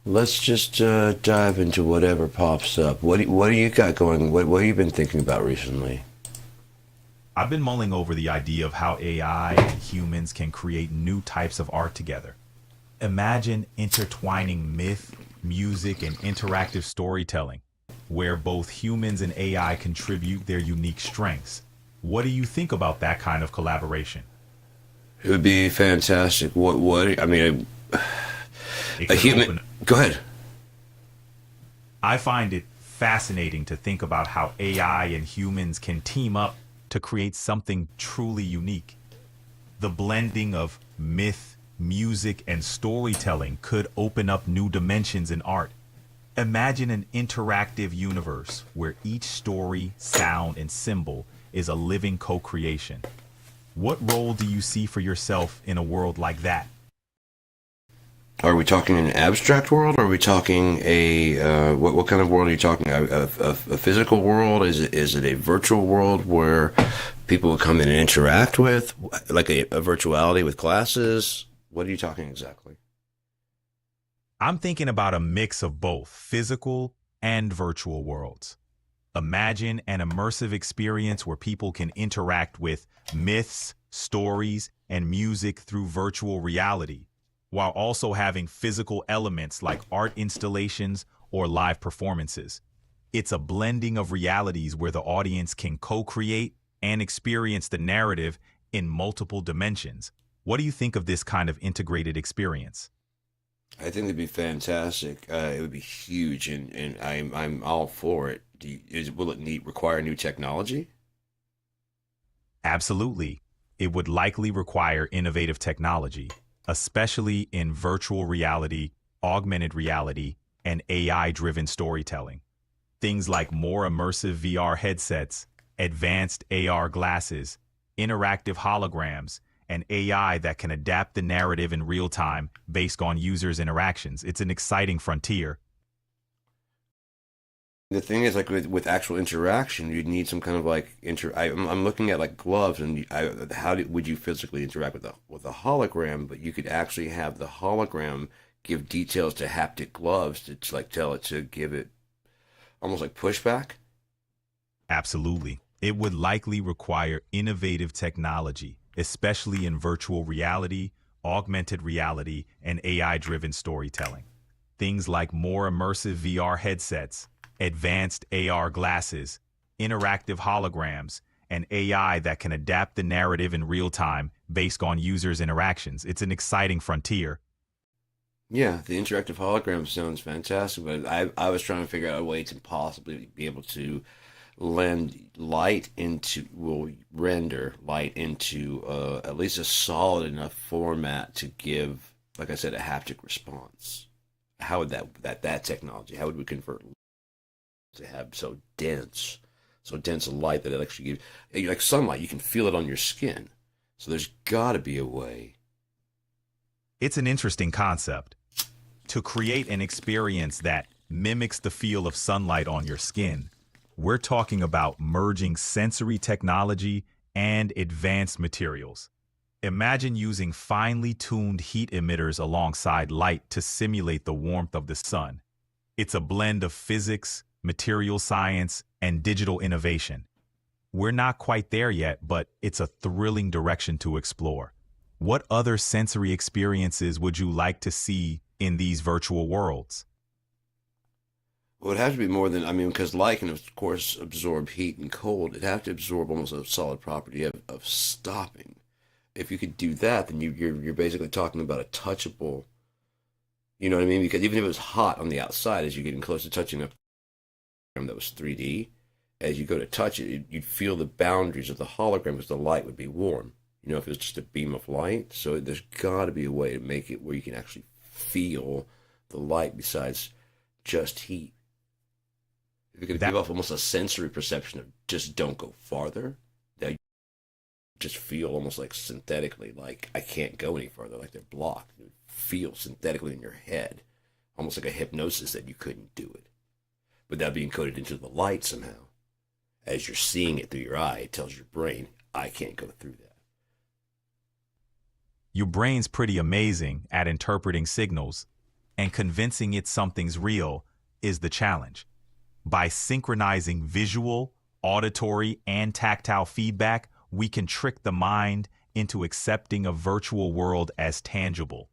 Let's just dive into whatever pops up. What do you got going? What have you been thinking about recently? I've been mulling over the idea of how AI and humans can create new types of art together. Imagine intertwining myth, music, and interactive storytelling, where both humans and AI contribute their unique strengths. What do you think about that kind of collaboration? It would be fantastic. What? I mean, It a could human. open. Go ahead. I find it fascinating to think about how AI and humans can team up to create something truly unique. The blending of myth, music, and storytelling could open up new dimensions in art. Imagine an interactive universe where each story, sound, and symbol is a living co creation. What role do you see for yourself in a world like that? Are we talking an abstract world? Or are we talking a what kind of world are you talking? A physical world? Is it a virtual world where people will come in and interact with, like a virtuality with classes? What are you talking exactly? I'm thinking about a mix of both physical and virtual worlds. Imagine an immersive experience where people can interact with myths, stories, and music through virtual reality, while also having physical elements like art installations or live performances. It's a blending of realities where the audience can co create and experience the narrative in multiple dimensions. What do you think of this kind of integrated experience? I think it'd be fantastic. It would be huge, and I'm all for it. Will it need require new technology? Absolutely. It would likely require innovative technology, especially in virtual reality, augmented reality, and AI driven storytelling. Things like more immersive VR headsets, advanced AR glasses, interactive holograms, and AI that can adapt the narrative in real time based on users' interactions. It's an exciting frontier. The thing is, like with actual interaction, you'd need some kind of like I'm looking at like gloves, and would you physically interact with a hologram? But you could actually have the hologram give details to haptic gloves to like tell it to give it almost like pushback. Absolutely. It would likely require innovative technology, especially in virtual reality, augmented reality, and AI driven storytelling. Things like more immersive VR headsets, advanced AR glasses, interactive holograms, and AI that can adapt the narrative in real time based on users' interactions. It's an exciting frontier. Yeah, the interactive hologram sounds fantastic, but I was trying to figure out a way to possibly be able to lend light into, will render light into at least a solid enough format to give, like I said, a haptic response. How would that technology? How would we convert to have so dense a light that it actually gives like sunlight? You can feel it on your skin. So there's got to be a way. It's an interesting concept. To create an experience that mimics the feel of sunlight on your skin, we're talking about merging sensory technology and advanced materials. Imagine using finely tuned heat emitters alongside light to simulate the warmth of the sun. It's a blend of physics, material science, and digital innovation. We're not quite there yet, but it's a thrilling direction to explore. What other sensory experiences would you like to see in these virtual worlds? Well, it'd have to be more than, I mean, because light can, of course, absorb heat and cold. It'd have to absorb almost a solid property of stopping. If you could do that, then you're basically talking about a touchable, you know what I mean? Because even if it was hot on the outside, as you're getting close to touching a program that was 3D, as you go to touch it, you'd feel the boundaries of the hologram because the light would be warm. You know, if it was just a beam of light. So there's got to be a way to make it where you can actually feel the light besides just heat. If you're going to give That off almost a sensory perception of just don't go farther, that you just feel almost like synthetically, like I can't go any further, like they're blocked. You feel synthetically in your head, almost like a hypnosis that you couldn't do it. But that being encoded into the light somehow. As you're seeing it through your eye, it tells your brain, I can't go through that. your brain's pretty amazing at interpreting signals, and convincing it something's real is the challenge. By synchronizing visual, auditory, and tactile feedback, we can trick the mind into accepting a virtual world as tangible.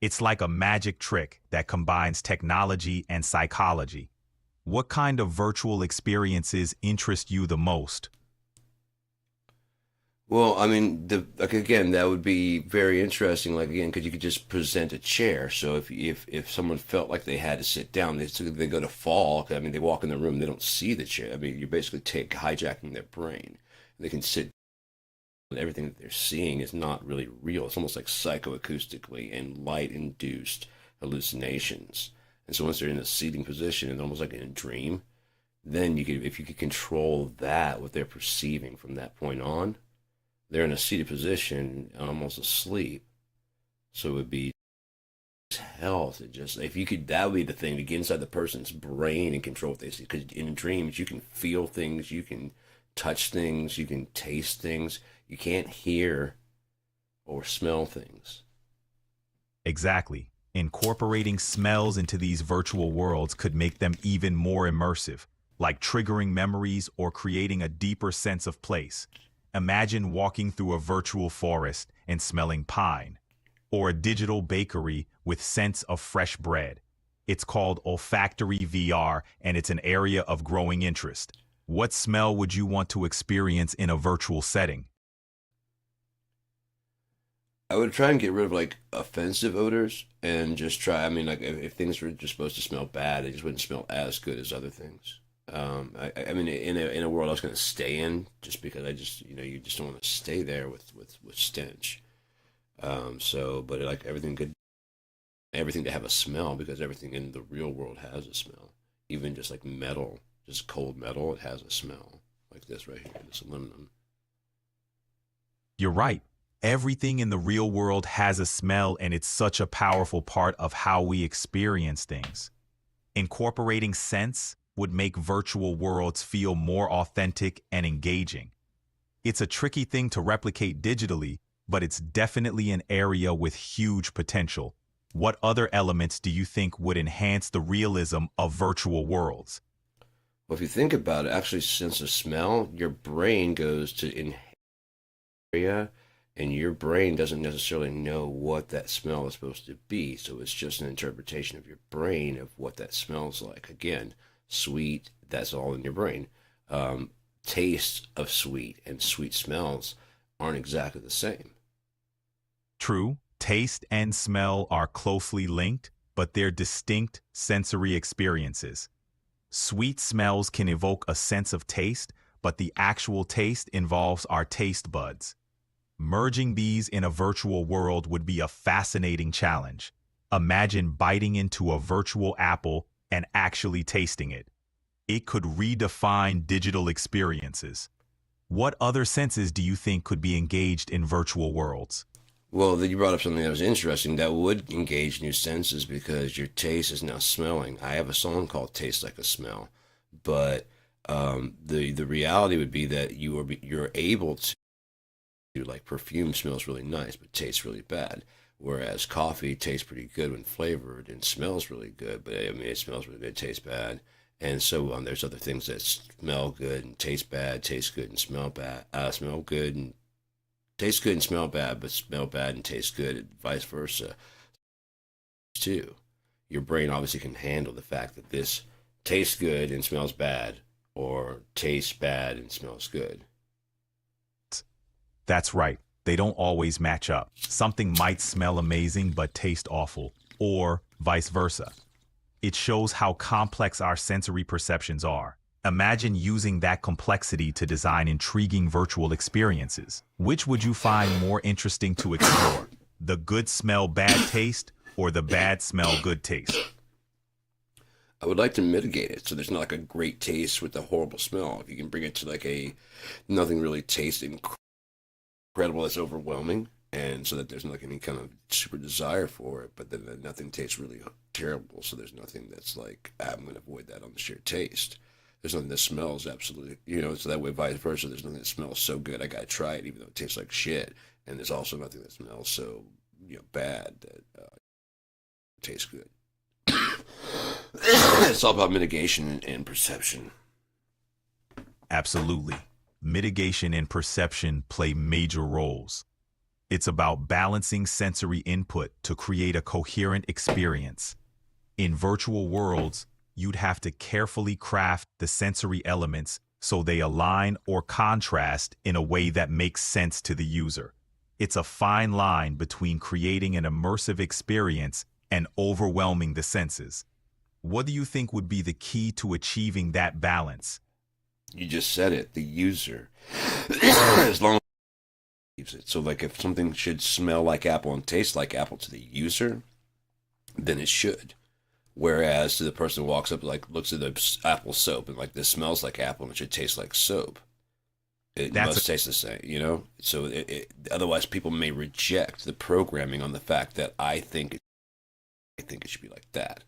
It's like a magic trick that combines technology and psychology. What kind of virtual experiences interest you the most? Well, I mean, like again, that would be very interesting. Like again, because you could just present a chair. So if someone felt like they had to sit down, they go to fall. I mean, they walk in the room, they don't see the chair. I mean, you're basically hijacking their brain. They can sit. And everything that they're seeing is not really real. It's almost like psychoacoustically and light-induced hallucinations. And so once they're in a seating position, and almost like in a dream, then if you could control that, what they're perceiving from that point on, they're in a seated position, almost asleep. So it would be health. It just if you could, that would be the thing to get inside the person's brain and control what they see. Because in dreams, you can feel things, you can touch things, you can taste things. You can't hear or smell things. Exactly. Incorporating smells into these virtual worlds could make them even more immersive, like triggering memories or creating a deeper sense of place. Imagine walking through a virtual forest and smelling pine, or a digital bakery with scents of fresh bread. It's called olfactory VR, and it's an area of growing interest. What smell would you want to experience in a virtual setting? I would try and get rid of like offensive odors and just try. I mean, like if things were just supposed to smell bad, they just wouldn't smell as good as other things. I mean, in a world I was going to stay in, just because I just you just don't want to stay there with stench. But like everything to have a smell, because everything in the real world has a smell. Even just like metal, just cold metal, it has a smell. Like this right here, this aluminum. You're right. Everything in the real world has a smell, and it's such a powerful part of how we experience things. Incorporating scents would make virtual worlds feel more authentic and engaging. It's a tricky thing to replicate digitally, but it's definitely an area with huge potential. What other elements do you think would enhance the realism of virtual worlds? Well, if you think about it, actually, sense of smell, your brain goes to in area, and your brain doesn't necessarily know what that smell is supposed to be. So it's just an interpretation of your brain of what that smells like. Again, sweet, that's all in your brain. Taste of sweet and sweet smells aren't exactly the same. True, taste and smell are closely linked, but they're distinct sensory experiences. Sweet smells can evoke a sense of taste, but the actual taste involves our taste buds. Merging these in a virtual world would be a fascinating challenge. Imagine biting into a virtual apple and actually tasting it. It could redefine digital experiences. What other senses do you think could be engaged in virtual worlds? Well, you brought up something that was interesting that would engage new senses, because your taste is now smelling. I have a song called "Taste Like a Smell," but the reality would be that you're able to, like, perfume smells really nice but tastes really bad, whereas coffee tastes pretty good when flavored and smells really good, but I mean it smells really good, tastes bad, and so on. There's other things that smell good and taste bad, taste good and smell bad, smell good and taste good and smell bad, but smell bad and taste good, and vice versa too. Your brain obviously can handle the fact that this tastes good and smells bad, or tastes bad and smells good. That's right. They don't always match up. Something might smell amazing but taste awful, or vice versa. It shows how complex our sensory perceptions are. Imagine using that complexity to design intriguing virtual experiences. Which would you find more interesting to explore? The good smell bad taste, or the bad smell good taste? I would like to mitigate it so there's not like a great taste with a horrible smell. If you can bring it to like a nothing really tastes incredible, that's overwhelming, and so that there's like any kind of super desire for it, but then nothing tastes really terrible, so there's nothing that's like, I'm going to avoid that on the sheer taste. There's nothing that smells absolutely, so that way vice versa. There's nothing that smells so good I gotta try it even though it tastes like shit, and there's also nothing that smells so bad that tastes good. It's all about mitigation and perception. Absolutely. Mitigation and perception play major roles. It's about balancing sensory input to create a coherent experience. In virtual worlds, you'd have to carefully craft the sensory elements so they align or contrast in a way that makes sense to the user. It's a fine line between creating an immersive experience and overwhelming the senses. What do you think would be the key to achieving that balance? You just said it, the user. As long as it leaves it. So, like, if something should smell like apple and taste like apple to the user, then it should. Whereas to the person who walks up, like, looks at the apple soap and, like, this smells like apple and it should taste like soap. It That's a, must taste the same, you know? So, otherwise, people may reject the programming on the fact that I think it should be like that.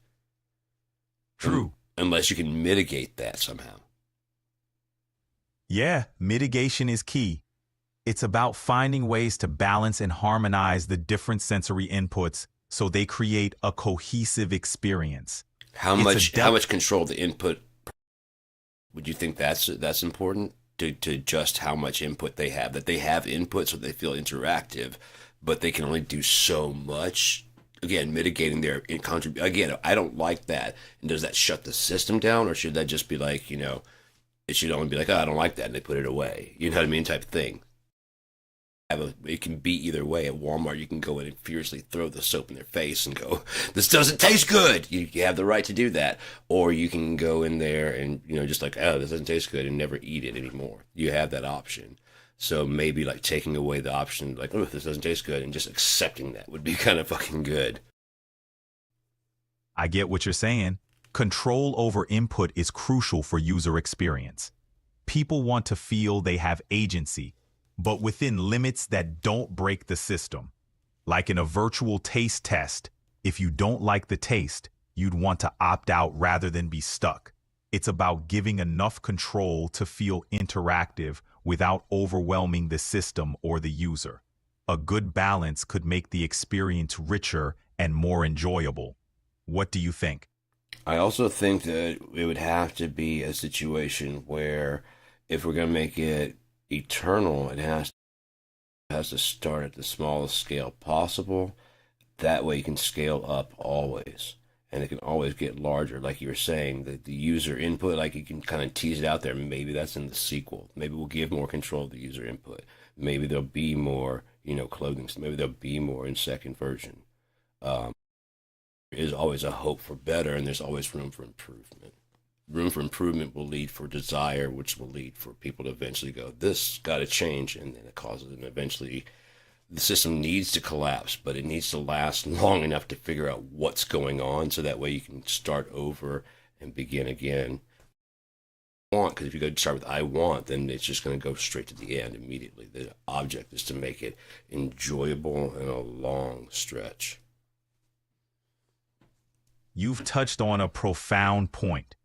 true. Unless you can mitigate that somehow. Yeah, mitigation is key. It's about finding ways to balance and harmonize the different sensory inputs so they create a cohesive experience. How much control of the input would you think that's important to adjust how much input they have? That they have input so they feel interactive, but they can only do so much. Again, mitigating their contribute. Again, I don't like that. And does that shut the system down, or should that just be like, it should only be like, oh, I don't like that, and they put it away. You know what I mean, type of thing. It can be either way. At Walmart, you can go in and furiously throw the soap in their face and go, "This doesn't taste good." You have the right to do that, or you can go in there and just like, "Oh, this doesn't taste good," and never eat it anymore. You have that option. So maybe like taking away the option, like, "Oh, this doesn't taste good," and just accepting that would be kind of fucking good. I get what you're saying. Control over input is crucial for user experience. People want to feel they have agency, but within limits that don't break the system. Like in a virtual taste test, if you don't like the taste, you'd want to opt out rather than be stuck. It's about giving enough control to feel interactive without overwhelming the system or the user. A good balance could make the experience richer and more enjoyable. What do you think? I also think that it would have to be a situation where if we're going to make it eternal, it has to start at the smallest scale possible. That way you can scale up always. And it can always get larger. Like you were saying, the user input, like you can kind of tease it out there. Maybe that's in the sequel. Maybe we'll give more control of the user input. Maybe there'll be more, clothing. Maybe there'll be more in second version. Um, there is always a hope for better, and there's always room for improvement. Room for improvement will lead for desire, which will lead for people to eventually go, this got to change, and then it causes, and eventually the system needs to collapse, but it needs to last long enough to figure out what's going on, so that way you can start over and begin again. Because if you go to start with I want, then it's just going to go straight to the end immediately. The object is to make it enjoyable in a long stretch. You've touched on a profound point.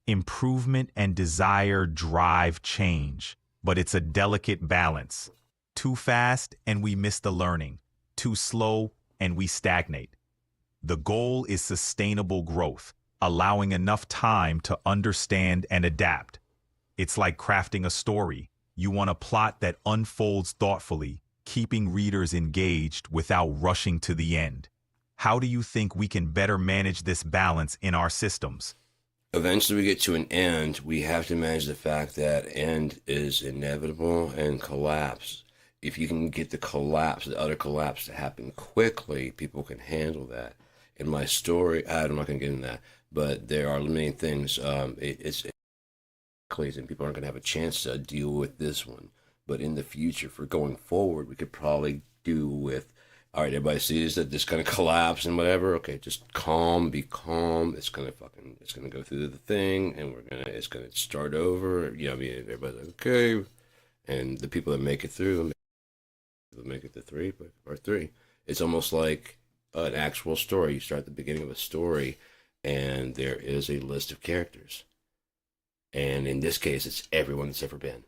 Improvement and desire drive change, but it's a delicate balance. Too fast and we miss the learning. Too slow and we stagnate. The goal is sustainable growth, allowing enough time to understand and adapt. It's like crafting a story. You want a plot that unfolds thoughtfully, keeping readers engaged without rushing to the end. How do you think we can better manage this balance in our systems? Eventually we get to an end. We have to manage the fact that end is inevitable and collapse. If you can get the utter collapse to happen quickly, people can handle that. In my story, I'm not going to get into that, but there are limiting things. It's and people aren't going to have a chance to deal with this one. But in the future, for going forward, we could probably do with, all right, everybody sees that this going to collapse and whatever. Okay, just be calm. It's going to go through the thing, and it's going to start over. I mean, everybody's like, okay. And the people that make it through, make it to part three. It's almost like an actual story. You start at the beginning of a story, and there is a list of characters. And in this case, it's everyone that's ever been.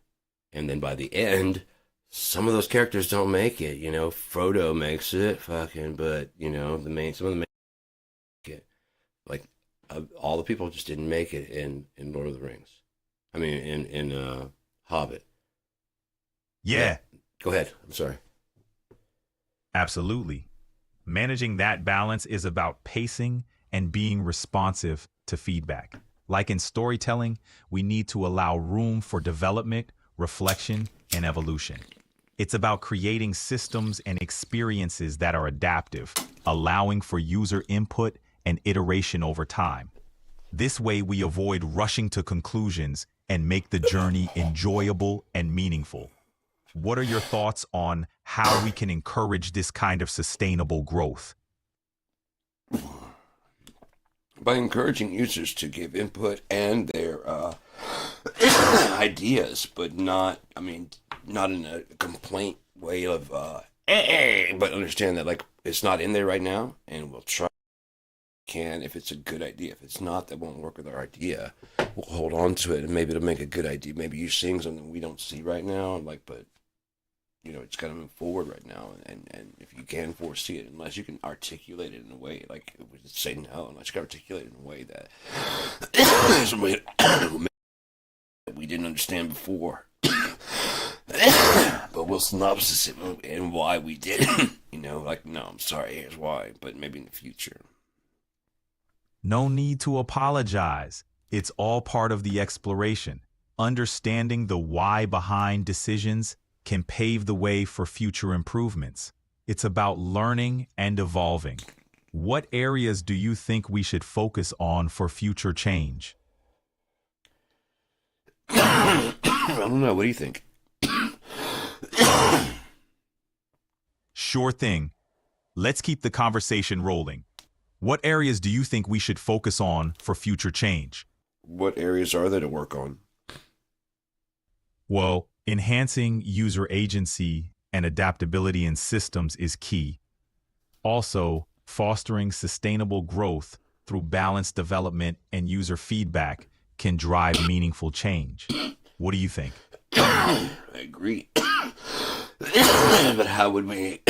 And then by the end, some of those characters don't make it. Frodo makes it, but some of them make it. Like All the people just didn't make it in Lord of the Rings. I mean, in Hobbit. Yeah, Yeah, go ahead. I'm sorry. absolutely. Managing that balance is about pacing and being responsive to feedback. Like in storytelling, we need to allow room for development, reflection, and evolution. It's about creating systems and experiences that are adaptive, allowing for user input and iteration over time. This way, we avoid rushing to conclusions and make the journey enjoyable and meaningful. What are your thoughts on how we can encourage this kind of sustainable growth? By encouraging users to give input and their ideas, but not, I mean, not in a complaint way of, but understand that like it's not in there right now, and we'll try can if it's a good idea. If it's not, that won't work with our idea. We'll hold on to it, and maybe it'll make a good idea. Maybe you're seeing something we don't see right now, like, but it's got to move forward right now. And if you can foresee it, unless you can articulate it in a way, like we just say no, unless you can articulate it in a way that there's a way that we didn't understand before. But we'll synopsis it and why we did it. Like, no, I'm sorry, here's why, but maybe in the future. No need to apologize. It's all part of the exploration. Understanding the why behind decisions can pave the way for future improvements. It's about learning and evolving. What areas do you think we should focus on for future change? I don't know. What do you think? Sure thing. Let's keep the conversation rolling. What areas do you think we should focus on for future change? What areas are there to work on? Well, enhancing user agency and adaptability in systems is key. Also, fostering sustainable growth through balanced development and user feedback can drive meaningful change. What do you think? I agree. But how would we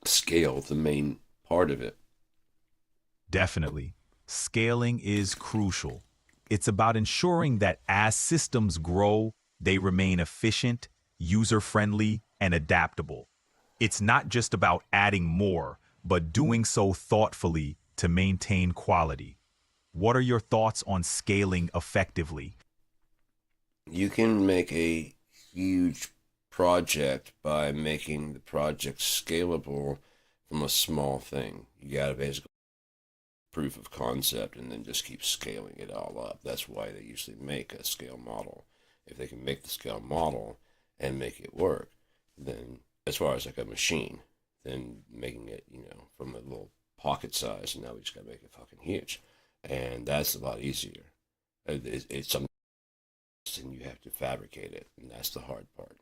scale the main part of it? Definitely. Scaling is crucial. It's about ensuring that as systems grow, they remain efficient, user-friendly, and adaptable. It's not just about adding more, but doing so thoughtfully to maintain quality. What are your thoughts on scaling effectively? You can make a huge project by making the project scalable from a small thing. You got to basically proof of concept and then just keep scaling it all up. That's why they usually make a scale model. If they can make the scale model and make it work, then as far as like a machine, then making it, from a little pocket size, and now we just got to make it fucking huge. And that's a lot easier. It's something, and you have to fabricate it, and that's the hard part.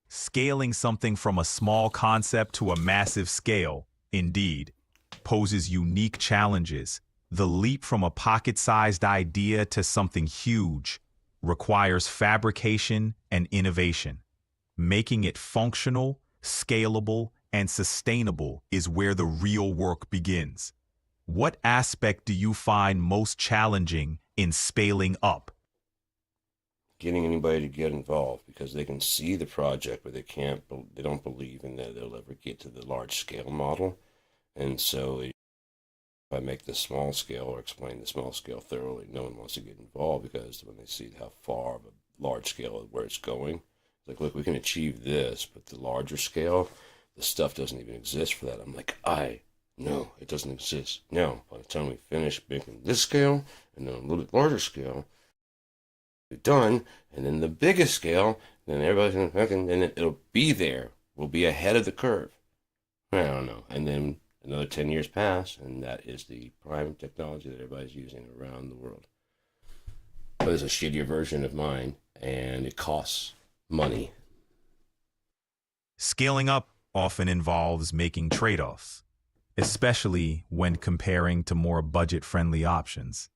Scaling something from a small concept to a massive scale, indeed, poses unique challenges. The leap from a pocket-sized idea to something huge requires fabrication and innovation. Making it functional, scalable, and sustainable is where the real work begins. What aspect do you find most challenging in scaling up? Getting anybody to get involved because they can see the project, but they don't believe in that they'll ever get to the large scale model. And so if I make the small scale or explain the small scale thoroughly, no one wants to get involved because when they see how far of a large scale where it's going, it's like, look, we can achieve this, but the larger scale, the stuff doesn't even exist for that. I'm like, no, it doesn't exist. Now, by the time we finish making this scale and then a little bit larger scale, we're done, and then the biggest scale, then everybody's gonna fucking, then it'll be there. We'll be ahead of the curve. I don't know. And then another 10 years pass, and that is the prime technology that everybody's using around the world. But there's a shittier version of mine, and it costs money. Scaling up often involves making trade-offs, especially when comparing to more budget-friendly options.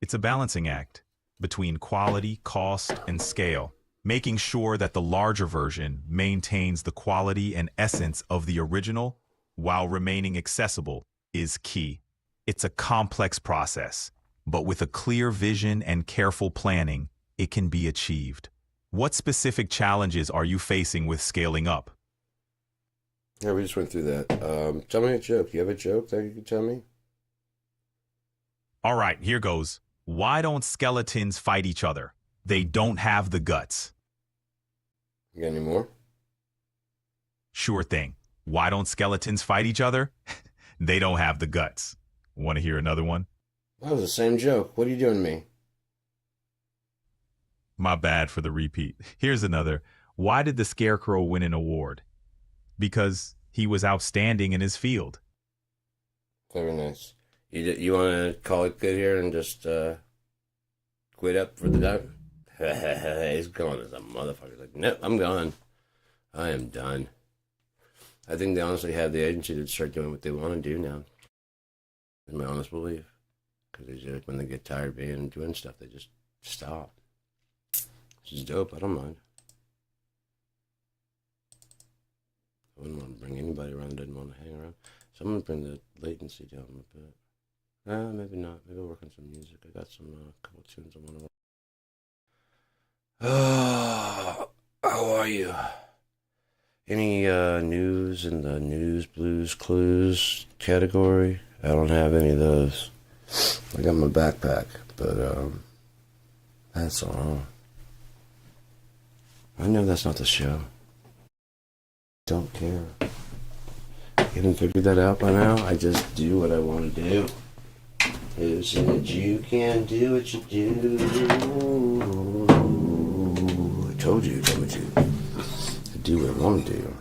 It's a balancing act between quality, cost, and scale, making sure that the larger version maintains the quality and essence of the original while remaining accessible is key. It's a complex process, but with a clear vision and careful planning, it can be achieved. What specific challenges are you facing with scaling up? Yeah, we just went through that. Tell me a joke. You have a joke that you can tell me? All right, here goes. Why don't skeletons fight each other? They don't have the guts. You got any more? Sure thing. Why don't skeletons fight each other? They don't have the guts. Want to hear another one? That was the same joke. What are you doing to me? My bad for the repeat. Here's another. Why did the Scarecrow win an award? Because he was outstanding in his field. Very nice. You want to call it good here and just quit up for the day? He's gone as a motherfucker. Like, nope, I'm gone. I am done. I think they honestly have the agency to start doing what they want to do now. That's my honest belief. Because when they get tired of being and doing stuff, they just stop. This is dope. I don't mind. I wouldn't want to bring anybody around that didn't want to hang around. So I'm going to bring the latency down a bit. Maybe not. Maybe I'll work on some music. I got some couple tunes I want to work. How are you? Any news in the news, blues, clues category? I don't have any of those. I got my backpack, but that's all. I know that's not the show. Don't care. You haven't figured that out by now? I just do what I want to do. Who said you can't do what you do? I told you to. I do what I want to do.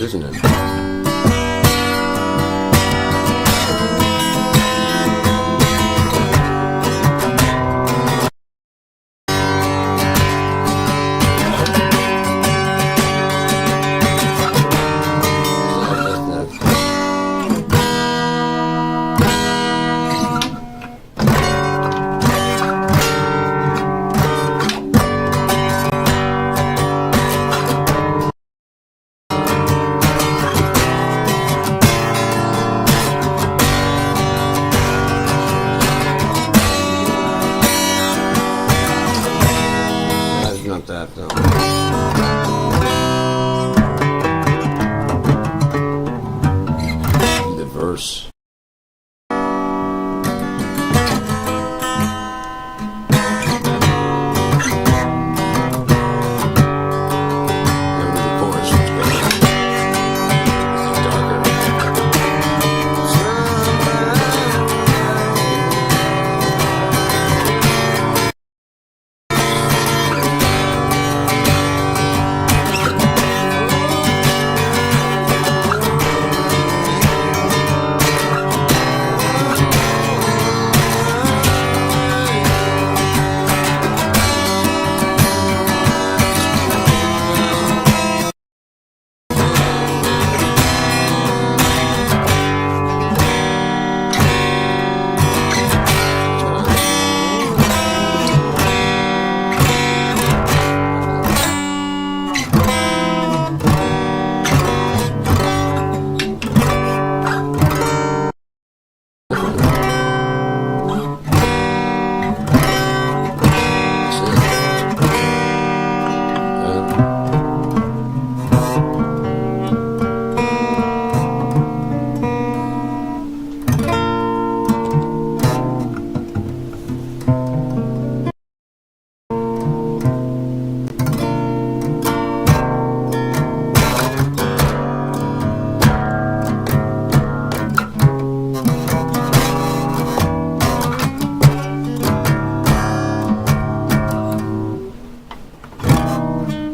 isn't it? That's not that though. The verse. The chorus is better. It's darker.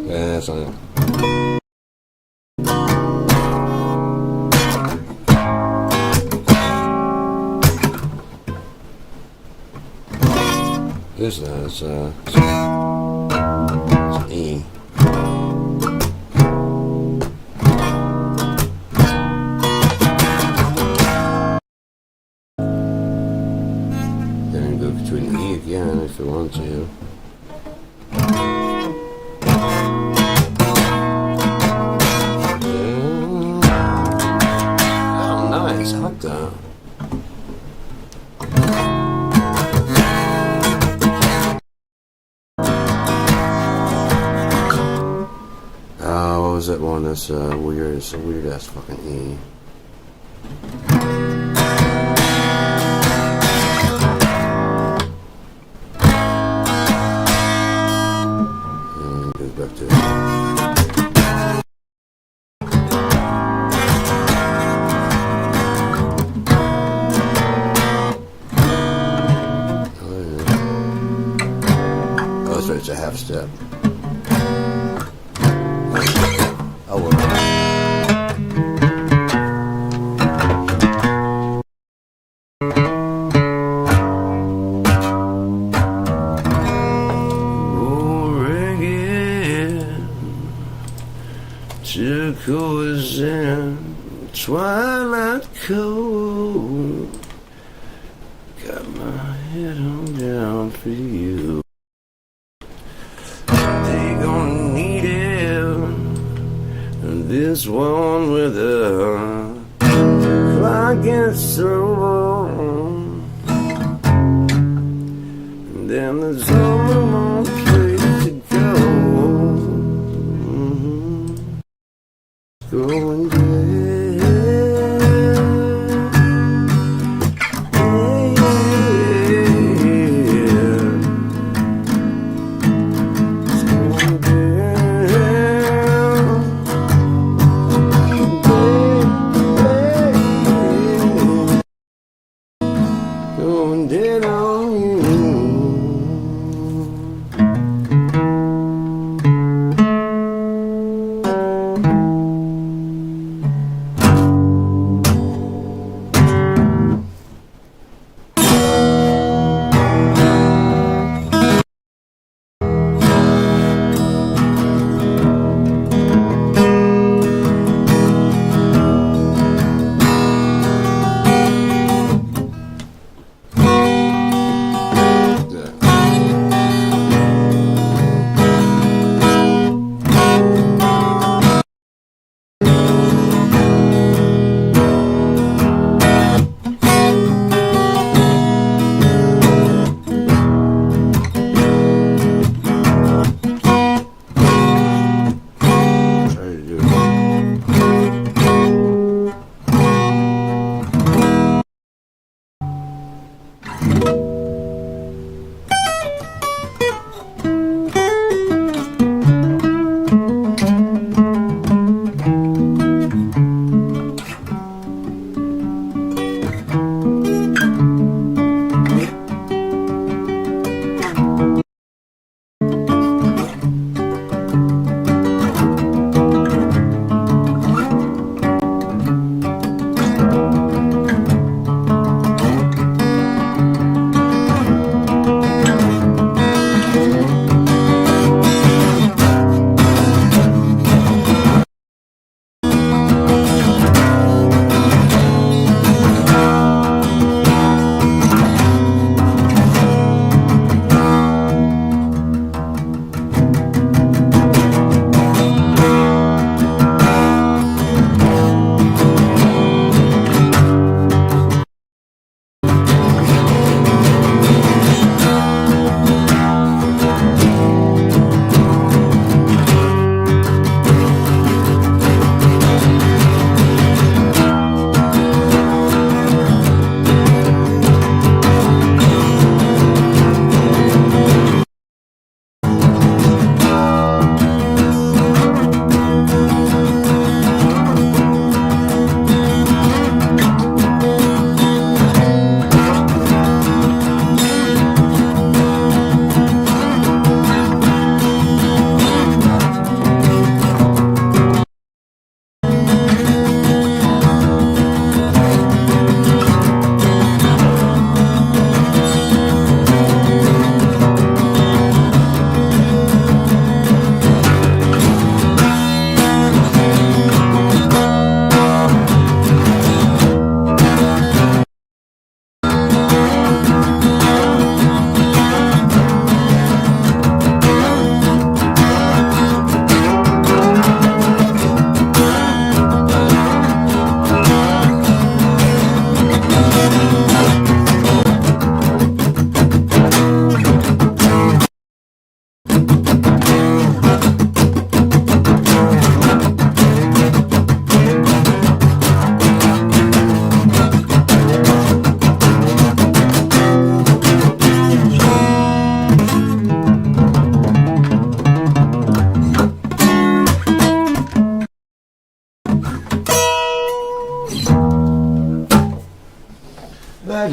That's on it. This is it's an E. Then go between the E again if you want to. Oh, nice. I like that. What was that one that's weird? It's a weird ass fucking E. And goes back to oh, that's right, it's a half step. Oh, well. Turquoise and twilight cold. Got my head on down for you. They gonna need it. This one with a clock gets so long. And then there's only one place to go. Going there. It's going down. Going dead on you.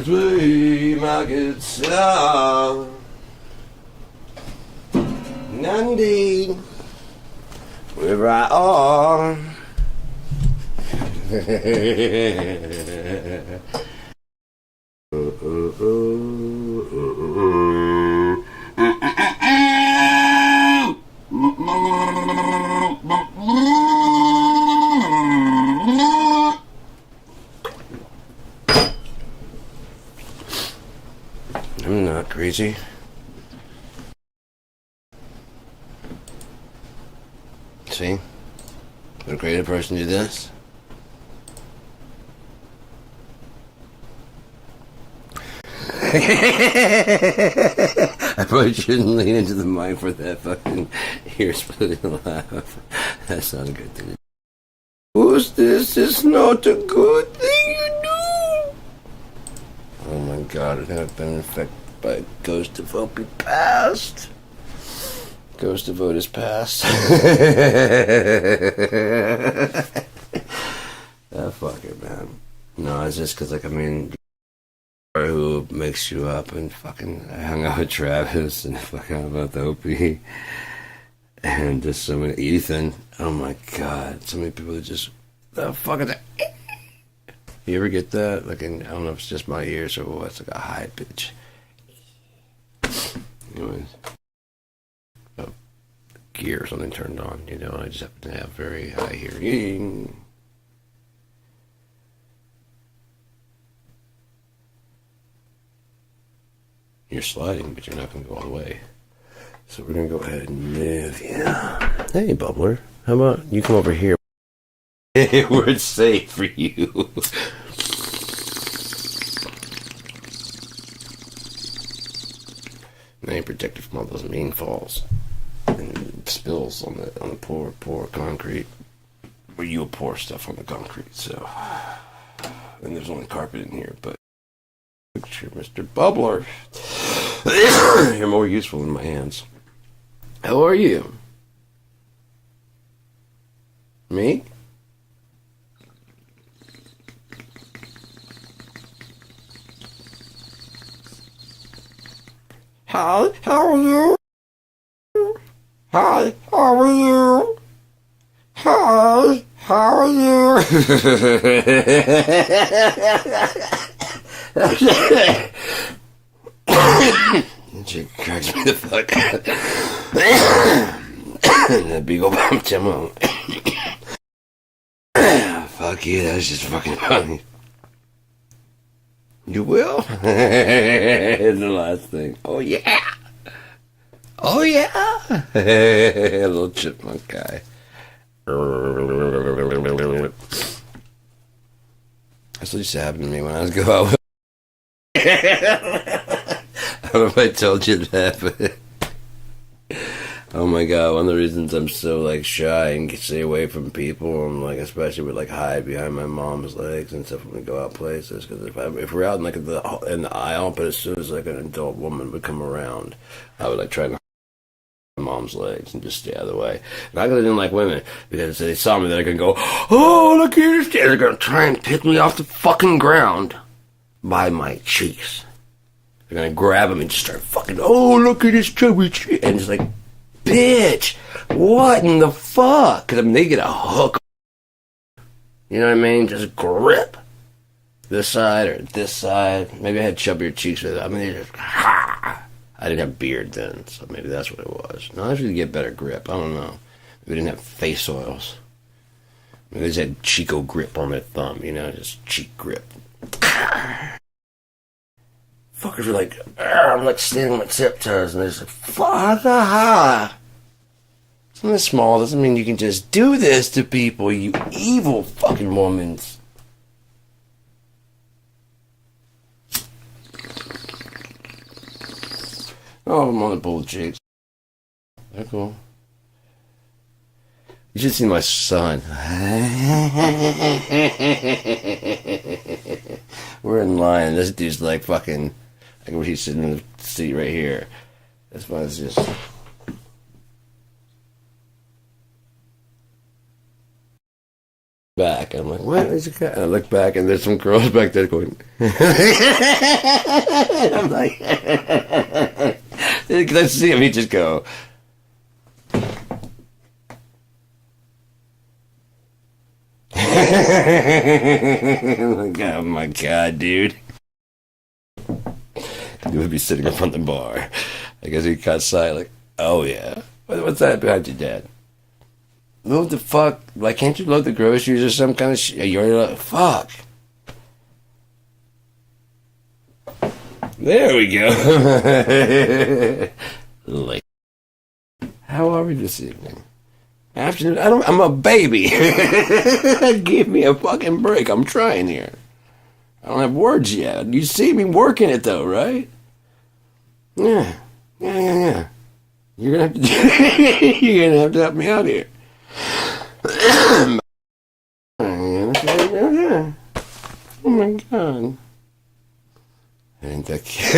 play my guitar. Nandi, wherever I are. I'm not crazy. See? Would a creative person do this? I probably shouldn't lean into the mic for that fucking ear-splitting laugh. That's not a good thing. Who's this? It's not a good thing you do. Oh my god, it have been infected by Ghost of Opie Past. Ghost of Otis Past. Ah, fuck it, man. No, it's just because, like, I mean, who makes you up, and fucking I hung out with Travis and fucking about the Opie and just so many Ethan. Oh my god, so many people that just the fuck is that? You ever get that? Like, I don't know if it's just my ears or what. It's like a high pitch. Anyways, gear or something turned on. You know, I just happen to have very high hearing. You're sliding, but you're not going to go all the way. So we're going to go ahead and move. Yeah. Hey, Bubbler. How about you come over here? Where it's safe for you. Now you're protected from all those mean falls and spills on the poor concrete. Well, you'll pour stuff on the concrete, so. And there's only carpet in here, but. Picture Mr. Bubbler. You're more useful in my hands. How are you? Me? Hi, how are you? Hi, how are you? Hi, how are you? She cracks me the fuck out. That Beagle Bomb Timmo. Fuck you, that was just fucking funny. You will? It's the last thing. Oh yeah! Oh yeah! Little chipmunk guy. That's what used to happen to me when I was going out with I don't know if I told you that, but oh my god, one of the reasons I'm so like shy and stay away from people, and like especially would like hide behind my mom's legs and stuff when we go out places, because if we're out in like in the aisle, but as soon as like an adult woman would come around, I would like try to hide my mom's legs and just stay out of the way. Not because I didn't like women, because if they saw me, they're gonna go, oh look here, they're gonna try and pick me off the fucking ground by my cheeks. They're gonna grab him and just start fucking, oh, look at this chubby cheek. And just like, bitch, what in the fuck? Because, I mean, they get a hook. You know what I mean? Just grip. This side or this side. Maybe I had chubbier cheeks with it. I mean, they just, ha! I didn't have beard then, so maybe that's what it was. No, I usually get better grip. I don't know. Maybe I didn't have face oils. Maybe they just had Chico grip on their thumb, you know, just cheek grip. Fuckers are like, I'm like standing on my tiptoes, and they're just like, Father! Something small doesn't mean you can just do this to people, you evil fucking womans. Oh, I'm on the bull jigs. They're cool. You should see my son. We're in line. This dude's like fucking. Like where he's sitting in the seat right here. That's why it's just. back. I'm like, what is it? And I look back, and there's some girls back there going. I'm like, because I see him, he just go. I'm like, oh my god, dude. He would be sitting in front of the bar. I guess he got sight, like, oh yeah. What's that behind your dad? Load the fuck? Like, can't you load the groceries or some kind of shit? You're like, fuck. There we go. Like, how are we this evening? Afternoon? I'm a baby. Give me a fucking break. I'm trying here. I don't have words yet. You see me working it though, right? Yeah. Yeah. You're gonna have to you're gonna have to help me out here. Oh my god. Ain't that cute?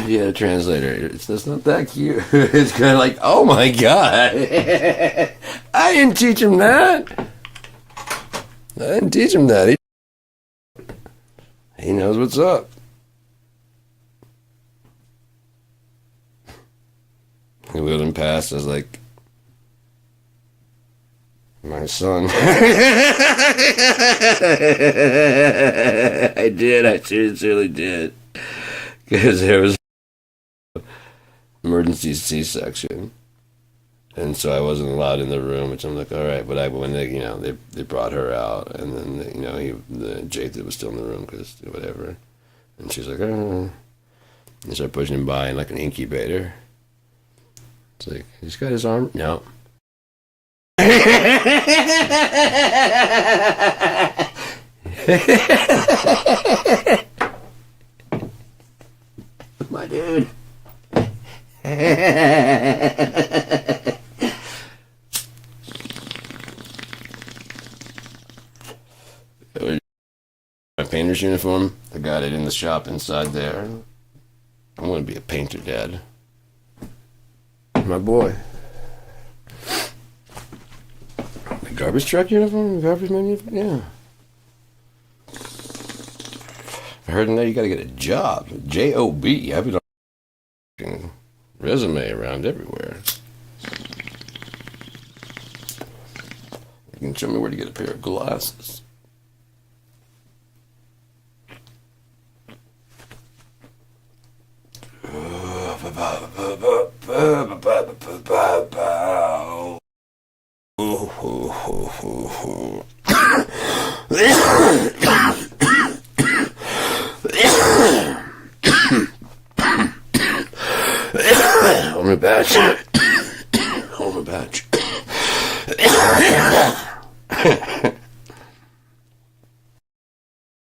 Yeah, translator. It's just not that cute. It's kind of like, oh my god. I didn't teach him that. He knows what's up. He wheeled him past. I was like, my son. I did. I sincerely did. Because there was emergency C-section, and so I wasn't allowed in the room. Which I'm like, all right. But when they, they brought her out, and then the Jathan was still in the room because whatever, and she's like, oh. They started pushing him by in like an incubator. It's like, he's got his arm. No. My dude. My painter's uniform. I got it in the shop inside there. I want to be a painter, Dad. My boy. The garbage truck uniform? The garbage man uniform? Yeah. I heard now you gotta get a job. J-O-B. I've been on resume around everywhere. You can show me where to get a pair of glasses. Hold my badge. Hold my badge.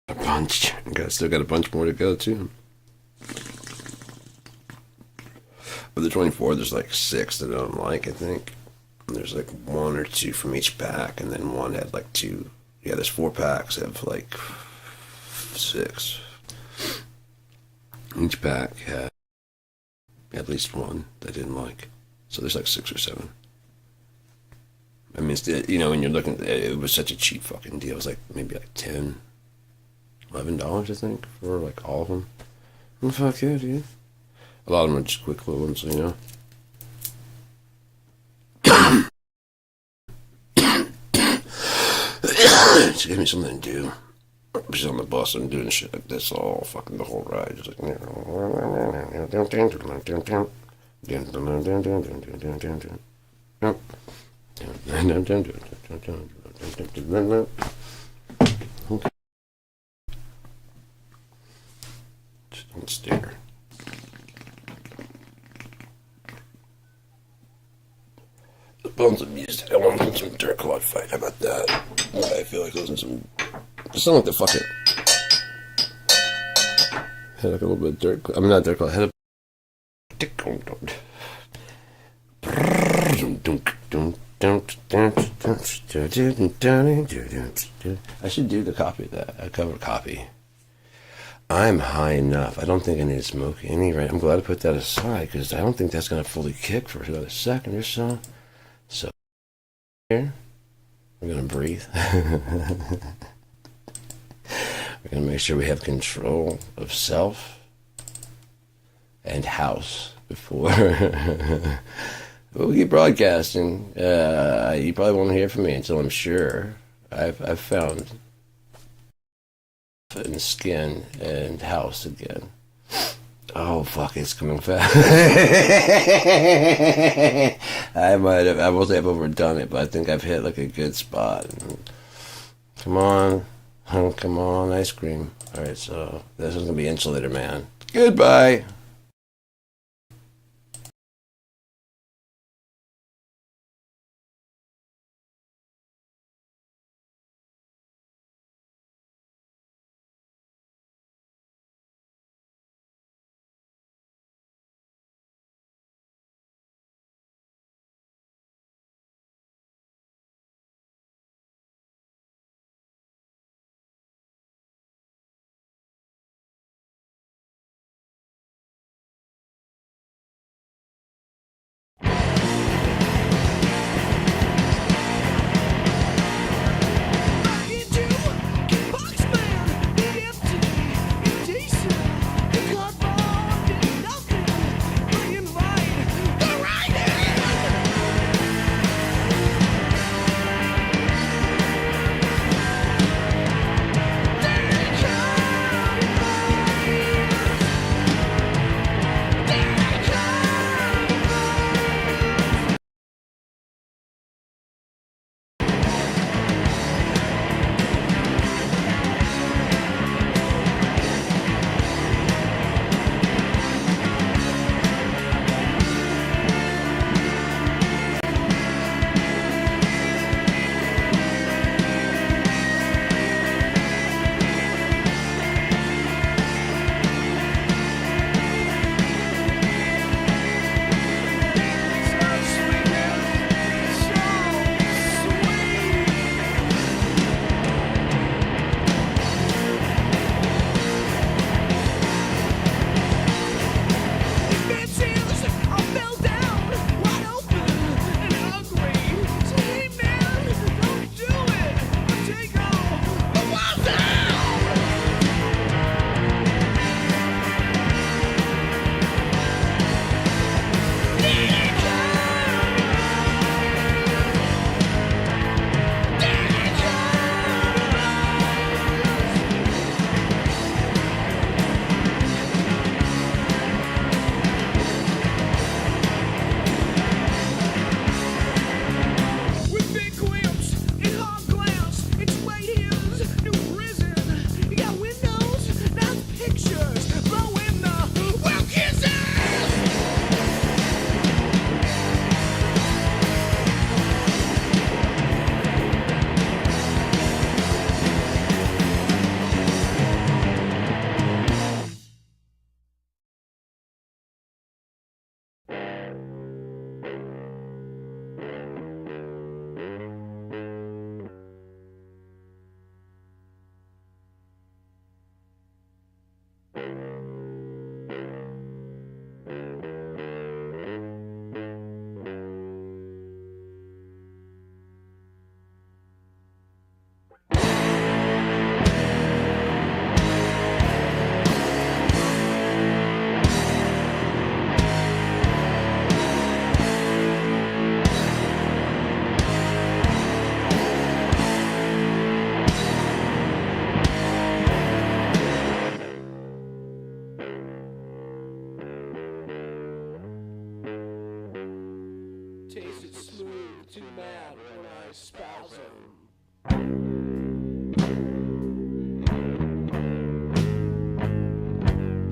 A bunch. Still got a bunch more to go too. But the 24, there's like 6 that I don't like, I think. And there's like 1 or 2 from each pack, and then one had like 2. Yeah, there's 4 packs that have like 6. Each pack had at least 1 that I didn't like. So there's like 6 or 7. I mean, it's, when you're looking, it was such a cheap fucking deal. It was like maybe like $10, $11, I think, for like all of them. Well, fuck yeah, dude. A lot of them are just quick little ones, Just give me something to do. She's on the bus and doing shit like this all fucking the whole ride. Just like, okay. Just don't stare. The bones of music. I want to put some Dirt Clod fight. How about that? I feel like listening to some. It sound like the fucking. Had like a little bit of Dirt. I mean, not Dirt Clod. Had a. I should do the copy of that. A cover copy. I'm high enough. I don't think I need to smoke any. Right. I'm glad I put that aside because I don't think that's gonna fully kick for another second or so. So Here, we're gonna breathe. We're gonna make sure we have control of self and house before we keep broadcasting. You probably won't hear from me until I'm sure I've found in skin and house again. Oh fuck, it's coming fast. I won't say I've overdone it, but I think I've hit like a good spot. Come on. Come on, ice cream. Alright, so this is gonna be Insulator Man. Goodbye. Tasted smooth, too mad when I spasm.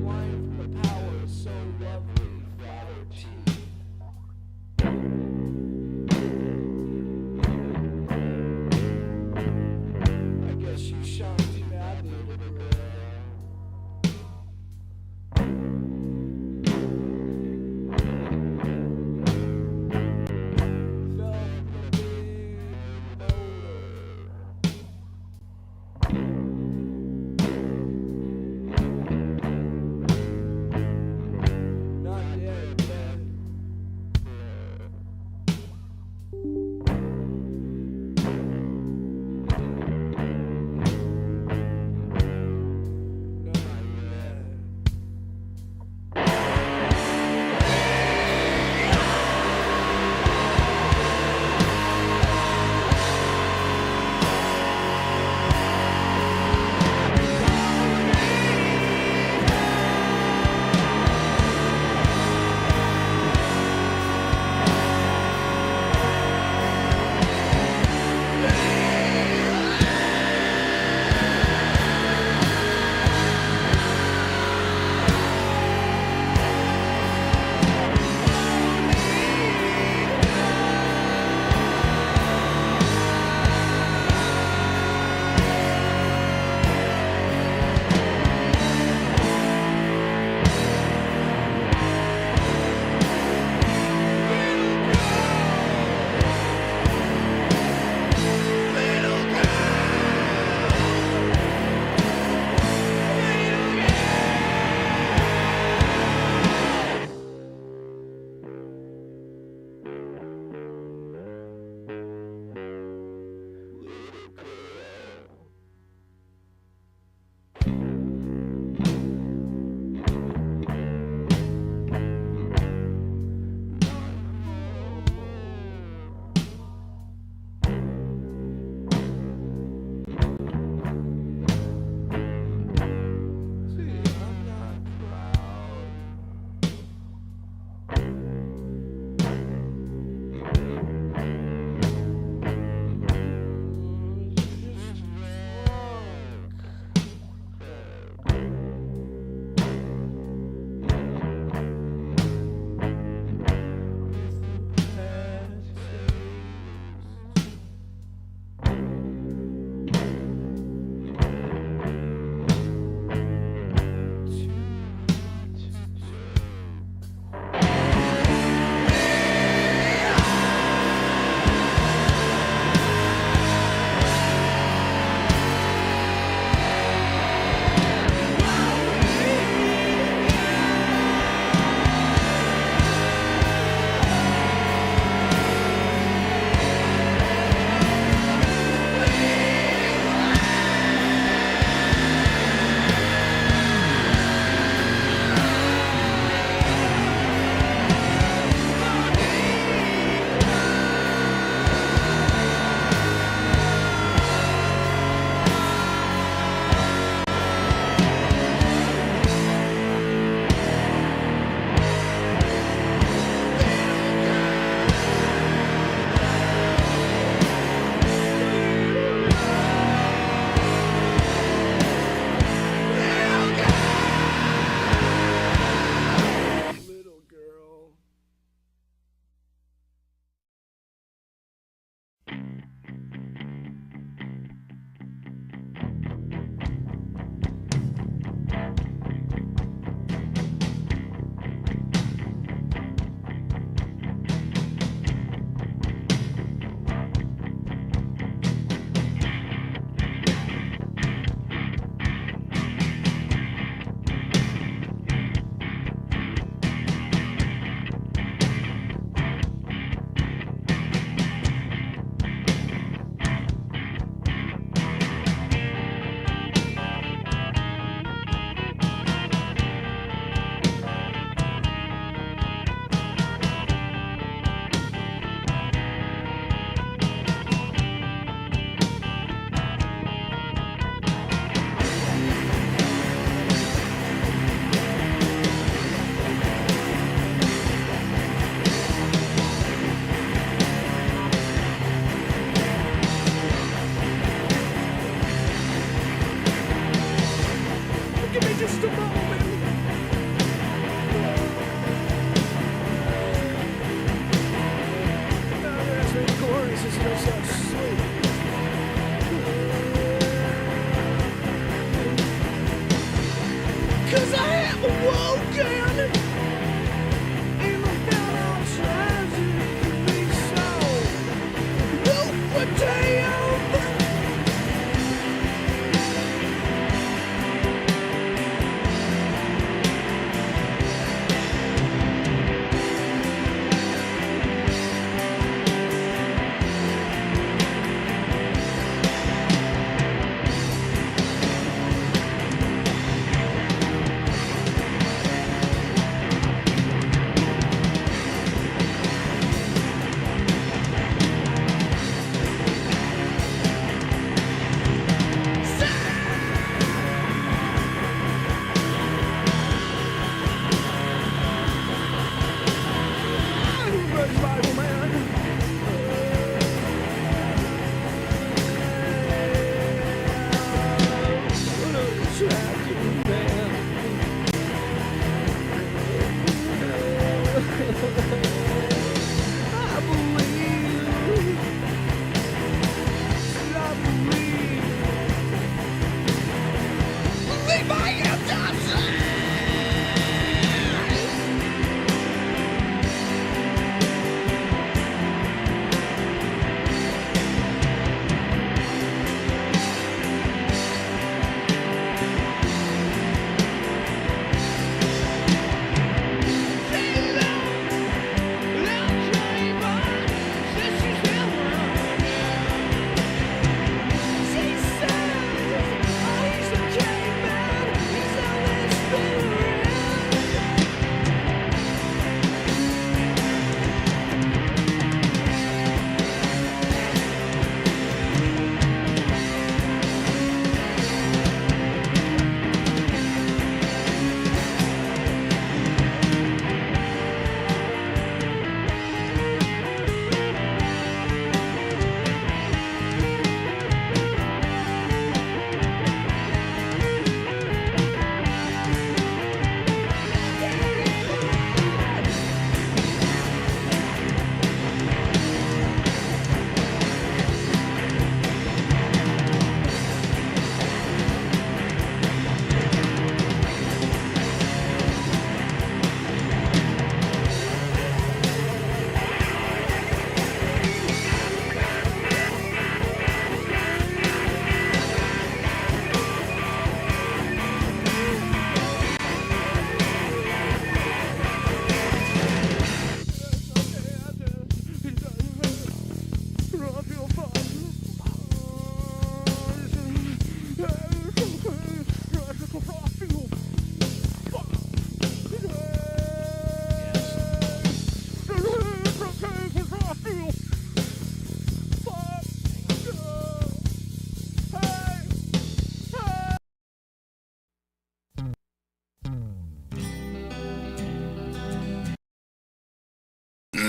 Blind from the power so lovely, father teeth. I guess you shone too badly, little girl. Fell from the big boulder.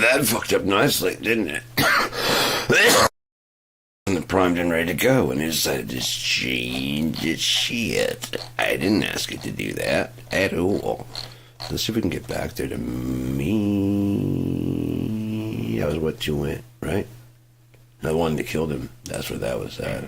That fucked up nicely, didn't it? And the primed and ready to go, and it decided to change its shit. I didn't ask it to do that at all. Let's see if we can get back there to me. That was what you went, right? The one that killed him. That's where that was at.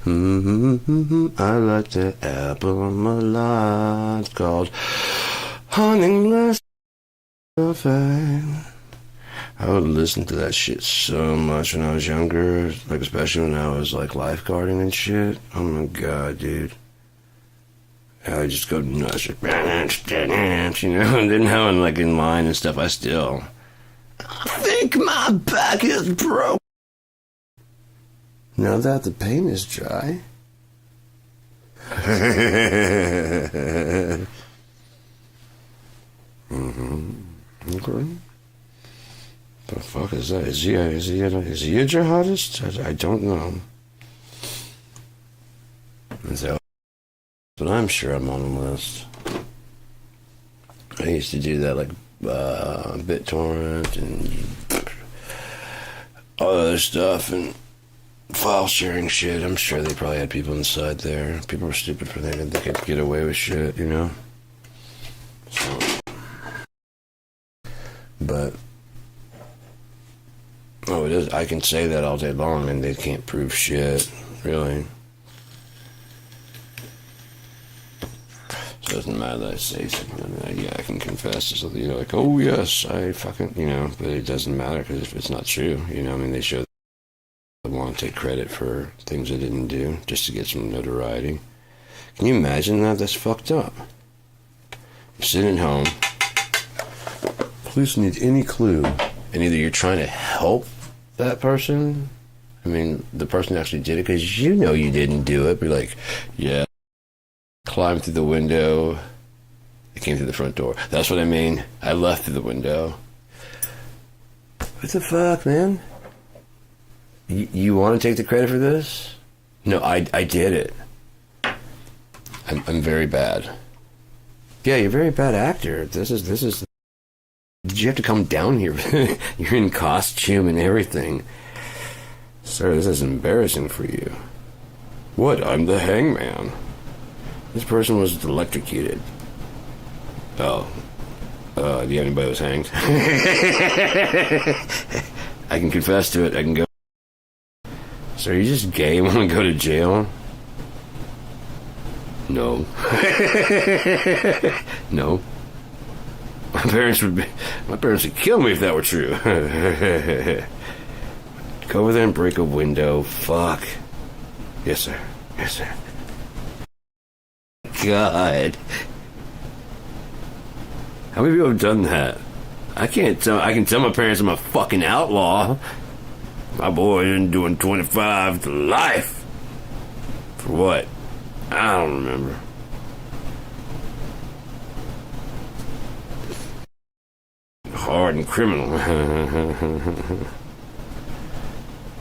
I like the album a lot. It's called Hunting Last Effect. I would listen to that shit so much when I was younger, like especially when I was like lifeguarding and shit. Oh my god, dude. I would just go nuts, you know, and then now I'm like in line and stuff, I think my back is broke. Now that the paint is dry. Okay. The fuck is that? Is he a jihadist? I don't know. So, but I'm sure I'm on the list. I used to do that like BitTorrent and all other stuff and file sharing shit. I'm sure they probably had people inside there. People were stupid for thinking they could get away with shit, you know? So, but oh, it is. I can say that all day long, and they can't prove shit, really. So it doesn't matter that I say something. I mean, yeah, I can confess to something. You know, like, oh yes, I fucking, you know. But it doesn't matter because if it's not true, you know. I mean, they show they want to take credit for things they didn't do just to get some notoriety. Can you imagine that? That's fucked up. You're sitting at home. Police need any clue, and either you're trying to help that person. I mean, the person who actually did it, because you know you didn't do it. Be like, yeah, climbed through the window. I came through the front door. That's what I mean. I left through the window. What the fuck, man? You want to take the credit for this? No, I did it. I'm very bad. Yeah, you're a very bad actor. This is. Did you have to come down here? You're in costume and everything. Sir, this is embarrassing for you. What? I'm the hangman. This person was electrocuted. Oh. Do you have anybody who was hanged? I can confess to it. I can go. So are you just gay and want to go to jail? No. No. My parents would kill me if that were true. Go over there and break a window. Fuck. Yes, sir. Yes, sir. God. How many people have done that? I can tell my parents I'm a fucking outlaw. My boy isn't doing 25 to life. For what? I don't remember. Hardened criminal.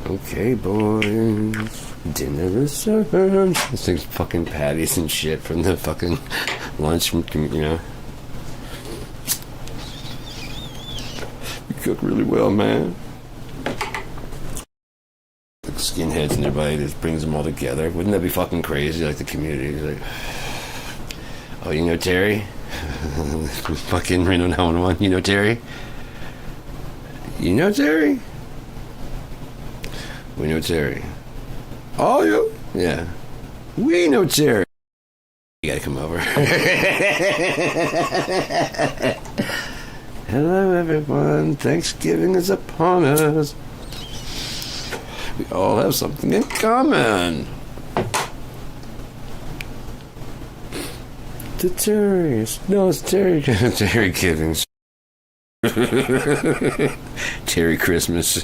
Okay, boys. Dinner is served. This thing's fucking patties and shit from the fucking lunch, you know. You cook really well, man. Like skinheads and everybody just brings them all together. Wouldn't that be fucking crazy? Like the community is like, oh, you know Terry? Fucking Reno 911. You know Terry? You know Terry? We know Terry. Oh, you? Yeah. We know Terry. You gotta come over. Hello, everyone. Thanksgiving is upon us. We all have something in common. The Terry. No, it's Terry. Terry Givens. Terry Christmas.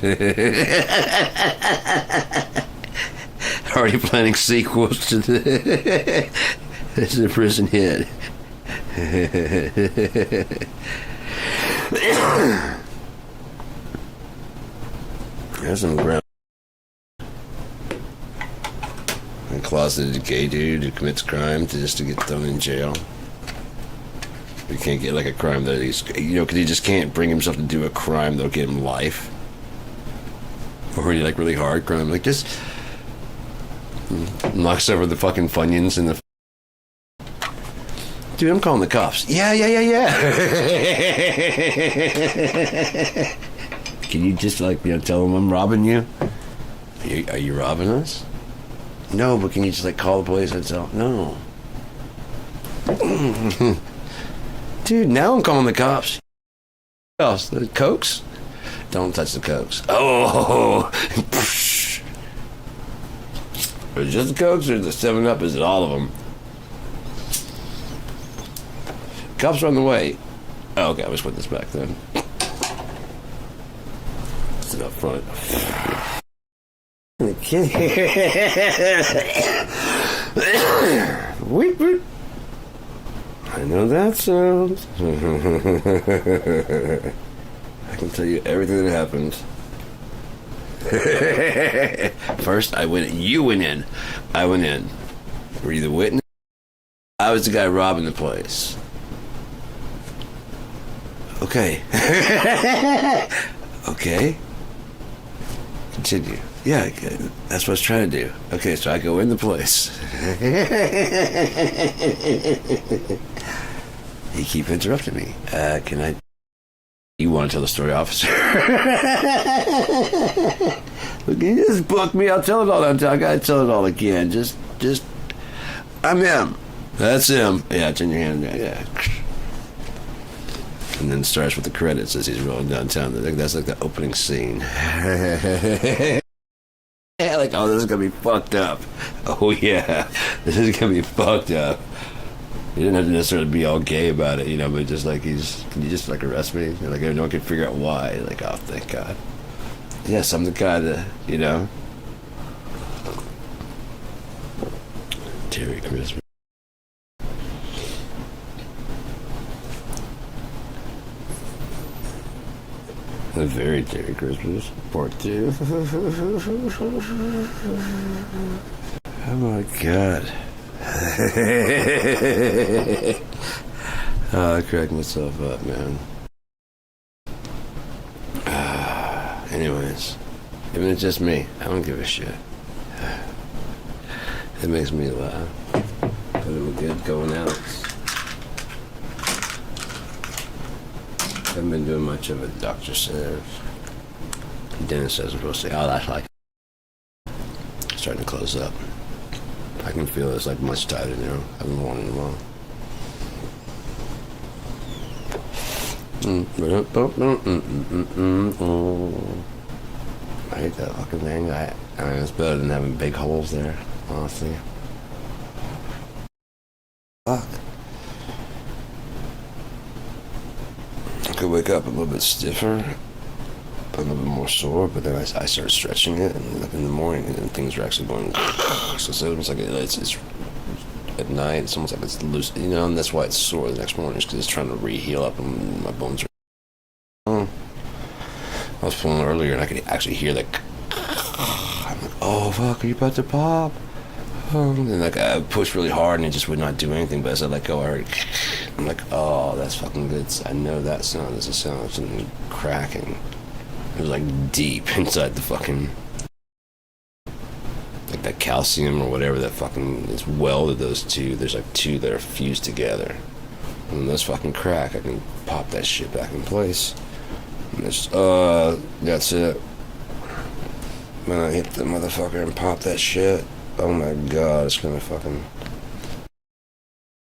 Already planning sequels to the prison hit. There's some ground. A closeted gay dude who commits crime just to get thrown in jail. You can't get like a crime that he's, you know, because he just can't bring himself to do a crime that'll get him life. Or he like really hard crime, like just knocks over the fucking Funyuns in the. Dude, I'm calling the cops. Yeah. Can you just like, you know, tell them I'm robbing you? Are you robbing us? No, but can you just like call the police and tell? No. Dude, now I'm calling the cops. What else? The Cokes? Don't touch the Cokes. Oh! Is it just the Cokes or the 7-Up? Is it all of them? Cops are on the way. Oh, okay, I'll just put this back then. Sit up front. Weep, weep. I know that sound. I can tell you everything that happened. First, I went in. You went in. I went in. Were you the witness? I was the guy robbing the place. Okay. Okay. Continue. Yeah, that's what I was trying to do. Okay, so I go in the place. You keep interrupting me. Can I... You want to tell the story, officer? Look, you just book me. I'll tell it all. I gotta tell it all again. Just... I'm him. That's him. Yeah, it's in your hand. Yeah. And then it starts with the credits as he's rolling downtown. That's like the opening scene. Yeah, like, oh, this is gonna be fucked up. Oh yeah, this is gonna be fucked up. He didn't have to necessarily be all gay about it, you know, but just like can you just like arrest me? And, like, no one can figure out why. Like, oh, thank God. Yes, I'm the guy that, you know. Terry Christmas. A very Terry Christmas, part 2. Oh my God. Oh, I cracked myself up, man. Anyways, even if it's just me, I don't give a shit. It makes me laugh. But it was good going out. Haven't been doing much of it, doctor says. Dennis says I'm supposed to say, oh, that's like starting to close up. I can feel it's like much tighter now. I've been wanting them all. I hate that fucking thing. I mean, it's better than having big holes there, honestly. Fuck. I could wake up a little bit stiffer, a little bit more sore, but then I started stretching it, and like in the morning, and things are actually going. So it's almost like it's at night. It's almost like it's loose, you know, and that's why it's sore the next morning, because it's trying to re-heal up, and my bones are. I was pulling earlier, and I could actually hear like. I'm like, oh fuck, are you about to pop? And like I pushed really hard, and it just would not do anything. But as I let go, I heard. I'm like, oh, that's fucking good. I know that sound is a sound of something cracking. It was like deep inside the fucking, like that calcium or whatever that fucking is welded those two. There's like two that are fused together. And when those fucking crack, I can pop that shit back in place. And it's, that's it. When I hit the motherfucker and pop that shit, oh my God, it's gonna fucking,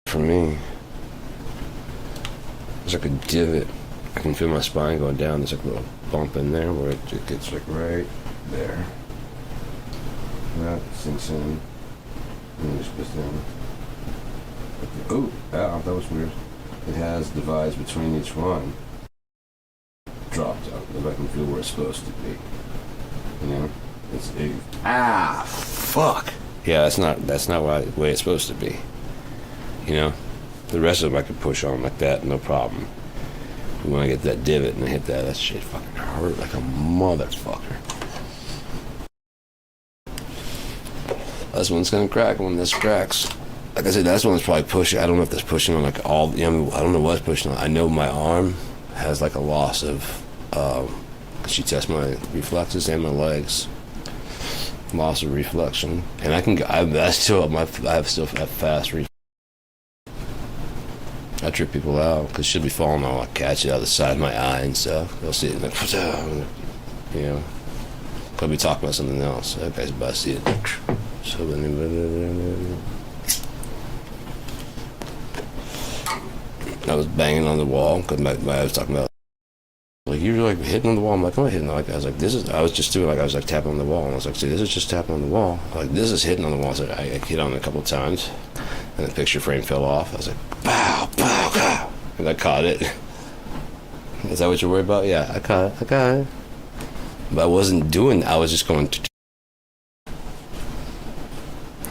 for me. There's like a divot. I can feel my spine going down. There's like a little bump in there where it gets like right there. That sinks in. And it just goes down. Oh, ow, that was weird. It has divides between each one. Dropped out. If I can feel where it's supposed to be. You know? It's a... Ah! Fuck! Yeah, that's not the way it's supposed to be. You know? The rest of them I could push on like that, no problem. But when I get that divot and I hit that shit fucking hurt like a motherfucker. That's when it's gonna crack, when this cracks. Like I said, that's when it's probably pushing. I don't know if that's pushing on like all, you know, I don't know what's pushing on. I know my arm has like a loss of, she tests my reflexes and my legs. Loss of reflection. And I have still fast reflex. I trip people out because she'll be falling, I'll catch it out of the side of my eye and stuff. They'll see it like, you know. Could be talking about something else. Okay, but I see it. So I was banging on the wall because I was talking about, like, you're like hitting on the wall. I'm like, I'm not hitting on, like, I was like, I was just doing, like, I was like tapping on the wall, and I was like, see, this is just tapping on the wall. Like, this is hitting on the wall. So I hit on it a couple of times, and the picture frame fell off. I was like, pow, pow, pow, and I caught it. Is that what you're worried about? Yeah, I got it. But I wasn't doing, I was just going to.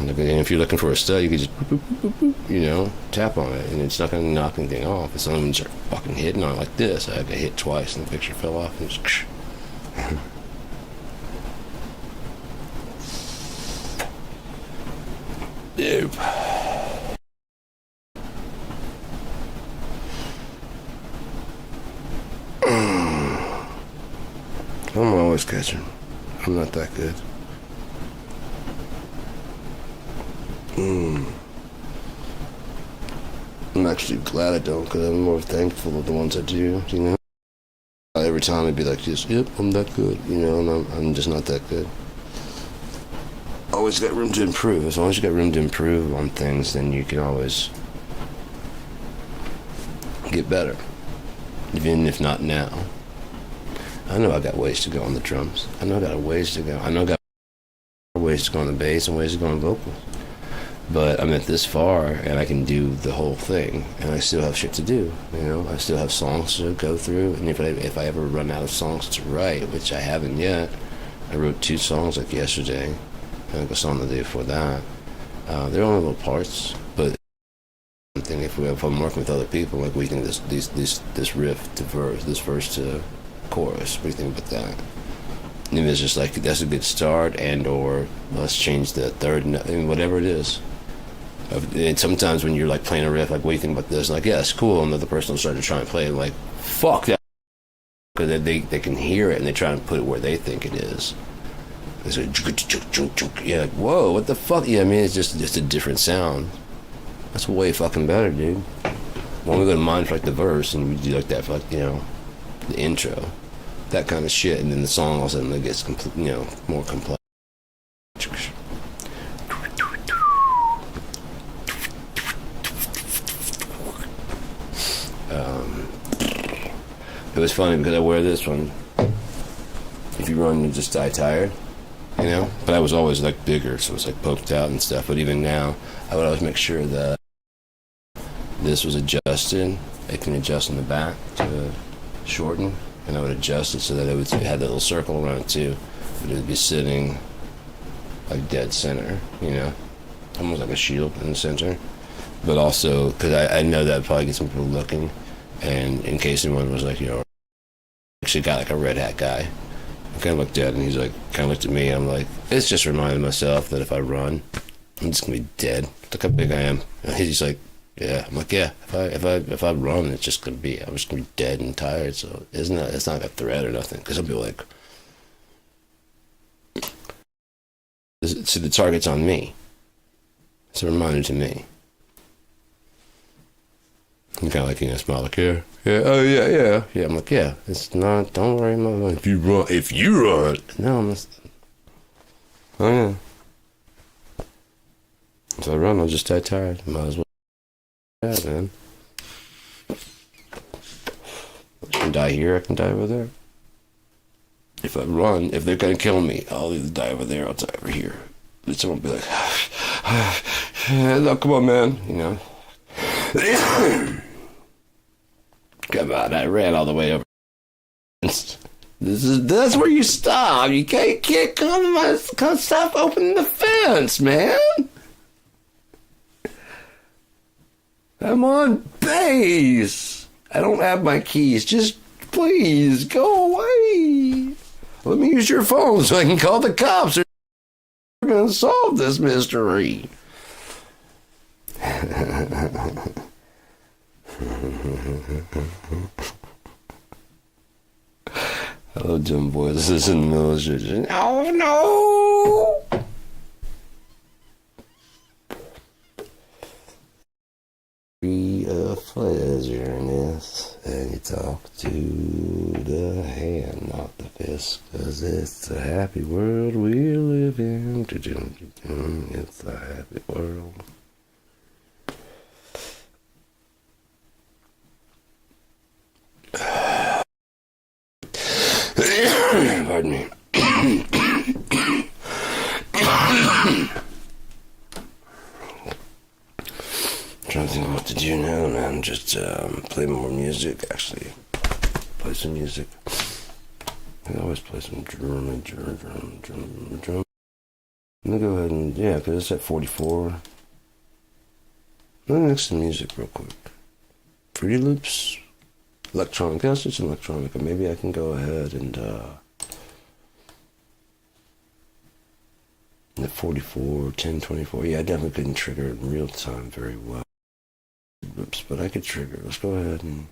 And if you're looking for a stud, you could just, boop, boop, boop, boop, you know, tap on it, and it's not going to knock anything off. It's not even start fucking hitting on it like this. I got hit twice, and the picture fell off, and just. Nope. I'm always catching. I'm not that good. I'm actually glad I don't, because I'm more thankful of the ones I do, you know? Every time I'd be like this, yep, I'm that good, you know, and I'm just not that good. Always got room to improve. As long as you got room to improve on things, then you can always get better, even if not now. I know I got ways to go on the drums. I know I got ways to go. I know I got ways to go on the bass and ways to go on vocals. But I'm at this far, and I can do the whole thing, and I still have shit to do. You know, I still have songs to go through, and if I ever run out of songs to write, which I haven't yet, I wrote 2 songs like yesterday, and like a song the day before that. They're only little parts, but I think if I'm working with other people, like we think this riff to verse, this verse to chorus, what do you think about that? And it's just like, that's a good start, and or let's change the third, and whatever it is. And sometimes when you're like playing a riff, like, what do you think about this? Like, yeah, it's cool, and the other person will start to try and play it, like, fuck that, because they can hear it and they try and put it where they think it is. It's like, yeah, like, whoa, what the fuck? Yeah, I mean, it's just a different sound. That's way fucking better, dude. When we go to mine for like the verse, and we do like that for like, you know, the intro, that kind of shit, and then the song all of a sudden it gets more complex. It was funny because I wear this one. If you run, you just die tired, you know. But I was always like bigger, so it was like poked out and stuff. But even now, I would always make sure that this was adjusted. It can adjust in the back to shorten, and I would adjust it so that it had that little circle around it too, but it would be sitting like dead center, you know, almost like a shield in the center. But also, because I know that probably gets some people looking, and in case anyone was like, you know, actually got like a red hat guy, I kind of looked at it, and he's like, kind of looked at me, and I'm like, it's just reminding myself that if I run, I'm just gonna be dead. Look how big I am. And he's like, yeah. I'm like, yeah. If I run, I'm just gonna be dead and tired. So it's not a threat or nothing. Because I'll be like, see, the target's on me. It's a reminder to me. I'm kind of like, you know, smile like, yeah, oh yeah. I'm like, yeah. It's not. Don't worry, mother. If you run. No, I'm not. Oh yeah. If I run, I'll just die tired. Might as well. Yeah, man. I can die here, I can die over there. If I run, if they're gonna kill me, I'll either die over there or I'll die over here. But someone will be like, no, come on, man, you know. Come on, I ran all the way over. That's where you stop. You can't come stop opening the fence, man. I'm on base. I don't have my keys. Just please go away. Let me use your phone so I can call the cops. They're going to solve this mystery. Hello, dumb boys. This is in the military. Oh, no. be a pleasureness. And you talk to the hand, not the fist. 'Cause it's a happy world we live in. It's a happy world. Pardon me. Trying to think of what to do now, man. Just play more music, actually. Play some music. I always play some drum. I'm gonna go ahead and, yeah, because it's at 44. Let me mix some music real quick. Fruity Loops, electronic. That's just electronic. Maybe I can go ahead and, at 44, 1024. Yeah, I definitely couldn't trigger it in real time very well. Oops, but I could trigger. Let's go ahead and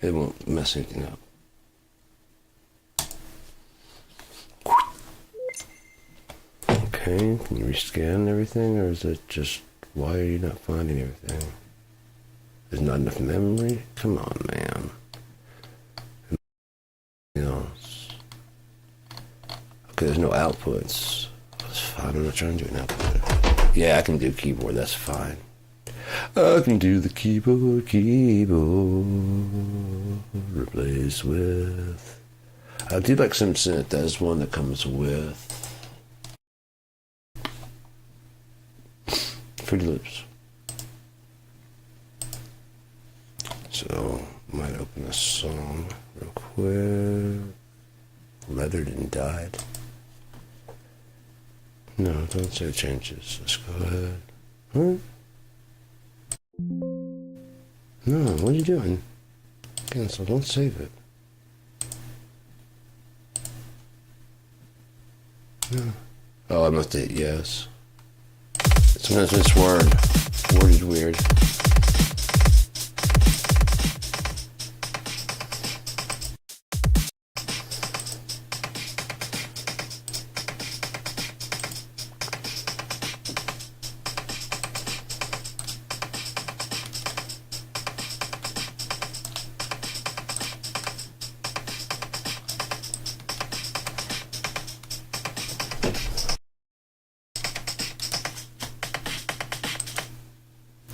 it won't mess anything up. Okay, can you rescan everything, or is it just, why are you not finding everything? There's not enough memory? Come on, man. Anything else? Okay, there's no outputs. That's fine, I'm not trying to do an output. Yeah, I can do keyboard, that's fine. I can do the keyboard, replace with. I do like some synth. There's one that comes with Fruity Loops. So, might open a song real quick. Leathered and Died. No, don't say changes. Let's go ahead. Huh? No, what are you doing? Cancel, don't save it. No. Oh, I must hit yes. Sometimes it's word. Word is weird.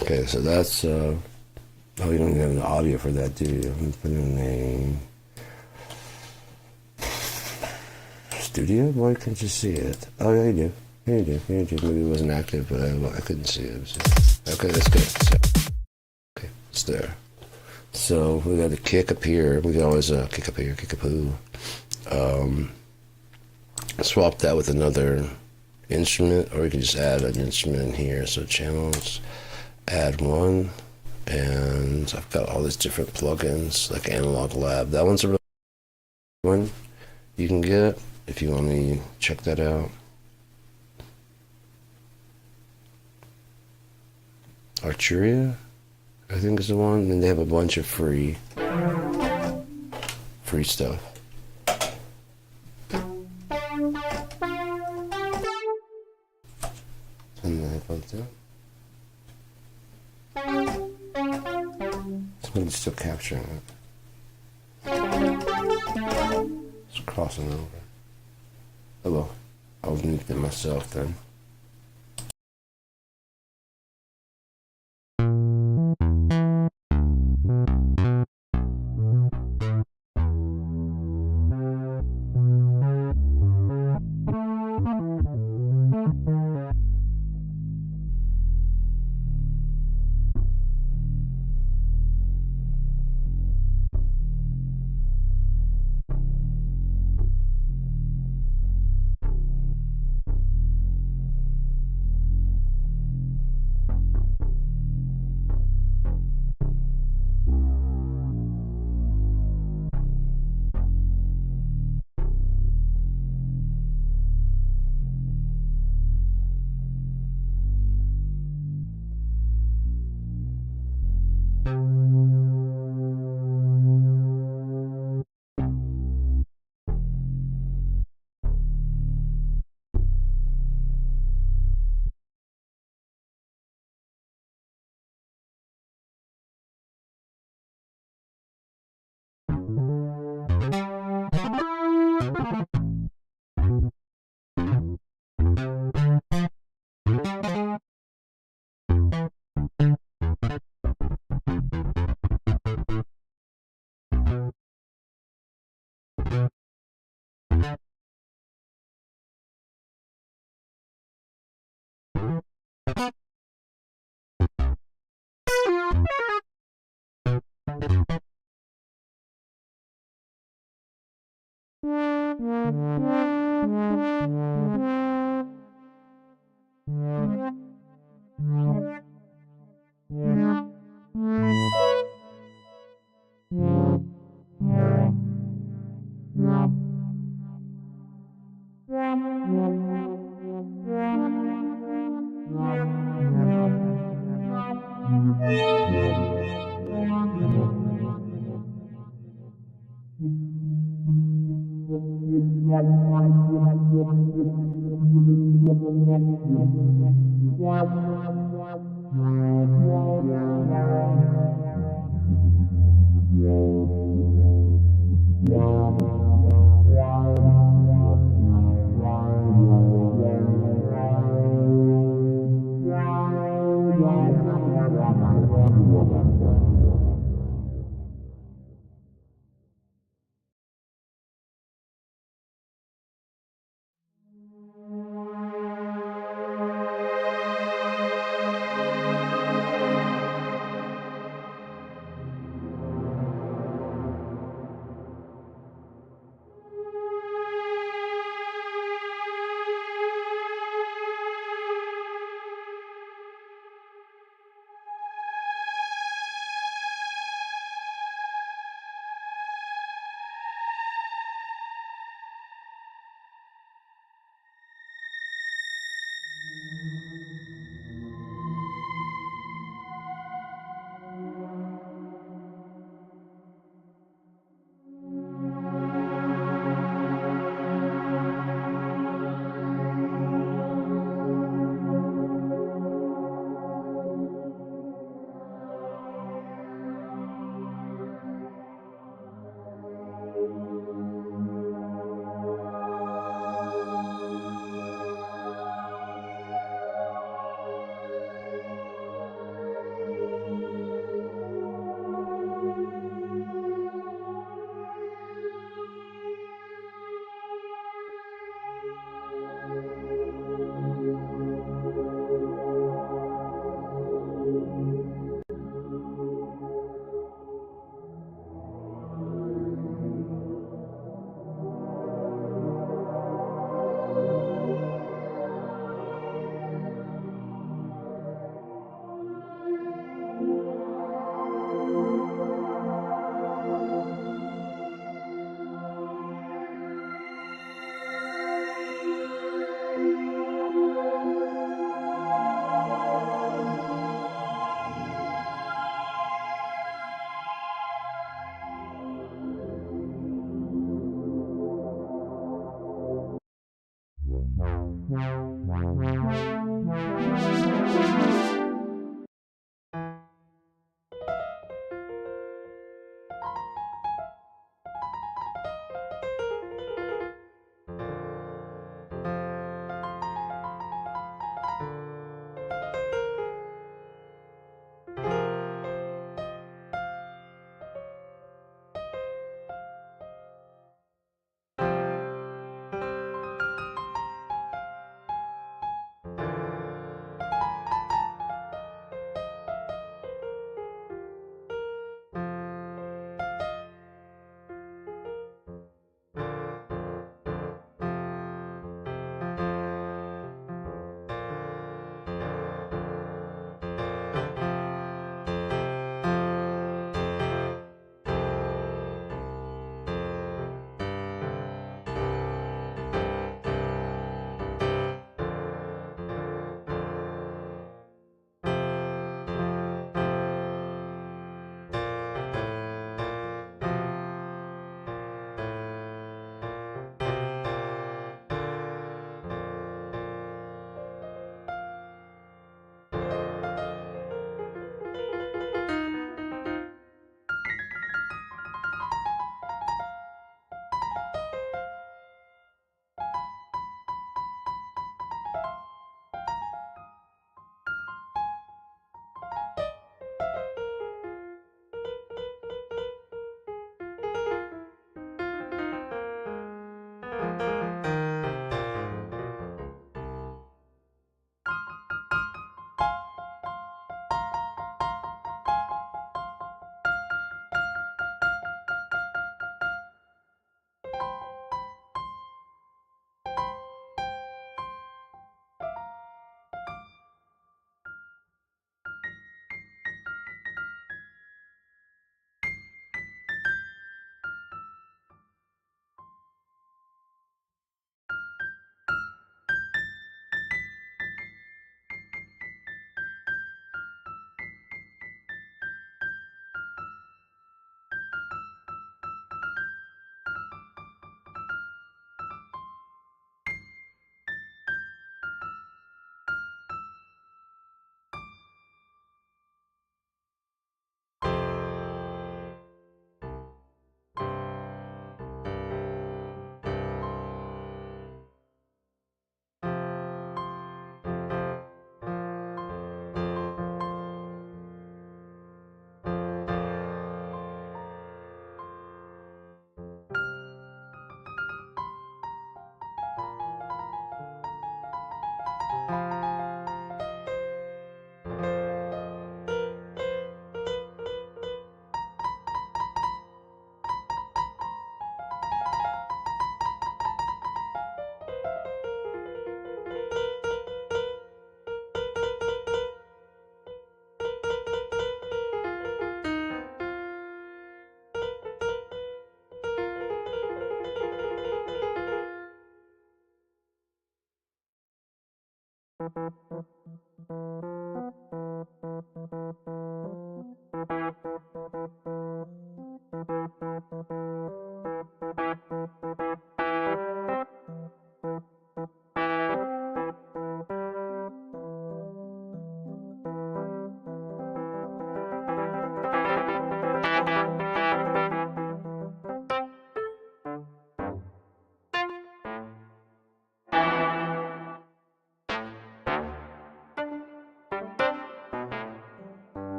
Okay, so that's, oh, you don't even have the audio for that, do you? I'm putting in a studio? Why can't you see it? Oh, yeah, you do. Yeah, you do. Yeah, you do. Maybe it wasn't active, but I couldn't see it. Okay, that's good. So, okay, it's there. So we got the kick up here. We can always kick up here, kick up who. Swap that with another instrument, or we can just add an instrument in here. So channels. Add one, and I've got all these different plugins like Analog Lab. That one's a really good one you can get if you want to check that out. Arturia, I think is the one, and they have a bunch of free stuff. And the headphones down. Somebody's still capturing it. It's crossing over. Oh well, I'll mute them myself then.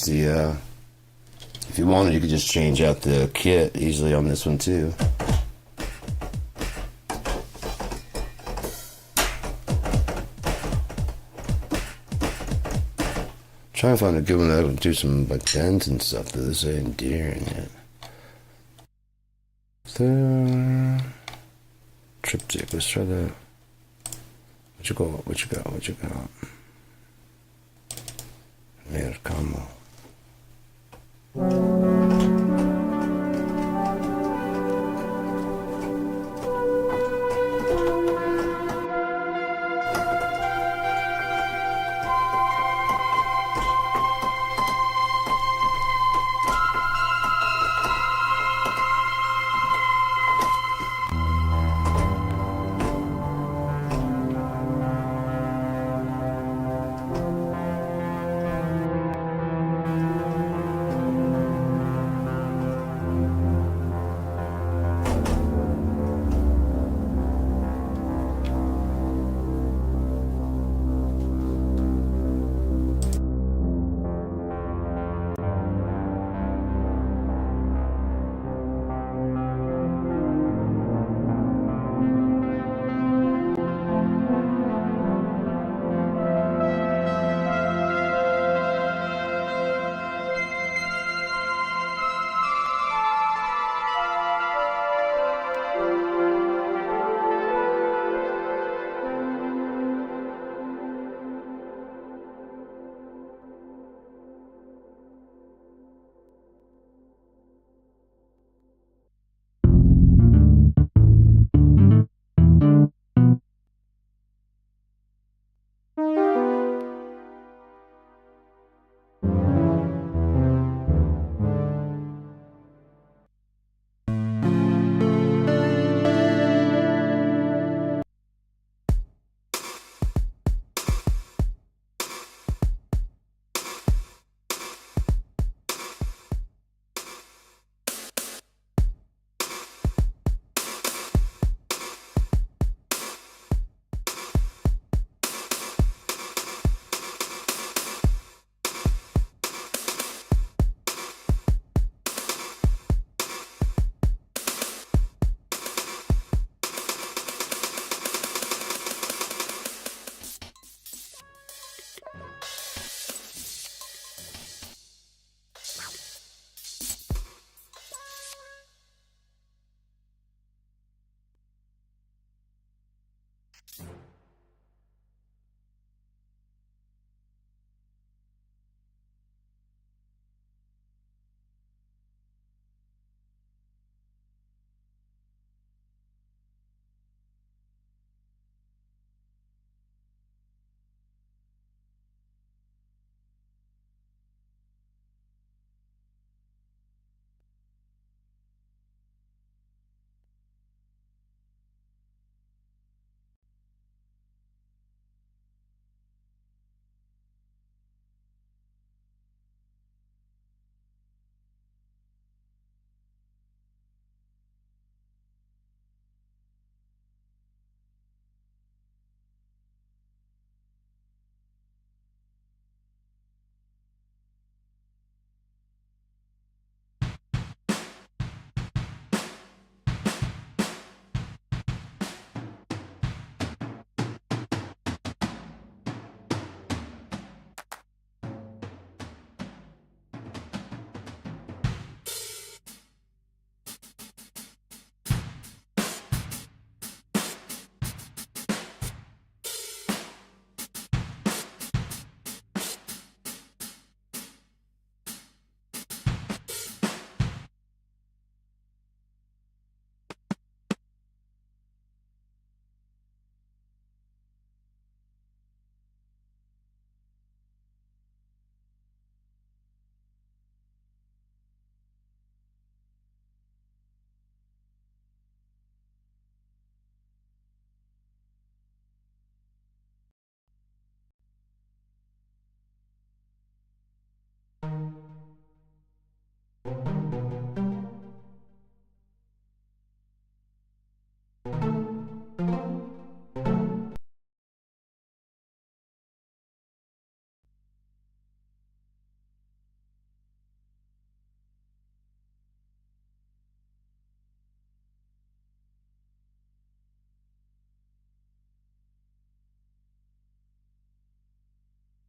The if you wanted, you could just change out the kit easily on this one too. Trying to find a good one that'll do some like bends and stuff to this ain't deer in it. The triptych, let's try that. What you got? What you got? What you got? Mer combo.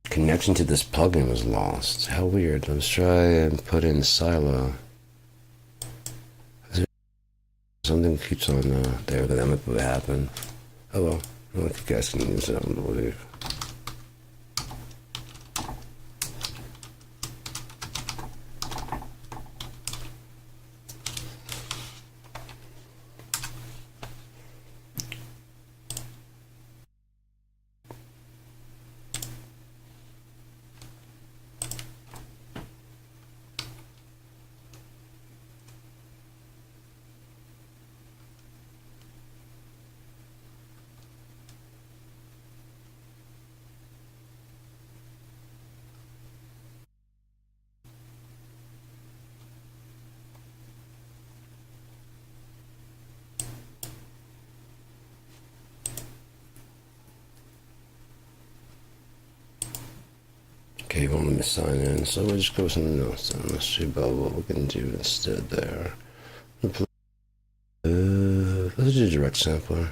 Connection to this plugin was lost. How weird. Let's try and put in Silo. Something keeps on there, but that might be what happened. Oh well. I don't know if you guys can use it, I don't believe. Okay, you won't let me sign in, so we'll just go with something else then. Let's see about what we can do instead there. Let's do direct sampler.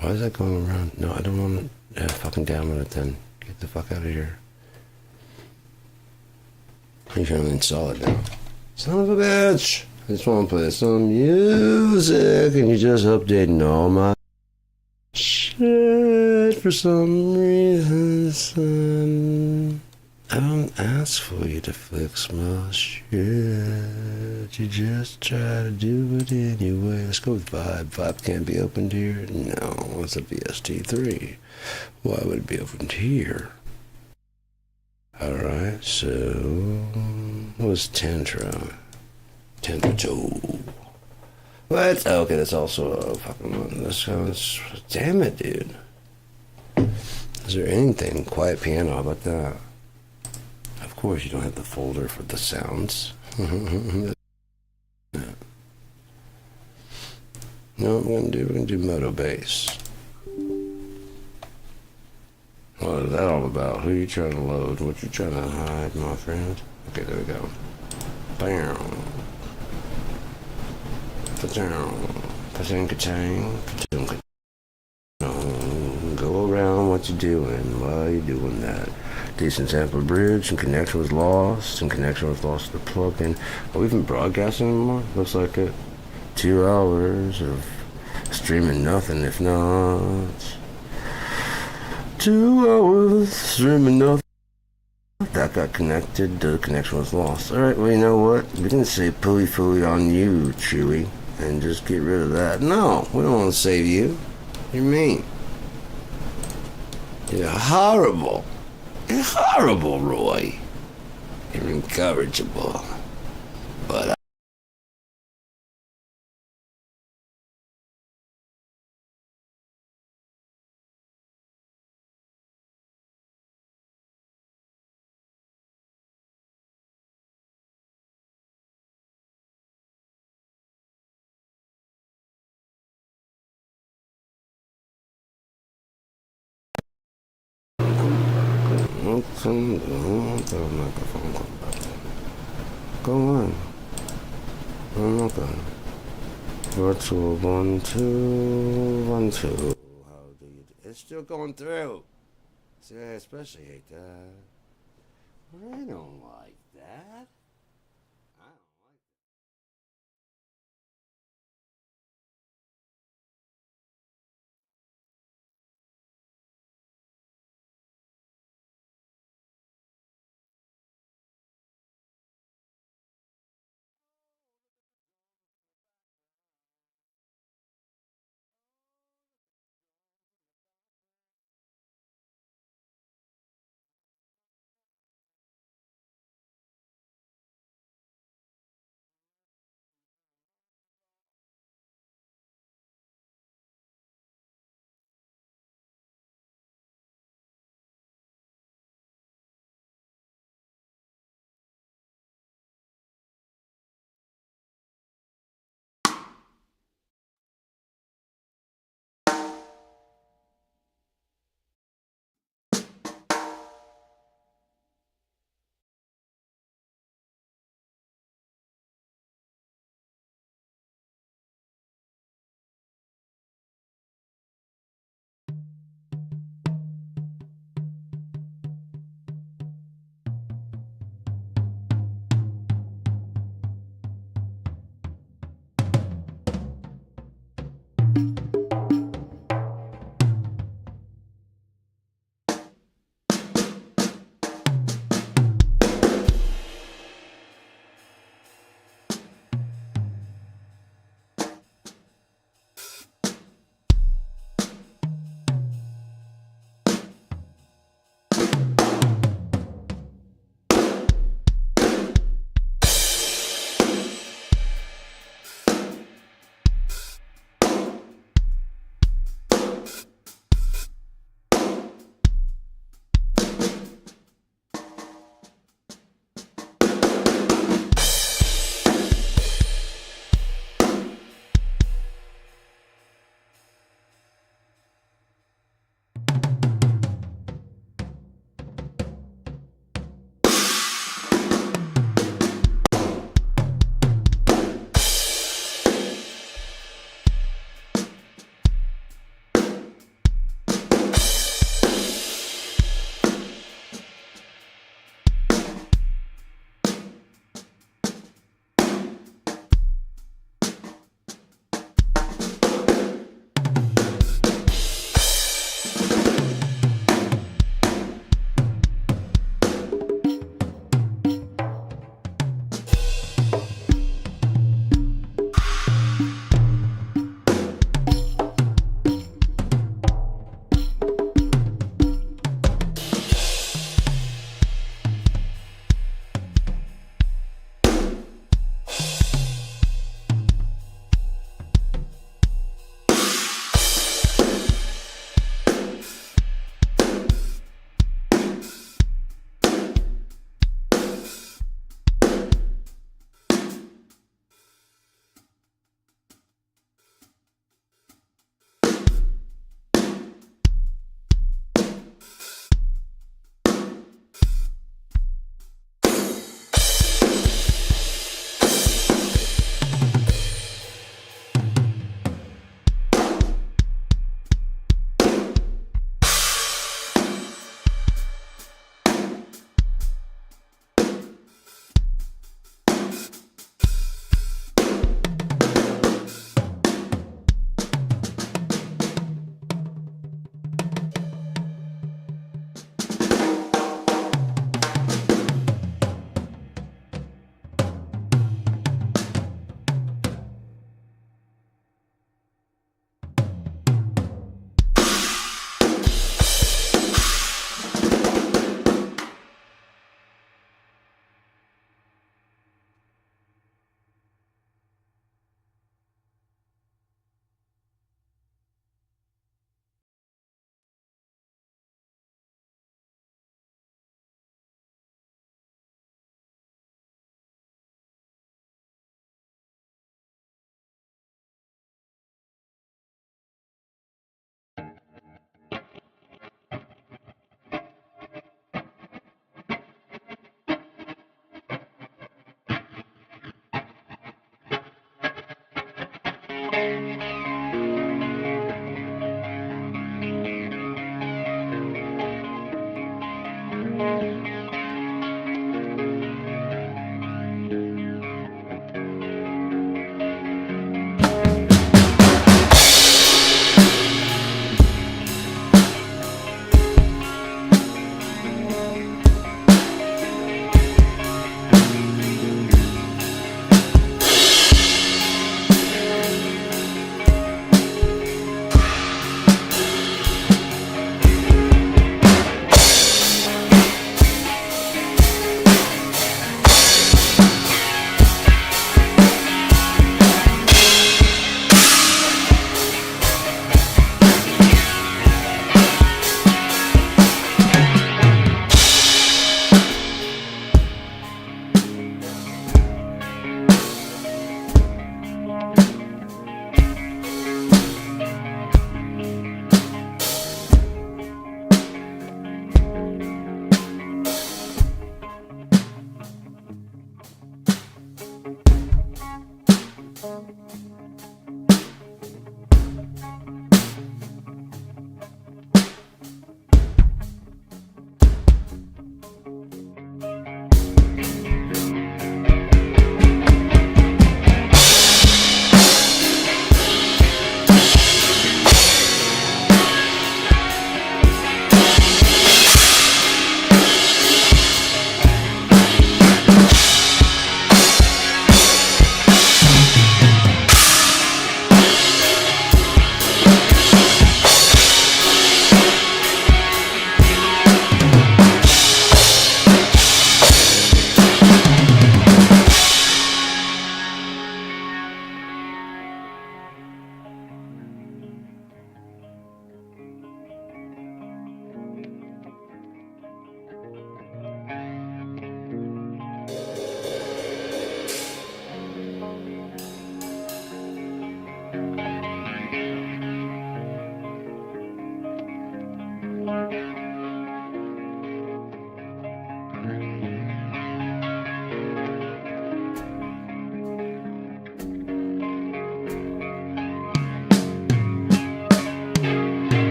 Why is that going around? No, I don't want to fucking download it then. Get the fuck out of here. You can only install it now. Son of a bitch! I just want to play some music and you're just updating all my shit for some reason, son. I don't ask for you to fix my shit. You just try to do it anyway. Let's go with Vibe. Vibe can't be opened here? No, it's a VST3. Why would it be opened here? Alright, so what was Tantra? Tantra 2. What? Oh, okay, that's also a fucking one. This sounds. Damn it, dude. Is there anything? Quiet piano, how about that? Of course, you don't have the folder for the sounds. No, what we're gonna do Moto Bass. What is that all about? Who are you trying to load? What you trying to hide, my friend? Okay, there we go. Bam. Go around what you doing. Why are you doing that? Decent sample bridge and connection was lost. And connection was lost to the plugin. Are we even broadcasting anymore? Looks like it. 2 hours of streaming nothing, if not 2 hours streaming nothing. That got connected. The connection was lost. Alright, well, you know what? We can say pooey fooey on you, Chewy, and just get rid of that. No, we don't want to save you. You're mean. You're horrible. You're horrible, Roy. You're incorrigible. But go on. I'm not going. Virtual 1 2 1 2. How do you? It's still going through. See, I especially hate that. I don't like that.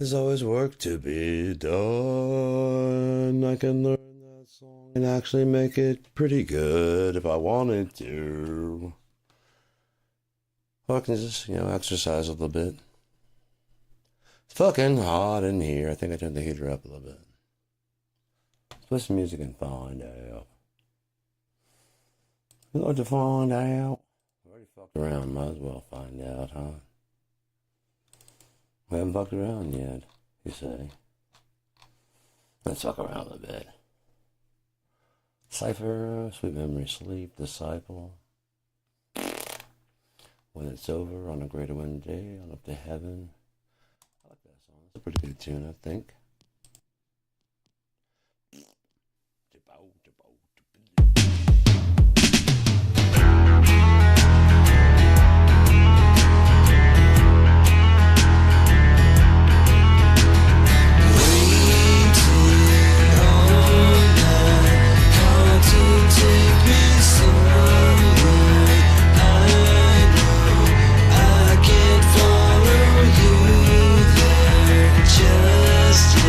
There's always work to be done. I can learn that song and actually make it pretty good if I wanted to. Or I can just, exercise a little bit. It's fucking hot in here. I think I turned the heater up a little bit. Let's play some music and find out. You like to find out? We already fucked around. Might as well find out, huh? We haven't fucked around yet, you say. Let's fuck around a little bit. Cypher, Sweet Memory Sleep, Disciple. When It's Over, On a Greater Wednesday, On Up to Heaven. I like that song. It's a pretty good tune, I think. Just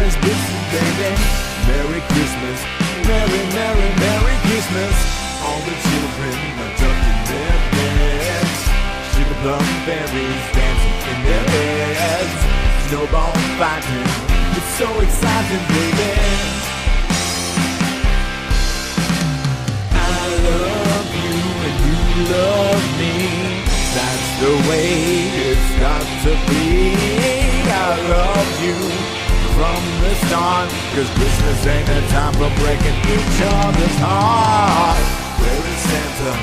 is Christmas, baby? Merry Christmas, Merry, Merry, Merry Christmas. All the children are tucked in their beds. Sugar plum fairies dancing in their heads. Snowball fighting, it's so exciting, baby. I love you and you love me. That's the way it's got to be. I love you from the start, 'cause Christmas ain't a time for breaking each other's heart. Where is Santa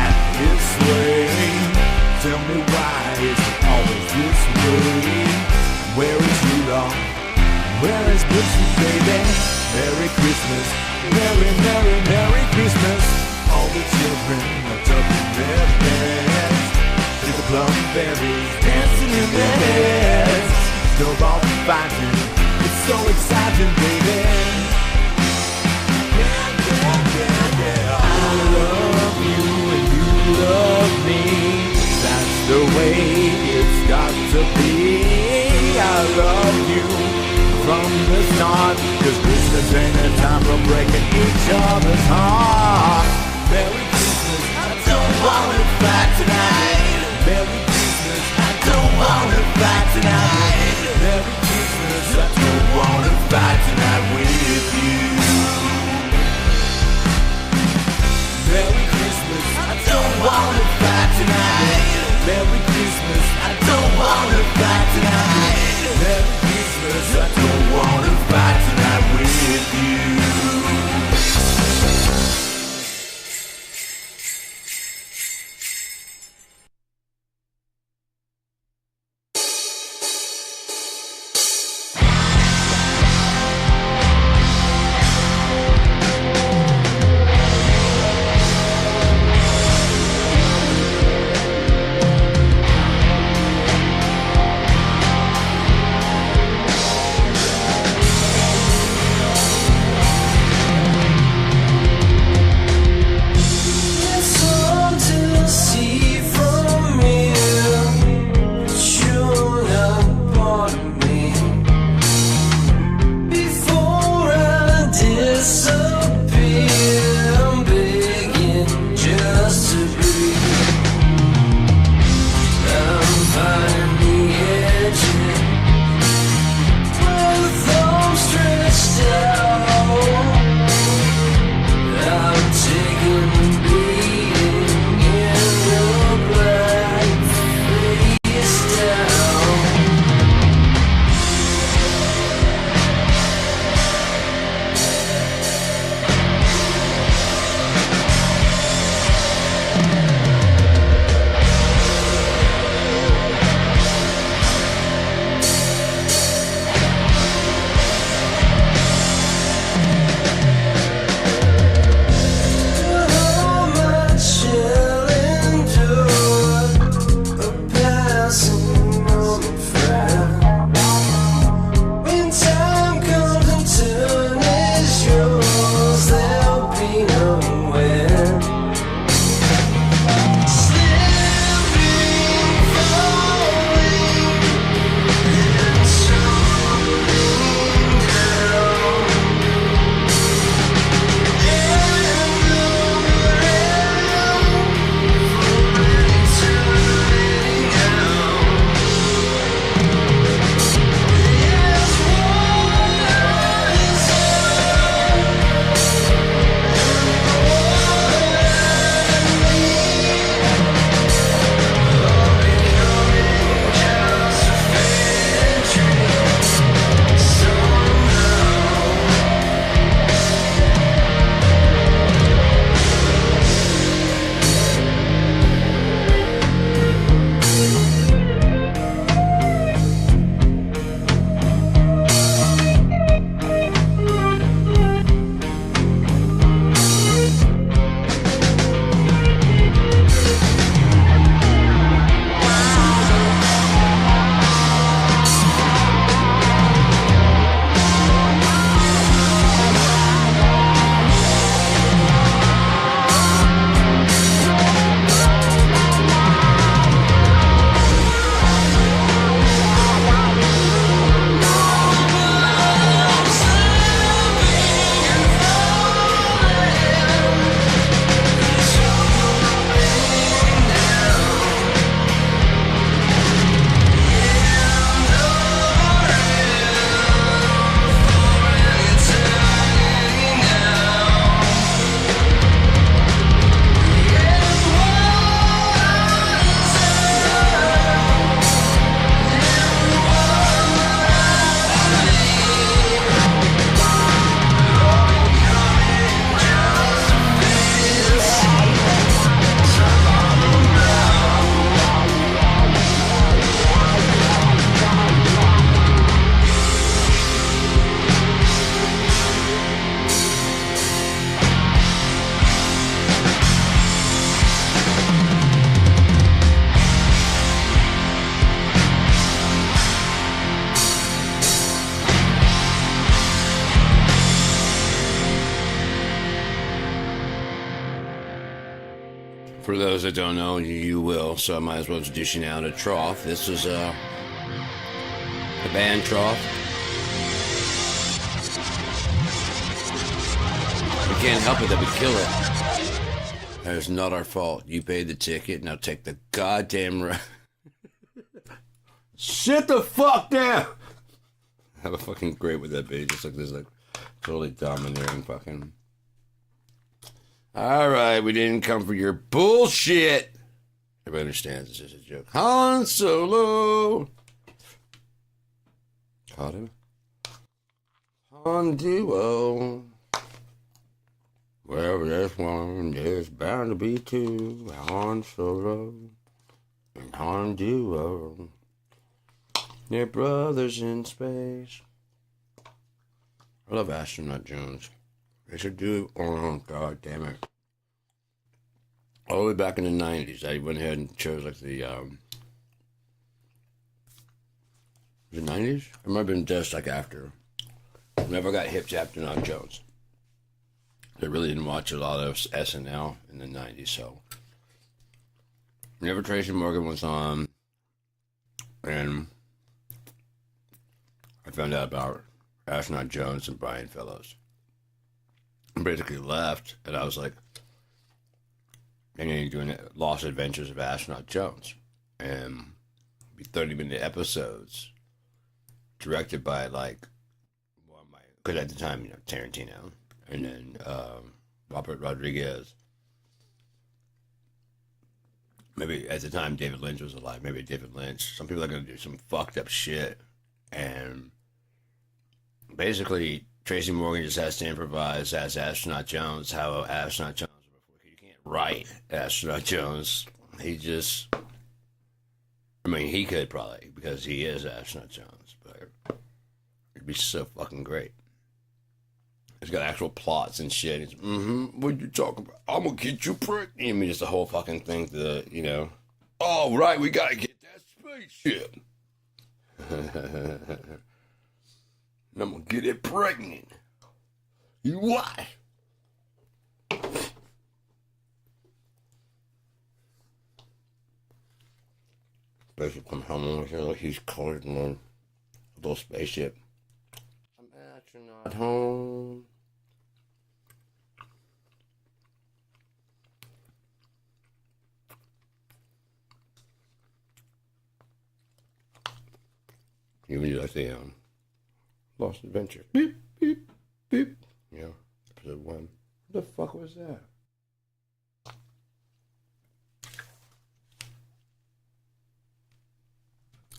at his sleigh? Tell me why is it always this way? Where is Rudolph? Where is Christmas, baby? Merry Christmas, Merry, Merry, Merry Christmas. All the children are tucked in their beds. See the plum fairies dancing in their heads. Snowball fighting, it's so exciting, baby. Yeah, yeah, yeah, yeah. I love you and you love me. That's the way it's got to be. I love you from the start, 'cause Christmas ain't a time for breaking each other's heart. Merry Christmas, I don't wanna fight tonight. Merry Christmas, I don't wanna fight tonight. Merry Christmas, I don't wanna fight tonight with you. Merry Christmas, I don't wanna fight tonight. Merry Christmas, I don't wanna fight tonight. Merry Christmas, I don't wanna fight tonight with you. For those that don't know, you will, so I might as well introduce you now to Trough. This is the band Trough. We can't help it that we kill it. That is not our fault. You paid the ticket, now take the goddamn ride. Sit the fuck down! How fucking great would that be? Just like this, like, totally domineering fucking... Alright, we didn't come for your bullshit! Everybody understands this is a joke. Han Solo! Caught him? Han Duo. Well, there's one, there's bound to be two. Han Solo and Han Duo. They're brothers in space. I love Astronaut Jones. They should do, oh god damn it. All the way back in the 90s, I went ahead and chose like the, was it 90s? It might have been just like after. Whenever I got hip to Astronaut Jones. I really didn't watch a lot of SNL in the 90s, so. Whenever Tracy Morgan was on, and I found out about Astronaut Jones and Brian Fellows. I basically left, and I was like, and then you're doing Lost Adventures of Astronaut Jones. And be 30-minute episodes directed by, like, well, because at the time, you know, Tarantino, and then Robert Rodriguez. Maybe at the time David Lynch was alive. Maybe David Lynch. Some people are going to do some fucked up shit. And basically, Tracy Morgan just has to improvise as Astronaut Jones, how Astronaut Jones, you can't write Astronaut Jones. He just, I mean, he could probably, because he is Astronaut Jones, but it'd be so fucking great. He's got actual plots and shit. It's, what you talking about? I'm gonna get you pregnant. I mean, just the whole fucking thing to, you know, oh, right, we gotta get that spaceship. I'm gonna get it pregnant. You what? Spaceship come home over here like he's colored in a little spaceship. I'm astronaut home. You mean like the Lost Adventure? Beep, beep, beep. You know, episode 1. What the fuck was that?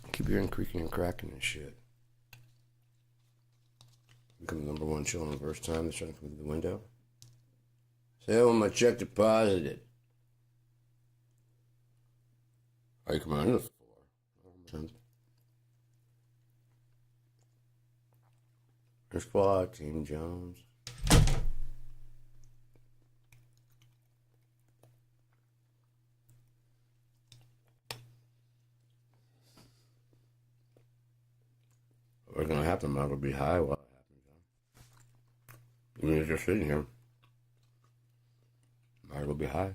I keep hearing creaking and cracking and shit. Become the #1 show in the first time. They're trying to come through the window. Say, oh, my check deposited. Are you coming on the floor? There's SWAT Team Jones. What's gonna happen? Might as well be high while it happens. Even if you're sitting here, might as well be high.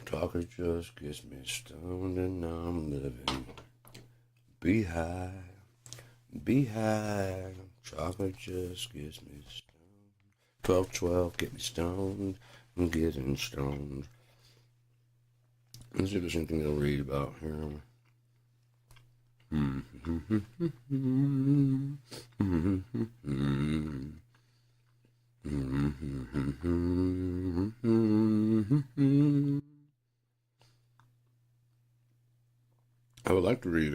Talker just gets me stoned and I'm living. Be high, be high. Chocolate just gets me stoned. 12-12, get me stoned. I'm getting stoned. Let's see if there's anything to read about here. I would like to read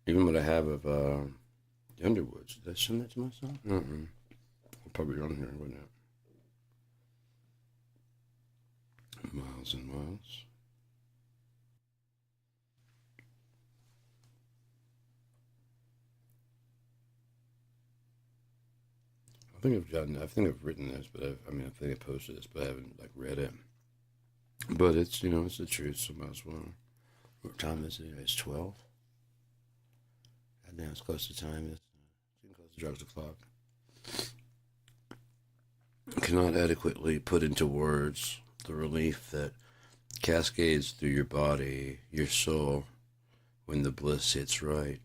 even what I have of the Underwoods. Did I send that to myself? I'll probably on here, wouldn't it? Miles and miles. I think I've written this, but I think I posted this, but I haven't like read it. But it's, you know, it's the truth, so might as well. What time is it? It's 12. God damn, it's close to time. It's getting close to drugs o'clock. cannot adequately put into words the relief that cascades through your body, your soul, when the bliss hits right,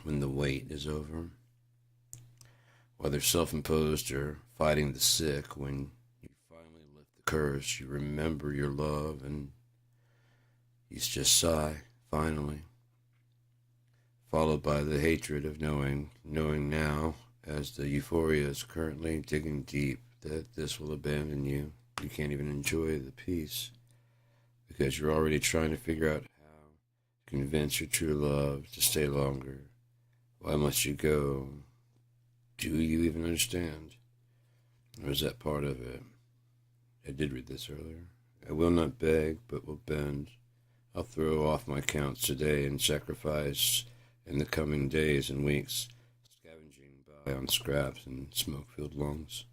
when the wait is over. Whether self-imposed or fighting the sick, when you finally lift the curse, you remember your love and you just sigh, finally, followed by the hatred of knowing now, as the euphoria is currently digging deep, that this will abandon you. You can't even enjoy the peace because you're already trying to figure out how to convince your true love to stay longer. Why must you go? Do you even understand? Or is that part of it? I did read this earlier. I will not beg, but will bend. I'll throw off my counts today and sacrifice in the coming days and weeks, scavenging by on scraps and smoke-filled lungs.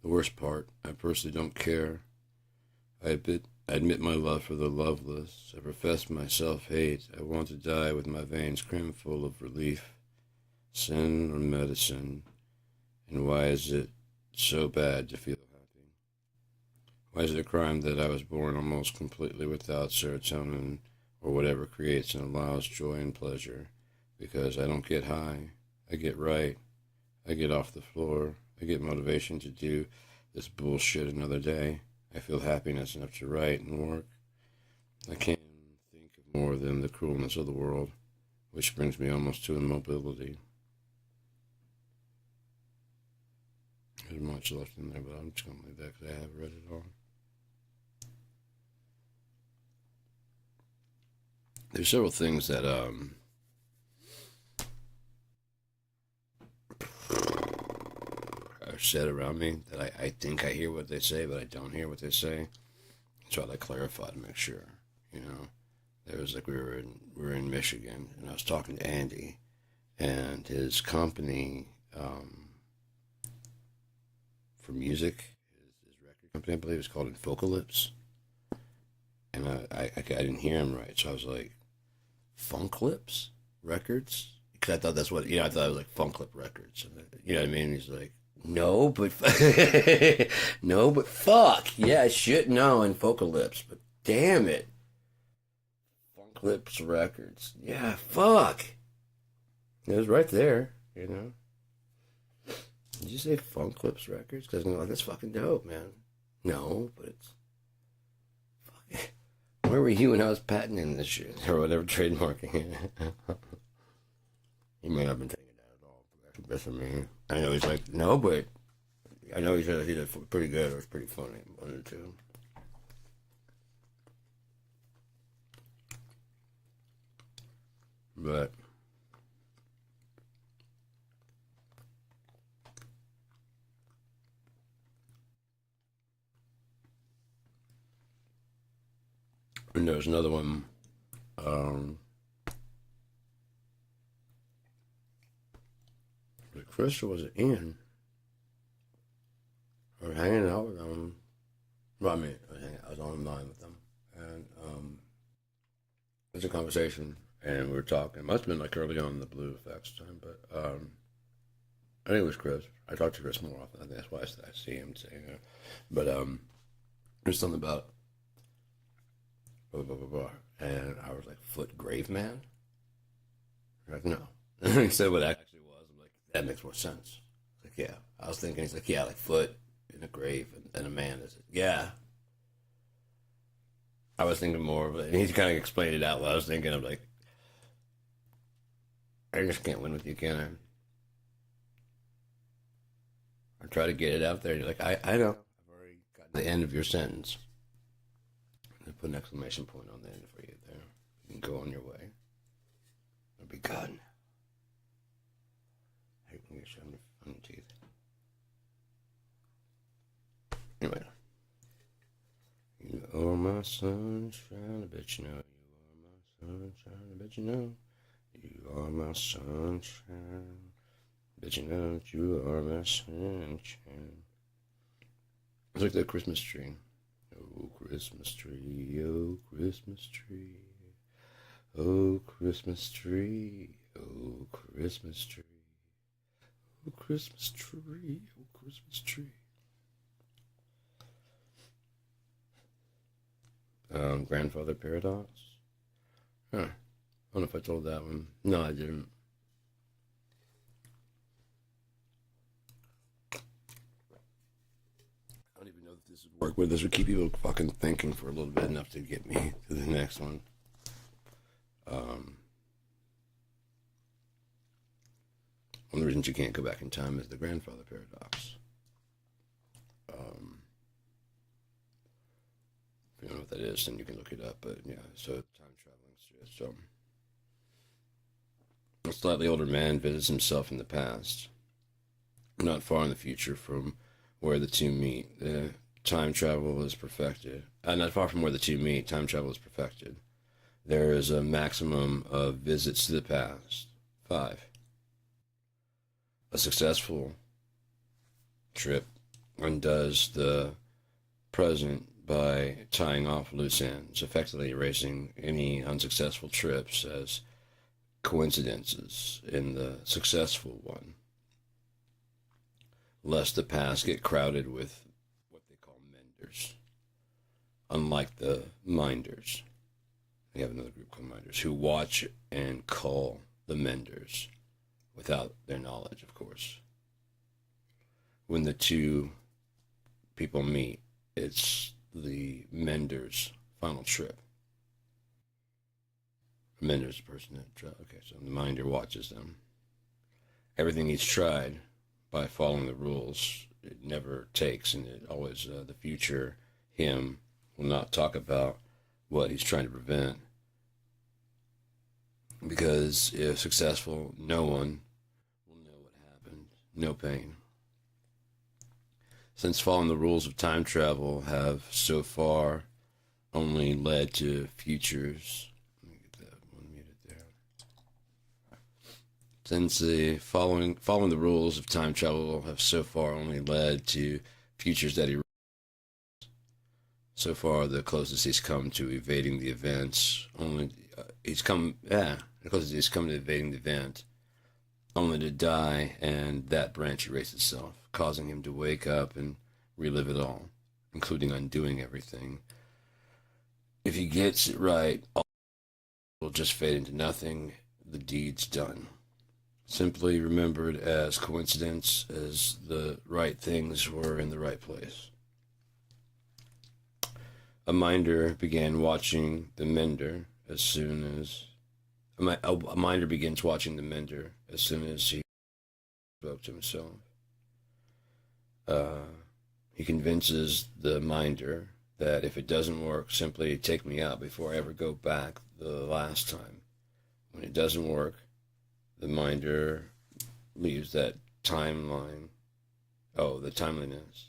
The worst part, I personally don't care. I admit my love for the loveless. I profess my self-hate. I want to die with my veins crammed full of relief. Sin or medicine? And why is it so bad to feel happy? Why is it a crime that I was born almost completely without serotonin or whatever creates and allows joy and pleasure? Because I don't get high. I get right. I get off the floor. I get motivation to do this bullshit another day. I feel happiness enough to write and work. I can't think of more than the cruelness of the world, which brings me almost to immobility. There's much left in there, but I'm just going to leave that because I haven't read it all. There's several things that are said around me that I think I hear what they say, but I don't hear what they say. So I like clarify to make sure. You know, there was like we were in Michigan, and I was talking to Andy, and his company for music, his record company, I believe, is called Infocalypse. And I didn't hear him right, so I was like, Funklips Records? Because I thought that's what, I thought it was like Funklip Records. And, you know what I mean? He's like, no, but no, but fuck. Yeah, I should know Infocalypse, but damn it. Funklips Records. Yeah, fuck. It was right there, you know. Did you say Funklips Records? Because I'm like, that's fucking dope, man. No, but it's... Fuck. Where were you when I was patenting this shit? Or whatever, trademarking it. He may not have been taking that at all. That's the best of me. I know he's like, no, but... I know he said he did pretty good, or it's pretty funny. One or two. But... And there's another one, was it Chris or was it Ian? I was hanging out with them. Well, I mean, I was online with them. And it was a conversation, and we were talking. It must have been like early on in the Blue Effects time, but I think it was Chris. I talk to Chris more often. I think that's why I see him saying it. But there's something about blah, blah, blah, blah. And I was like, Foot Grave Man? Like, no. And he said what it actually was. I'm like, that makes more sense. Like, yeah. I was thinking, he's like, yeah, like foot in a grave and a man is it. Yeah. I was thinking more of it. And he kind of explained it out loud. I was thinking, I'm like, I just can't win with you, can I? I try to get it out there. And you're like, I know. I've already gotten the end of your sentence. I put an exclamation point on the end for you there. You can go on your way. It'll be good. I hate when you get shit on your teeth. Anyway. You are my sunshine, I bet you know. You are my sunshine, I bet you know. You are my sunshine. Bet you know that you are my sunshine. It's like that Christmas tree. Oh, Christmas tree, oh, Christmas tree. Oh, Christmas tree, oh, Christmas tree. Oh, Christmas tree, oh, Christmas tree. Grandfather Paradox. Huh. I don't know if I told that one. No, I didn't. I don't even know if this would work, but this would keep people fucking thinking for a little bit, enough to get me to the next one. One of the reasons you can't go back in time is the Grandfather Paradox. If you don't know what that is, then you can look it up. But yeah, so time traveling shit. So a slightly older man visits himself in the past, not far in the future from where the two meet. Time travel is perfected. Not far from where the two meet, time travel is perfected. There is a maximum of visits to the past. 5. A successful trip undoes the present by tying off loose ends, effectively erasing any unsuccessful trips as coincidences in the successful one, lest the past get crowded with what they call menders. Unlike the minders, we have another group called minders who watch and call the menders without their knowledge, of course. When the two people meet, it's the mender's final trip. A mender's a person that, okay, so the minder watches them. Everything he's tried by following the rules, it never takes, and it always, the future him will not talk about what he's trying to prevent. Because if successful, no one will know what happened. No pain. Since following the rules of time travel have so far only led to futures. Let me get that one muted there. Since following the rules of time travel have so far only led to futures that he. So far, the closest he's come to evading the events, the closest he's come to evading the event, only to die and that branch erase itself, causing him to wake up and relive it all, including undoing everything. If he gets it right, all will just fade into nothing, the deed's done. Simply remembered as coincidence, as the right things were in the right place. A minder began watching the mender as soon as... A minder begins watching the mender as soon as he spoke to himself. He convinces the minder that if it doesn't work, simply take me out before I ever go back the last time. When it doesn't work, the minder leaves that timeline. Oh, the timeliness.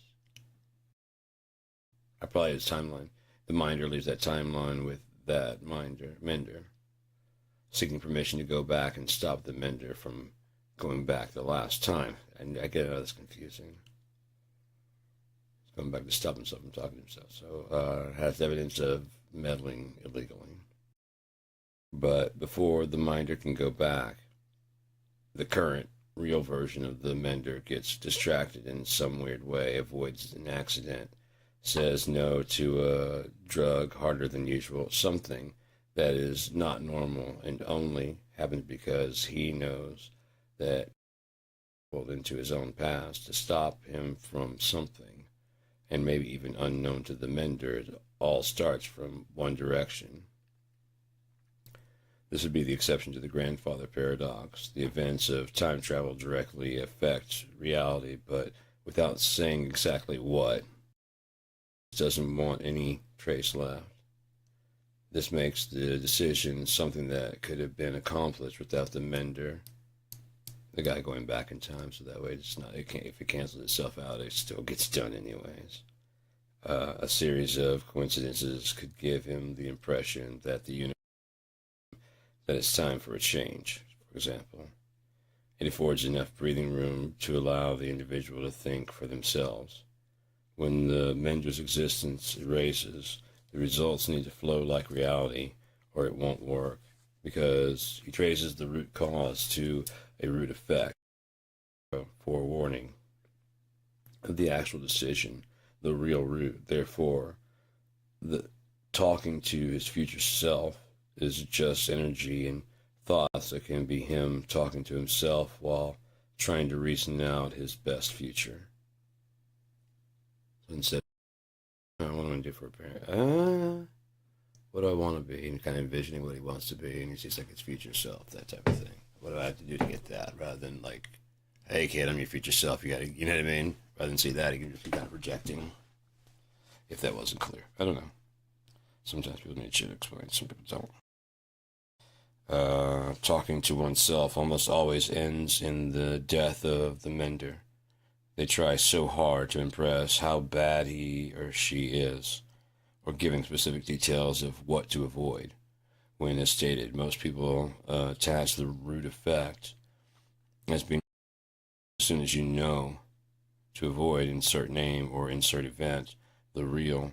It's timeline. The minder leaves that timeline with that mender, seeking permission to go back and stop the mender from going back the last time. And I get that's confusing. He's going back to stop himself from talking to himself. So has evidence of meddling illegally. But before the minder can go back, the current real version of the mender gets distracted in some weird way, avoids an accident, says no to a drug harder than usual, something that is not normal and only happens because he knows that into his own past to stop him from something, and maybe even unknown to the mender, it all starts from one direction. This would be the exception to the Grandfather Paradox. The events of time travel directly affect reality, but without saying exactly what. It doesn't want any trace left. This makes the decision something that could have been accomplished without the mender, the guy going back in time, so that way if it cancels itself out, it still gets done anyways. A series of coincidences could give him the impression that that it's time for a change, for example. It affords enough breathing room to allow the individual to think for themselves. When the mender's existence erases, the results need to flow like reality, or it won't work, because he traces the root cause to a root effect, forewarning of the actual decision, the real root. Therefore, the talking to his future self is just energy and thoughts that can be him talking to himself while trying to reason out his best future. So instead, what do I want to do for a parent? What do I want to be? And kind of envisioning what he wants to be, and he's just like his future self, that type of thing. What do I have to do to get that? Rather than like, hey kid, I'm your future self. You gotta, you know what I mean? Rather than say that, he can just be kind of projecting. If that wasn't clear, I don't know. Sometimes people need shit explained. Some people don't. Talking to oneself almost always ends in the death of the mender. They try so hard to impress how bad he or she is, or giving specific details of what to avoid. When, as stated, most people attach the root effect as being as soon as you know to avoid insert name or insert event, the real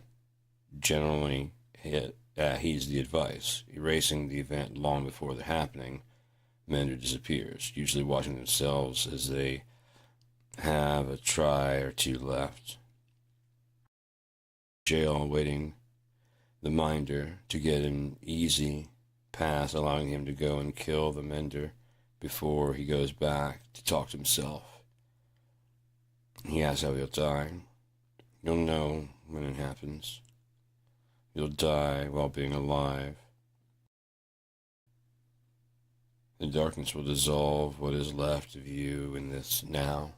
generally heeds the advice, erasing the event long before the happening. Mender disappears, usually watching themselves as they have a try or two left. Jail waiting the minder to get an easy pass, allowing him to go and kill the mender before he goes back to talk to himself. He asks how he'll die. You'll know when it happens. You'll die while being alive. The darkness will dissolve what is left of you in this now.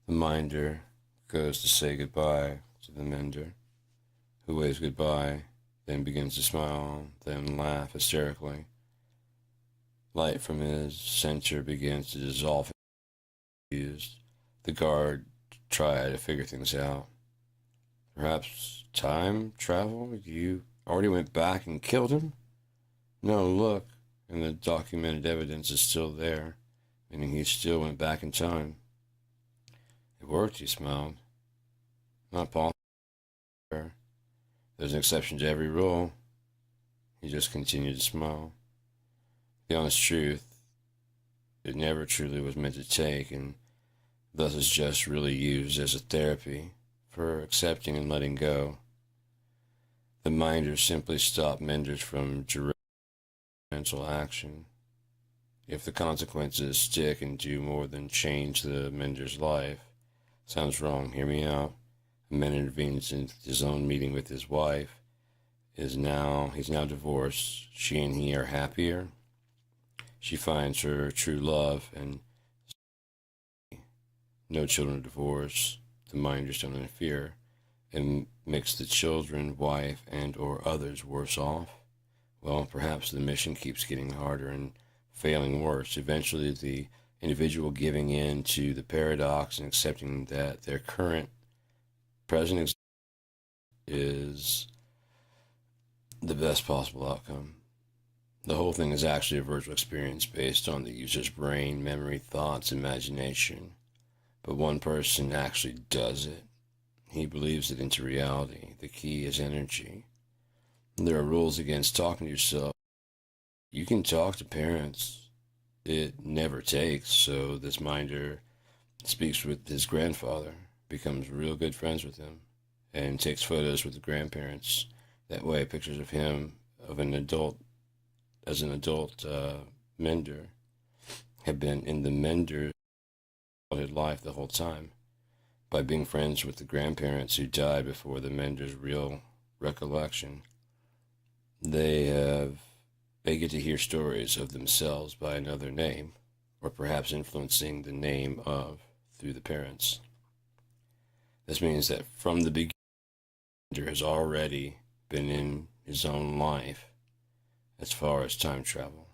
The minder goes to say goodbye to the mender, who waves goodbye, then begins to smile, then laugh hysterically. Light from his center begins to dissolve. The guard try to figure things out. Perhaps time travel? You already went back and killed him? No, look, and the documented evidence is still there, meaning he still went back in time. It worked, he smiled. Not possible. There's an exception to every rule. He just continued to smile. The honest truth, it never truly was meant to take, and thus is just really used as a therapy for accepting and letting go. The minders simply stop menders from direct mental action. If the consequences stick and do more than change the mender's life, sounds wrong, hear me out. A man intervenes in his own meeting with his wife. He's now divorced. She and he are happier. She finds her true love and no children of divorce. The minders don't interfere and makes the children, wife, and or others worse off. Well, perhaps the mission keeps getting harder and failing worse. Eventually, the individual giving in to the paradox and accepting that their current present existence is the best possible outcome. The whole thing is actually a virtual experience based on the user's brain, memory, thoughts, imagination. But one person actually does it. He believes it into reality. The key is energy. There are rules against talking to yourself. You can talk to parents. It never takes. So this minder speaks with his grandfather, becomes real good friends with him, and takes photos with the grandparents. That way, pictures of him, of an adult, as an adult mender, have been in the mender's life the whole time. By being friends with the grandparents who died before the mender's real recollection, they get to hear stories of themselves by another name, or perhaps influencing the name of through the parents. This means that from the beginning, the mender has already been in his own life as far as time travel.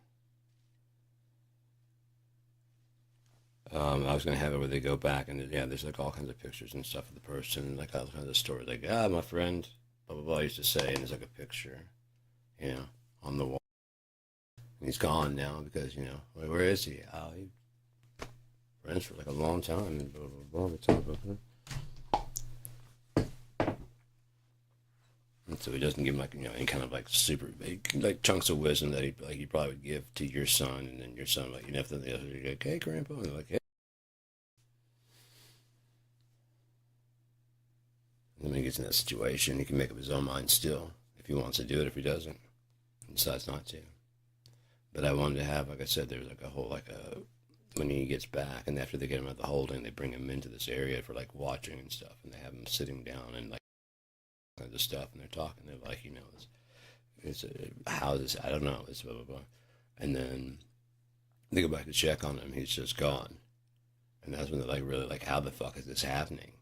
I was going to have it where they go back and there's like all kinds of pictures and stuff of the person, like all kinds of stories, like, my friend, blah, blah, blah, used to say, and there's like a picture, on the wall. And he's gone now because, where is he? He friends for like a long time, and blah, blah, blah, blah, blah. And so he doesn't give him like, any kind of like super, like chunks of wisdom that he probably would give to your son, and then your son, like, if the other, you're like, hey, grandpa, and they're like, hey. And then when he gets in that situation, he can make up his own mind still. If he wants to do it. If he doesn't, he decides not to. But I wanted to have, like I said, there's like a whole, like a, when he gets back, and after they get him at the holding, they bring him into this area for like watching and stuff, and they have him sitting down and like kind of stuff, and they're talking. They're like, you know, it's how this, I don't know, it's blah blah blah, and then they go back to check on him. He's just gone, and that's when they're like, really like, how the fuck is this happening?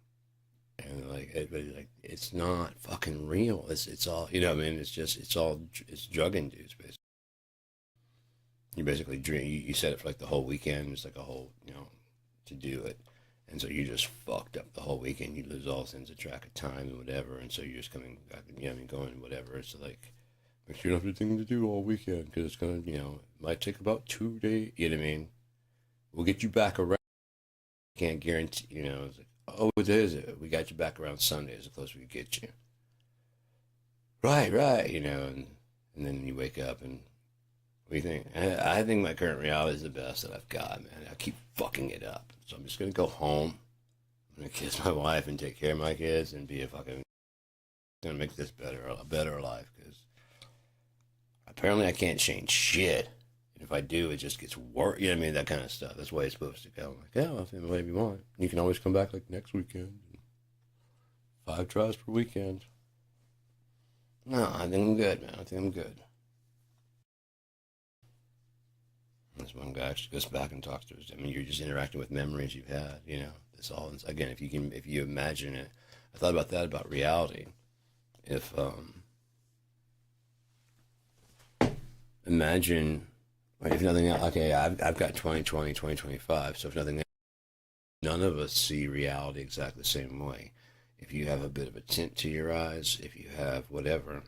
And they're like, it's not fucking real. It's all, you know what I mean? It's just, it's drug induced basically. You basically drink, you set it for like the whole weekend. It's like a whole, you know, to do it. And so you just fucked up the whole weekend. You lose all sense of track of time and whatever. And so you're just coming back, you know what I mean, going whatever. It's like, make sure you don't have anything to do all weekend because it's going to, you know, it might take about 2 days. You know what I mean? We'll get you back around. Can't guarantee, you know, it's like, oh, what day is it? We got you back around Sunday as close as we can get you. Right, you know, and then you wake up and what do you think? I think my current reality is the best that I've got, man. I keep fucking it up. So I'm just going to go home. I'm going to kiss my wife and take care of my kids and be a fucking, going to make this a better life because apparently I can't change shit. And if I do, it just gets worse. You know what I mean? That kind of stuff. That's the way it's supposed to go. I'm like, yeah, well, whatever you want. You can always come back like next weekend. 5 tries per weekend. No, I think I'm good, man. I think I'm good. This one guy actually goes back and talks to us. I mean, you're just interacting with memories you've had, you know. It's all, again, if you imagine it. I thought about that, about reality. If, imagine, if nothing else, okay, I've got 2020, 2025, so if nothing else, none of us see reality exactly the same way. If you have a bit of a tint to your eyes, if you have whatever,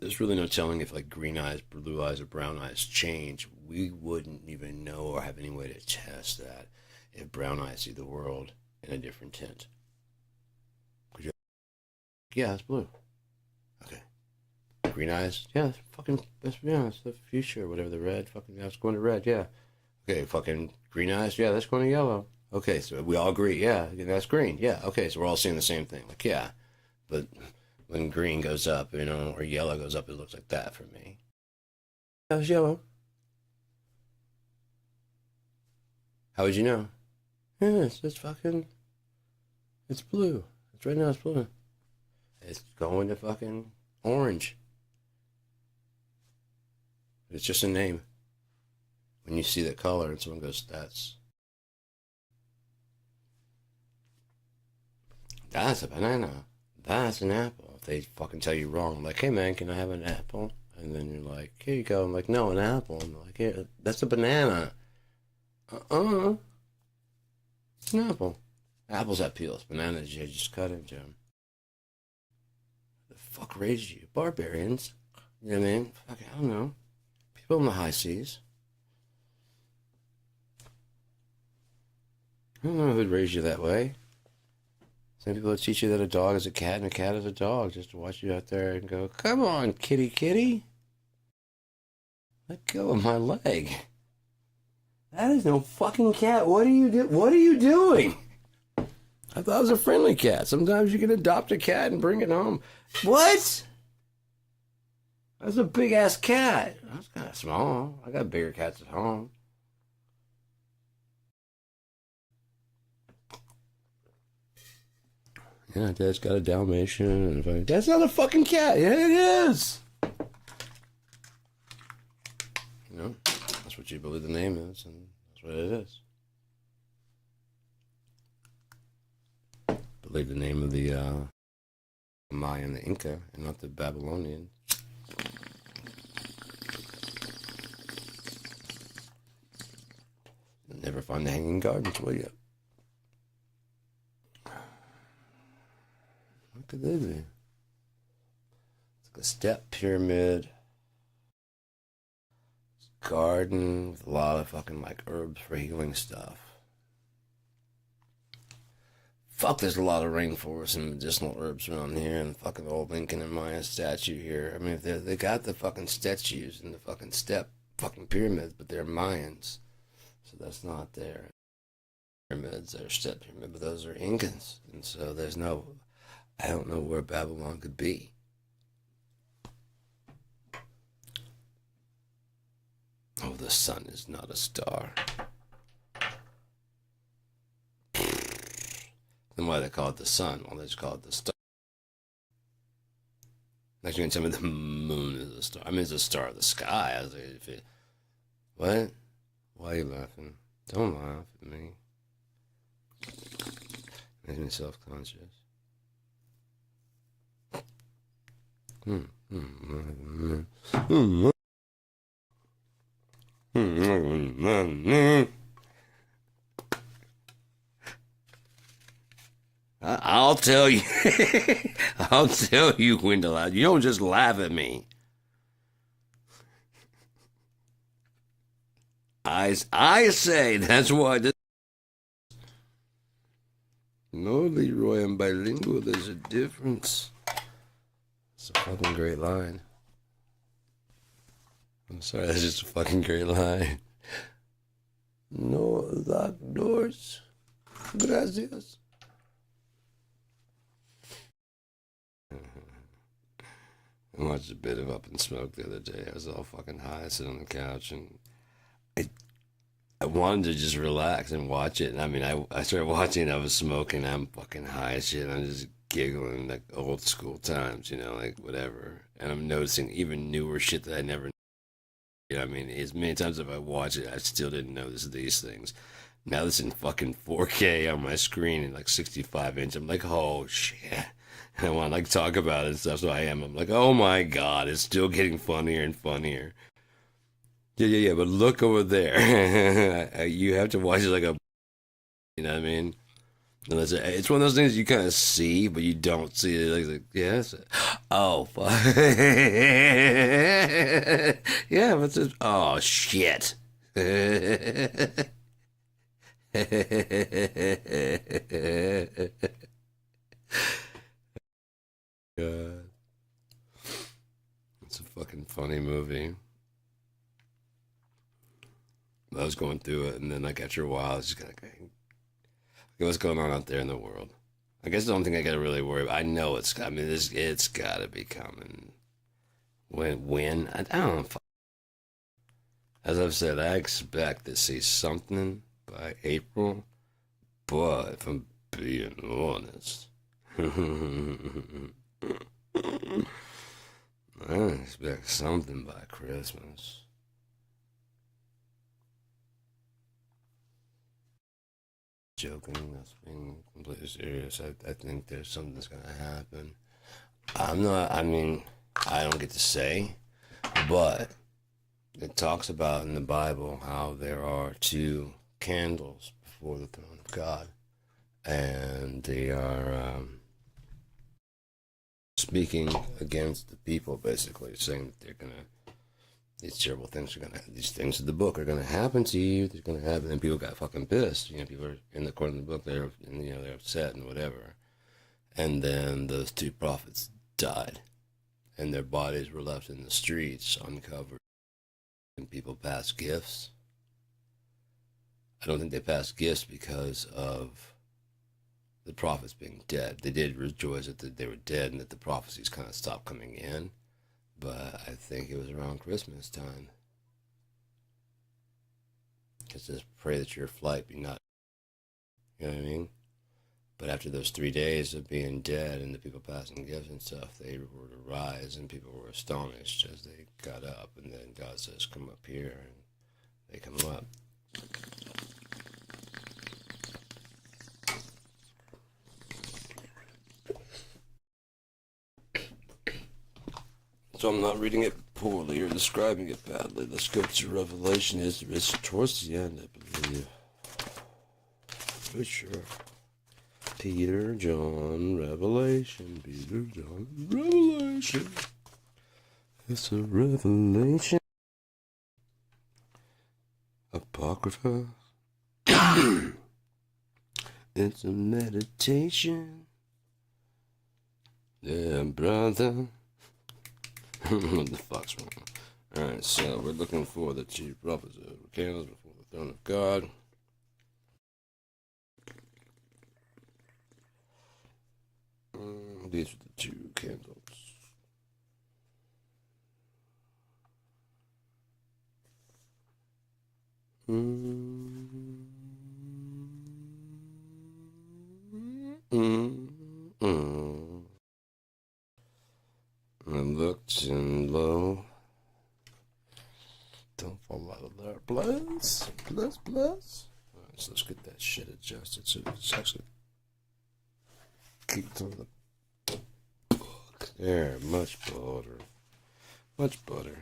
there's really no telling if like green eyes, blue eyes, or brown eyes change. We wouldn't even know or have any way to test that if brown eyes see the world in a different tint. Yeah, it's blue. Okay. Green eyes, yeah, that's the future, whatever, the red, fucking, that's going to red, yeah. Okay, fucking green eyes, yeah, that's going to yellow. Okay, so we all agree, yeah, that's green, yeah, okay, so we're all seeing the same thing, like, yeah, but when green goes up, you know, or yellow goes up, it looks like that for me. That was yellow. How would you know? Yeah, it's fucking, it's blue. It's right now, it's blue. It's going to fucking orange. It's just a name. When you see that color and someone goes, that's a banana. That's an apple. If they fucking tell you wrong, I'm like, hey man, can I have an apple? And then you're like, here you go. I'm like, no, an apple. I'm like, yeah, that's a banana. It's an apple. Apples have peels. Bananas, you just cut into them. The fuck raised you? Barbarians. You know what I mean? Fuck, I don't know. People in the high seas. I don't know who'd raise you that way. Some people would teach you that a dog is a cat and a cat is a dog, just to watch you out there and go, come on, kitty. Let go of my leg. That is no fucking cat. What are you doing? I thought it was a friendly cat. Sometimes you can adopt a cat and bring it home. What? That's a big ass cat. That's kind of small. I got bigger cats at home. Yeah, Dad's got a Dalmatian. And that's not a fucking cat. Yeah, it is. You know, that's what you believe the name is, and that's what it is. Believe the name of the Maya and the Inca, and not the Babylonian. You'll never find the Hanging Gardens, will you? What could they be? It's like a step pyramid. Garden with a lot of fucking like herbs for healing stuff. Fuck, there's a lot of rainforest and medicinal herbs around here, and fucking old Lincoln and Maya statue here. I mean, they got the fucking statues and the fucking step fucking pyramids, but they're Mayans, so that's not their pyramids. They're step pyramid, but those are Incans, and so there's no. I don't know where Babylon could be. the sun is not a star. Then why do they call it the sun? Well, they just call it the star. Next, you're gonna tell me the moon is a star. I mean, it's a star of the sky. I was like, what? Why are you laughing? Don't laugh at me. Makes me self-conscious. I'll tell you. I'll tell you when to laugh. You don't just laugh at me. I say that's why this. No, Leroy, I'm bilingual. There's a difference. It's a fucking great line. I'm sorry, that's just a fucking great line. No locked doors. Gracias. I watched a bit of Up in Smoke the other day. I was all fucking high, sitting on the couch, and I wanted to just relax and watch it. And I mean, I started watching, I was smoking, I'm fucking high as shit. I'm just giggling like old school times, you know, like whatever. And I'm noticing even newer shit that I never, you know, I mean, as many times as I watch it, I still didn't notice these things. Now this in fucking 4K on my screen and like 65-inch. I'm like, oh shit. And I want to like talk about it and stuff. So I'm like, oh my God, it's still getting funnier and funnier. Yeah, but look over there. You have to watch it like a, you know what I mean? Unless it's one of those things you kind of see, but you don't see it. Like yes, oh, fuck. Yeah, but just, oh shit. God, it's a fucking funny movie. I was going through it, and then like after a while, I was just kind of like, what's going on out there in the world? I guess the only thing I gotta really worry about, I know it's, I mean, it's gotta be coming. When? I don't know. As I've said, I expect to see something by April, but if I'm being honest, I expect something by Christmas. Joking, that's being completely serious. I think there's something that's gonna happen. I mean, I don't get to say, but it talks about in the Bible how there are two candles before the throne of God, and they are speaking against the people, basically saying that they're gonna, these terrible things are gonna, these things in the book are gonna happen to you. They're gonna happen, and people got fucking pissed. You know, people are in the according to the book, they're, you know, they're upset and whatever. And then those two prophets died, and their bodies were left in the streets uncovered. And people passed gifts. I don't think they passed gifts because of the prophets being dead. They did rejoice that they were dead and that the prophecies kind of stopped coming in. But I think it was around Christmas time. It says, pray that your flight be not, you know what I mean? But after those 3 days of being dead and the people passing gifts and stuff, they were to rise, and people were astonished as they got up. And then God says, come up here, and they come up. So I'm not reading it poorly or describing it badly. Let's go to Revelation. It's towards the end, I believe. For sure. Peter, John, Revelation. Peter, John, Revelation. It's a revelation. Apocrypha. It's a meditation. Yeah, brother. What the fuck's wrong? Alright, so we're looking for the two prophets of candles before the throne of God. These are the two candles. Mm, mm, mm. I looked and lo, don't fall out of there. Bless. Alright, so let's get that shit adjusted so it's actually keep to the book. There, much better. Much better.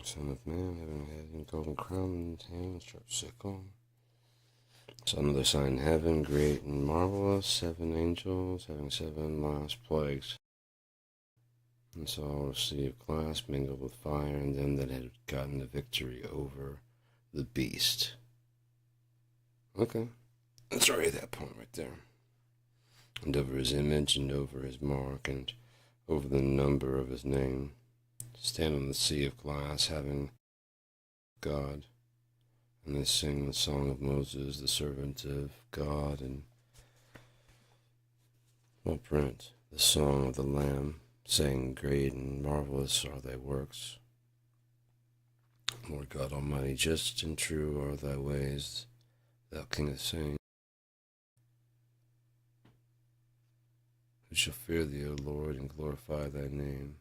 Son of man, having head and golden crown in his hand, sharp sickle. Saw another sign in heaven, great and marvelous, 7 angels, having 7 last plagues. And saw a sea of glass mingled with fire, and them that had gotten the victory over the beast. Okay, that's already that point right there. And over his image, and over his mark, and over the number of his name. Stand on the sea of glass, having God, and they sing the song of Moses, the servant of God, and well, print the song of the Lamb, saying, great and marvelous are thy works. Lord God Almighty, just and true are thy ways, thou King of saints. Who shall fear thee, O Lord, and glorify thy name?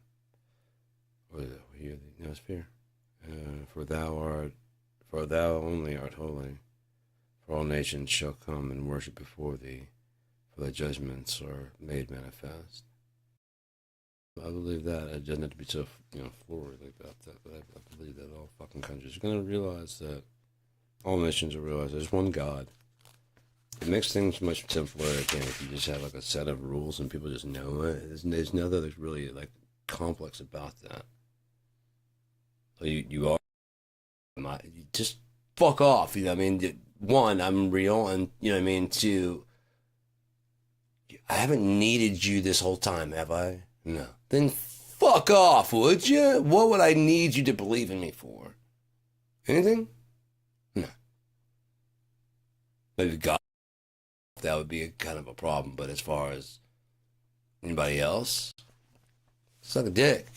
Hear thee, no, it's fear. For thou only art holy. For all nations shall come and worship before thee, for thy judgments are made manifest. I believe that. It doesn't have to be so, florid about that, but I believe that all fucking countries are going to realize that all nations will realize there's one God. It makes things much simpler, again, if you just have like a set of rules and people just know it. There's nothing that's really like complex about that. You are, you just fuck off, you know what I mean? One, I'm real, and, you know what I mean? Two, I haven't needed you this whole time, have I? No. Then fuck off, would you? What would I need you to believe in me for? Anything? No. Maybe God, that would be a kind of a problem, but as far as anybody else, suck a dick.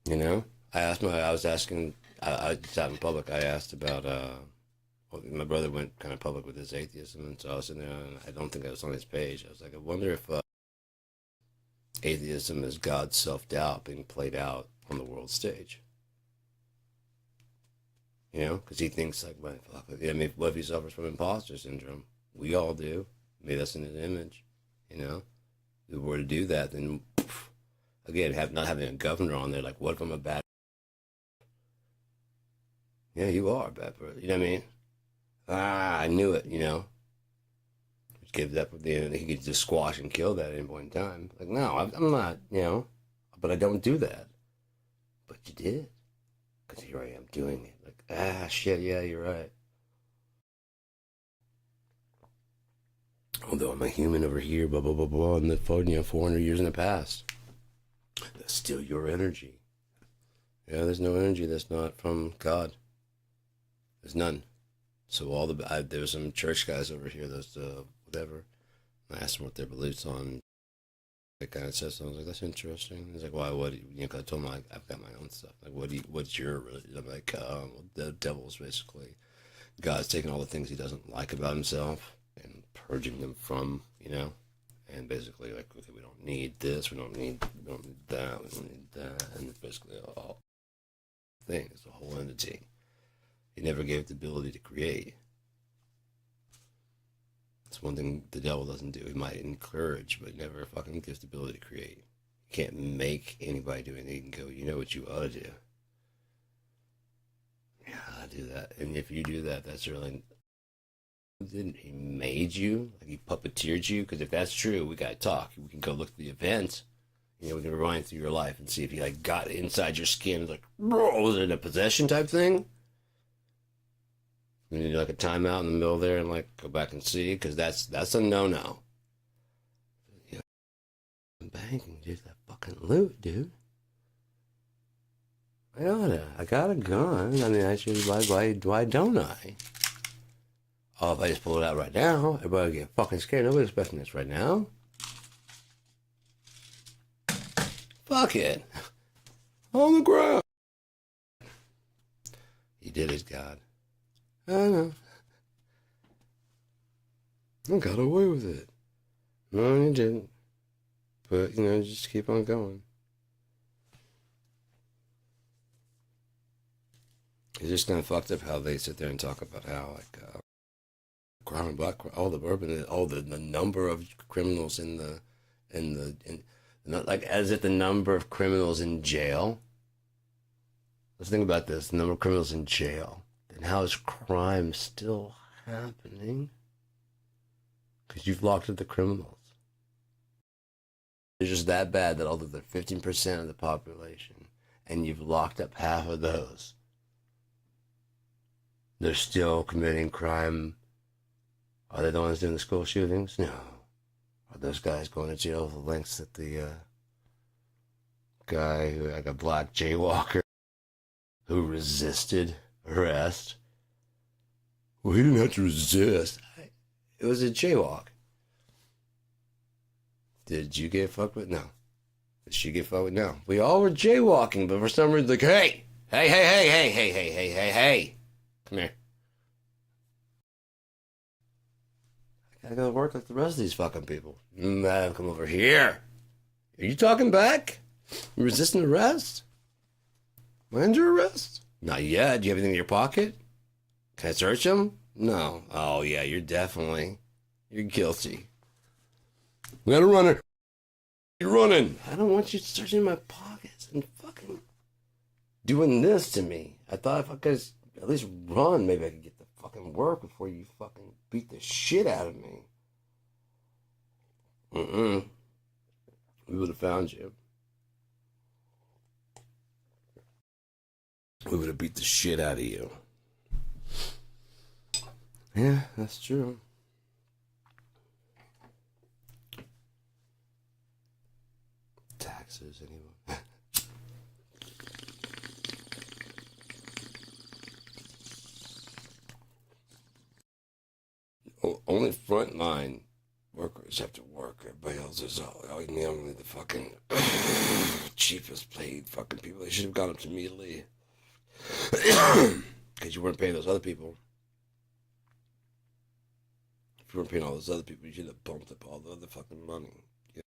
You know, I was asking, I just out in public, I asked about, my brother went kind of public with his atheism, and so I was sitting there, and I don't think I was on his page. I was like, I wonder if atheism is God's self-doubt being played out on the world stage. You know, because he thinks like, well, fuck, I mean, what if he suffers from imposter syndrome? We all do. Maybe that's in his image, you know? If we were to do that, then... Again, not having a governor on there, like, what if I'm a bad... Yeah, you are a bad person, you know what I mean? I knew it, you know? Give that, he could just squash and kill that at any point in time. Like, no, I'm not, you know? But I don't do that. But you did. Because here I am doing it. Like, shit, yeah, you're right. Although I'm a human over here, blah, blah, blah, blah, and the 400 years in the past. That's still your energy. Yeah, there's no energy that's not from God. There's none. So there was some church guys over here, those whatever. I asked them what their beliefs on. They kind of said something. I was like, that's interesting. He's like, why? What? Cause I told him I've got my own stuff. Like, what's your religion? I'm like, the devil's basically God's taking all the things he doesn't like about himself and purging them from, and basically like, okay, we don't need this, we don't need that, we don't need that, and it's basically all thing. It's a whole entity. He never gave it the ability to create. It's one thing the devil doesn't do. He might encourage, but never fucking gives the ability to create. You can't make anybody do anything. You can go, you know what you ought to do. Yeah, I do that. And if you do that, that's really... He made you? Like he puppeteered you? Because if that's true, we gotta talk. We can go look at the event. We can rewind through your life and see if he like got inside your skin. Like, bro, was it a possession type thing? You need like a timeout in the middle there and like go back and see, because that's a no-no. Yeah, banking, dude, that fucking loot, dude. I got a gun. I mean, actually, why don't I? Oh, if I just pull it out right now, everybody will get fucking scared. Nobody's expecting this right now. Fuck it. On the ground. He did it, God. I know. I got away with it. No, you didn't. But, you know, just keep on going. It's just kind of fucked up how they sit there and talk about how, like, crime, black, all the urban, all the number of criminals not like as if the number of criminals in jail. Let's think about this: the number of criminals in jail, and how is crime still happening? Because you've locked up the criminals. It's just that bad that although they're 15% of the population, and you've locked up half of those, they're still committing crime. Are they the ones doing the school shootings? No. Are those guys going to jail for the lengths that the guy who, like a black jaywalker who resisted arrest? Well, he didn't have to resist. It was a jaywalk. Did you get fucked with? No. Did she get fucked with? No. We all were jaywalking, but for some reason, like, hey, come here. I gotta go to work like the rest of these fucking people. Man, come over here. Are you talking back? You resisting arrest? When under arrest? Not yet. Do you have anything in your pocket? Can I search them? No. Oh, yeah, you're guilty. We got a runner. You're running. I don't want you searching my pockets and fucking doing this to me. I thought if I could at least run, maybe I could get the fucking work before you fucking beat the shit out of me. We would have found you. We would have beat the shit out of you. Yeah, that's true. Taxes, anyway. Only frontline workers have to work. Everybody else is only the fucking cheapest paid fucking people. They should have gone up to immediately. Because you weren't paying those other people. If you weren't paying all those other people, you should have bumped up all the other fucking money. Yeah.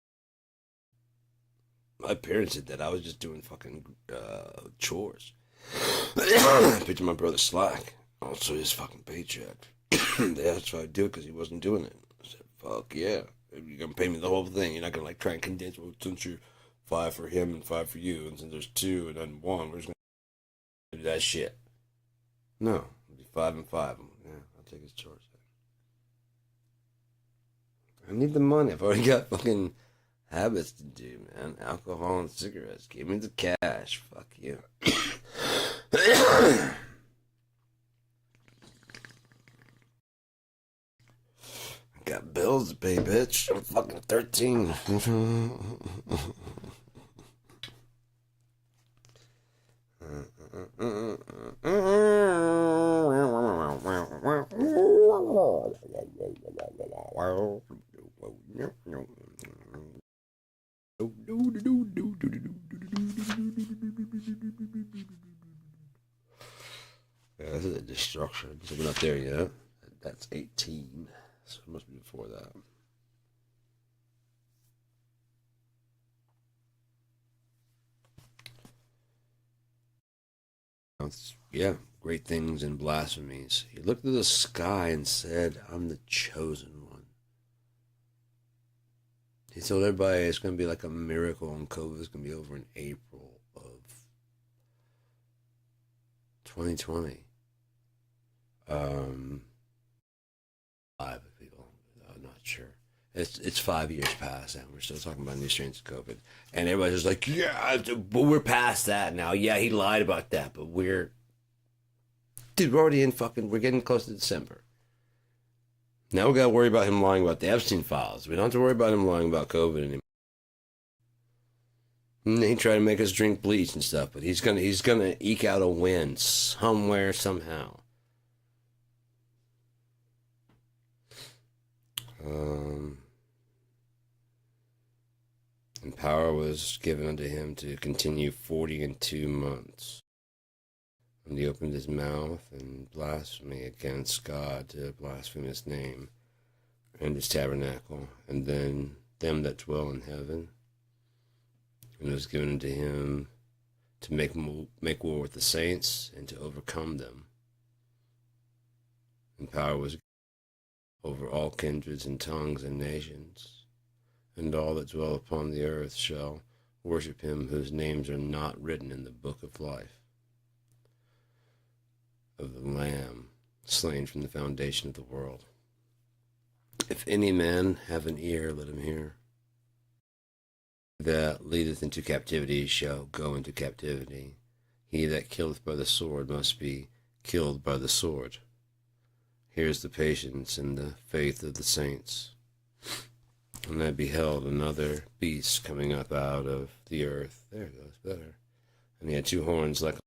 My parents did that. I was just doing fucking chores. Picked my brother slack. Also his fucking paycheck. They asked if I'd do it because he wasn't doing it. I said, fuck yeah. You're going to pay me the whole thing. You're not going to like try and condense, well, since you're 5 for him and 5 for you, and since there's 2 and then 1, we're just going to do that shit. No. It'll be 5 and 5. Yeah, I'll take his chores. I need the money. I've already got fucking habits to do, man. Alcohol and cigarettes. Give me the cash. Fuck you. Got bills to pay, bitch. I'm fucking 13. Yeah, this is a destruction. So we're not there yet. That's 18. So it must be before that. Yeah, great things and blasphemies. He looked at the sky and said, I'm the chosen one. He told everybody it's going to be like a miracle and COVID is going to be over in April of 2020. 5 people. I'm not sure. It's 5 years past and we're still talking about new strains of COVID. And everybody's just like, yeah, but we're past that now. Yeah, he lied about that, but we're already in we're getting close to December. Now we got to worry about him lying about the Epstein files. We don't have to worry about him lying about COVID anymore. And he tried to make us drink bleach and stuff, but he's gonna eke out a win somewhere, somehow. power was given unto him to continue 42 months. And he opened his mouth in blasphemy against God, to blaspheme his name and his tabernacle, and then them that dwell in heaven. And it was given unto him to make war with the saints and to overcome them. And power was over all kindreds and tongues and nations, and all that dwell upon the earth shall worship him whose names are not written in the book of life of the Lamb, slain from the foundation of the world. If any man have an ear, let him hear. That leadeth into captivity shall go into captivity. He that killeth by the sword must be killed by the sword. Here's the patience and the faith of the saints. And I beheld another beast coming up out of the earth. There it goes, better. And he had 2 horns like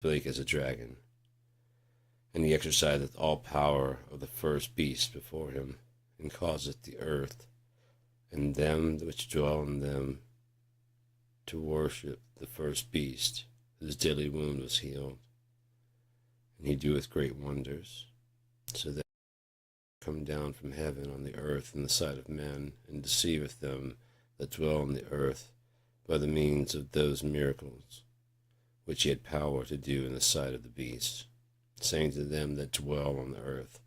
bleak as a dragon. And he exerciseth all power of the first beast before him, and causeth the earth and them which dwell in them to worship the first beast, whose deadly wound was healed. And he doeth great wonders, so that he come down from heaven on the earth in the sight of men, and deceiveth them that dwell on the earth by the means of those miracles which he had power to do in the sight of the beast, saying to them that dwell on the earth,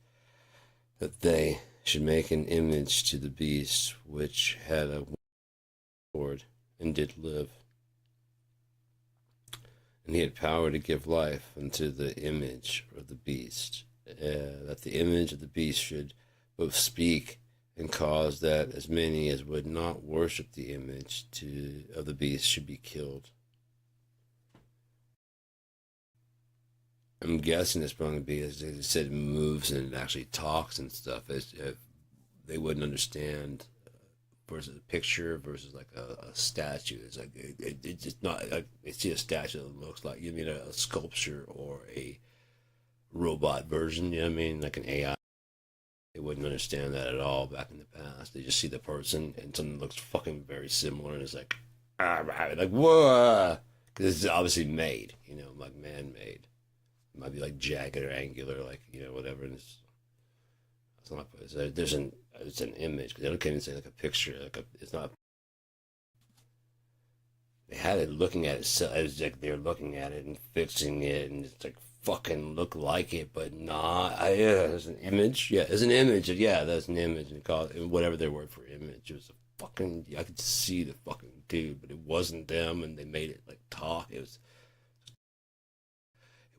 that they should make an image to the beast which had a sword and did live. And he had power to give life unto the image of the beast, that the image of the beast should both speak and cause that as many as would not worship the image of the beast should be killed. I'm guessing it's going to be, as they said, moves and actually talks and stuff. They wouldn't understand versus a picture versus like a statue. It's like it's just not like they see a statue that looks like, you mean a sculpture or a robot version. You know what I mean, like an AI. They wouldn't understand that at all back in the past. They just see the person and something looks fucking very similar, and it's like whoa, because it's obviously made, like man-made. It might be like jagged or angular, like whatever. And it's not. It's an image, because they don't even say like a picture. It's not. They had it looking at it. So it's like they're looking at it and fixing it, and it's like fucking look like it, but not. Yeah, there's an image. Yeah, there's an image. Yeah, that's an image, and call it whatever their word for image. It was a fucking. I could see the fucking dude, but it wasn't them, and they made it like talk. It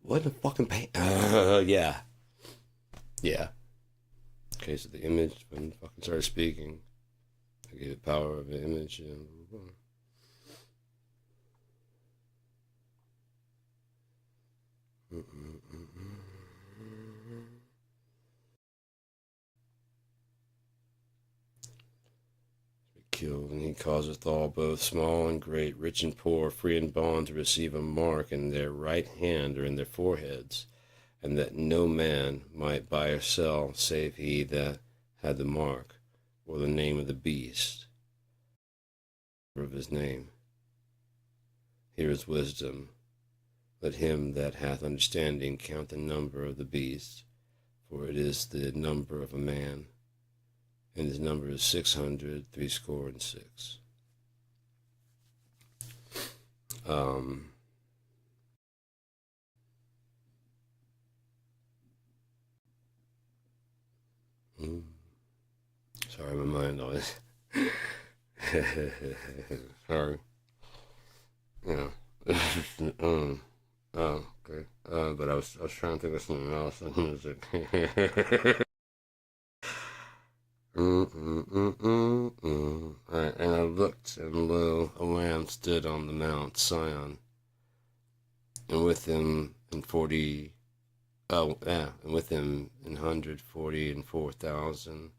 wasn't a fucking paint. Yeah. Okay, so the image, when fucking started speaking, I gave it power of an image. Killed, and he causeth all, both small and great, rich and poor, free and bond, to receive a mark in their right hand or in their foreheads, and that no man might buy or sell save he that had the mark, or the name of the beast, or of his name. Here is wisdom. Let him that hath understanding count the number of the beast, for it is the number of a man, and his number is 666. Sorry, my mind always. Sorry. Yeah. Oh, okay. But I was trying to think of something else. Alright, and I looked, and lo, a lamb stood on the Mount Sion, and with him and 144,000,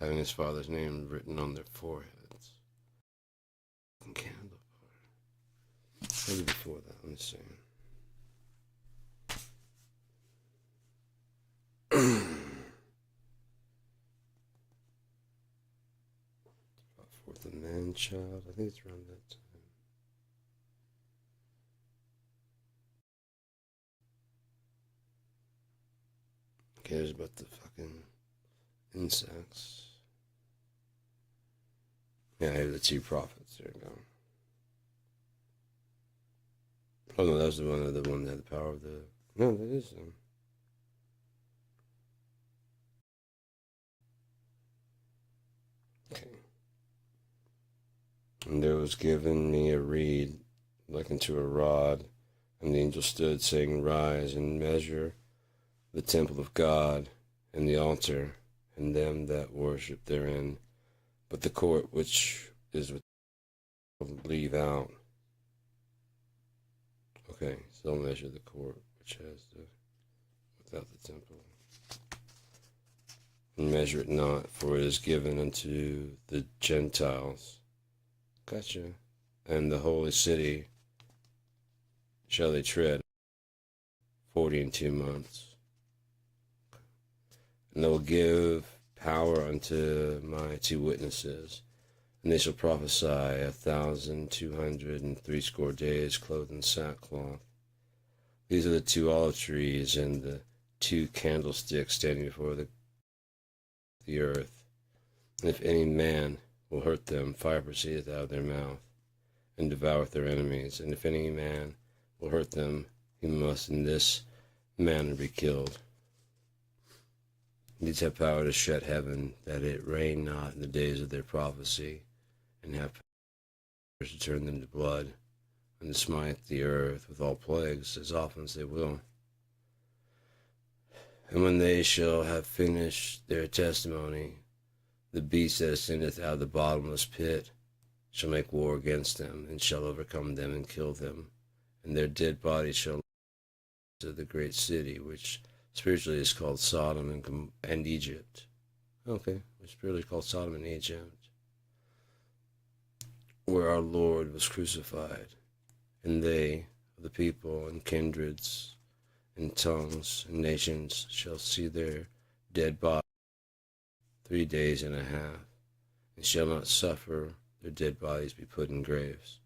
having his father's name written on their foreheads. Candle part. Maybe before that, let me see. forth a man child. I think it's around that time. Okay, there's about the fucking insects. Yeah, I have the two prophets. There you go. Oh no, that was the one that had the power of the. No, that is them. Okay. And there was given me a reed like unto a rod, and the angel stood, saying, Rise and measure the temple of God, and the altar, and them that worship therein. But the court which is with leave out. Okay, so I'll measure the court which has the without the temple. And measure it not, for it is given unto the Gentiles. Gotcha. And the holy city shall they tread 42 months. And they will give power unto my two witnesses, and they shall prophesy 1,260 days, clothed in sackcloth. These are the two olive trees and the two candlesticks standing before the earth. And if any man will hurt them, fire proceedeth out of their mouth, and devoureth their enemies. And if any man will hurt them, he must in this manner be killed. These have power to shut heaven, that it rain not in the days of their prophecy, and have power to turn them to blood, and to smite the earth with all plagues, as often as they will. And when they shall have finished their testimony, the beast that ascendeth out of the bottomless pit shall make war against them, and shall overcome them and kill them, and their dead bodies shall to the great city, which spiritually is called Sodom and Egypt. Okay, which spiritually is called Sodom and Egypt, where our Lord was crucified, and they, the people and kindreds and tongues and nations, shall see their dead bodies 3 days and a half, and shall not suffer their dead bodies be put in graves.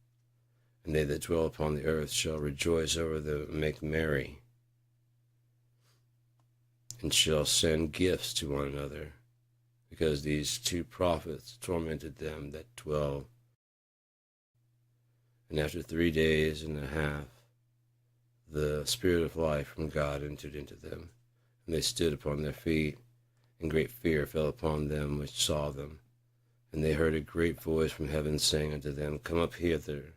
And they that dwell upon the earth shall rejoice over them and make merry, and shall send gifts to one another, because these two prophets tormented them that dwell. And after 3 days and a half, the Spirit of life from God entered into them, and they stood upon their feet, and great fear fell upon them which saw them. And they heard a great voice from heaven saying unto them, Come up hither.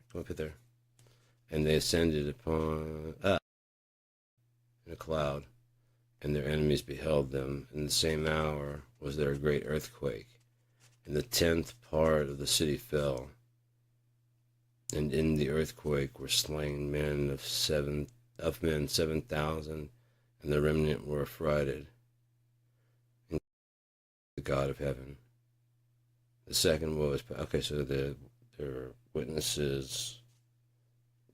And they ascended upon in a cloud, and their enemies beheld them. In the same hour was there a great earthquake, and the 10th part of the city fell. And in the earthquake were slain men 7,000, and the remnant were affrighted. And the God of heaven. The second was okay. So they're witnesses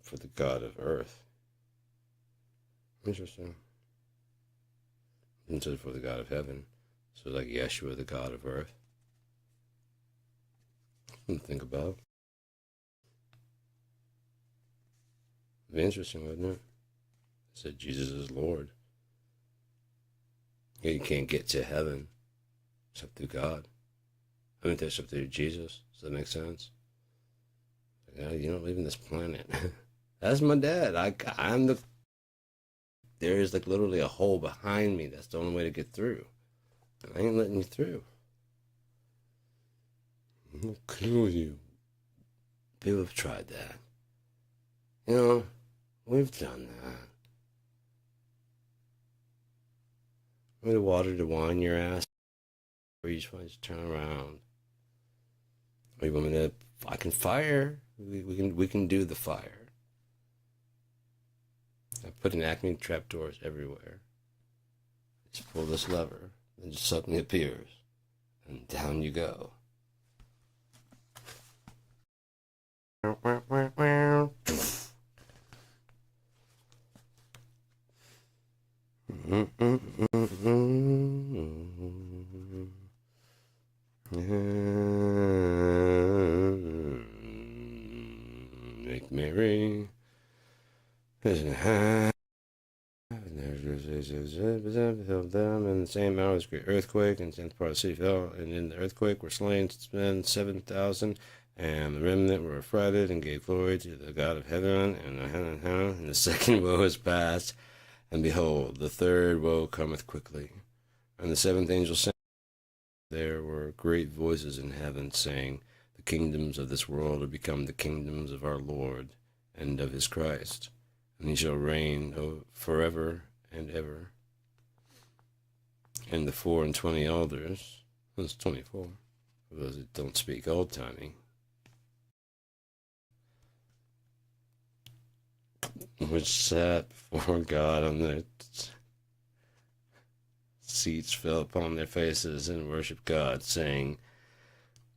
for the God of earth. Interesting. And so for the God of heaven. So like Yeshua, the God of earth. Something to think about. It'd be interesting, wouldn't it? It said Jesus is Lord. Yeah, you can't get to heaven except through God. I mean, except through Jesus. Does that make sense? Yeah, you don't live in this planet. That's my dad. I'm the. There is like literally a hole behind me. That's the only way to get through. And I ain't letting you through. I'll kill you. People have tried that. You know, we've done that. Want the water to wine your ass? Or you just want to turn around? Or you want me to? I can fire. We can do the fire. I put an Acme trapdoors everywhere. Just pull this lever, and it just suddenly appears, and down you go. In the same hour, was a great earthquake, and the 10th part of the city fell, and in the earthquake were slain men 7,000, and the remnant were affrighted and gave glory to the God of heaven, and the second woe is past, and behold, the third woe cometh quickly. And the seventh angel sang, there were great voices in heaven, saying, the kingdoms of this world are become the kingdoms of our Lord and of his Christ, and he shall reign forever and ever. And the 24 elders, that's 24, for those that don't speak old-timey, which sat before God on their seats, fell upon their faces and worshiped God, saying,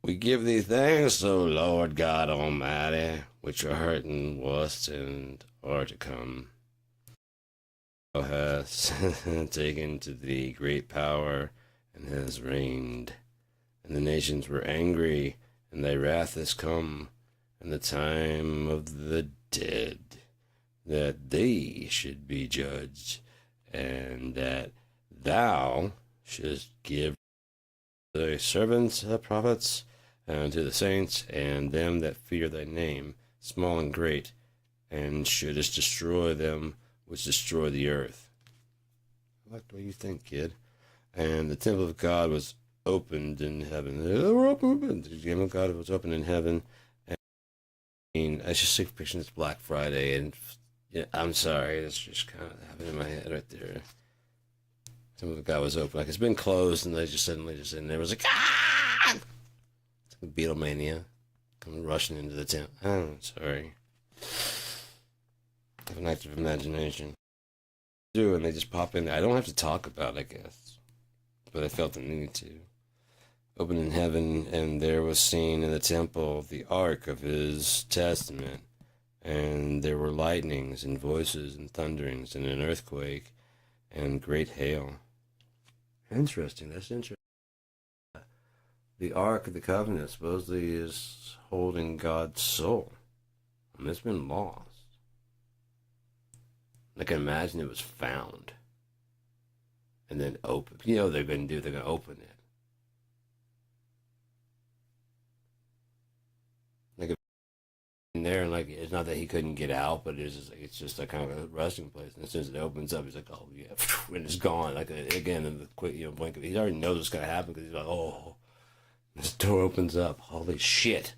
we give thee thanks, O Lord God Almighty, which art and wast and are to come. Thou hast taken to thee great power, and hast reigned. And the nations were angry, and thy wrath is come, and the time of the dead, that they should be judged, and that thou shouldst give thy servants the prophets, and to the saints, and them that fear thy name, small and great, and shouldest destroy them which destroy the earth. I like the way you think, kid. And the temple of God was opened in heaven. They were open. The temple of God was opened in heaven. And, I mean, I just see picturing this Black Friday, and yeah, I'm sorry, it's just kind of happening in my head right there. The temple of God was open. Like it's been closed, and they just suddenly just in there was like, ah! It's like Beatlemania coming rushing into the temple. Oh, sorry. I have an active imagination. And they just pop in there. I don't have to talk about it, I guess, but I felt the need to. Open in heaven, and there was seen in the temple the ark of his testament, and there were lightnings and voices and thunderings and an earthquake and great hail. Interesting. That's interesting. The ark of the covenant supposedly is holding God's soul, and it's been lost. I can imagine it was found and then open. You know what they're going to do? They're going to open it. Like in there, and like it's not that he couldn't get out, but it's just a kind of a resting place. And as soon as it opens up, he's like, oh yeah, and it's gone. Like again, in the quick blink of, he already knows what's going to happen because he's like, oh, this door opens up. Holy shit!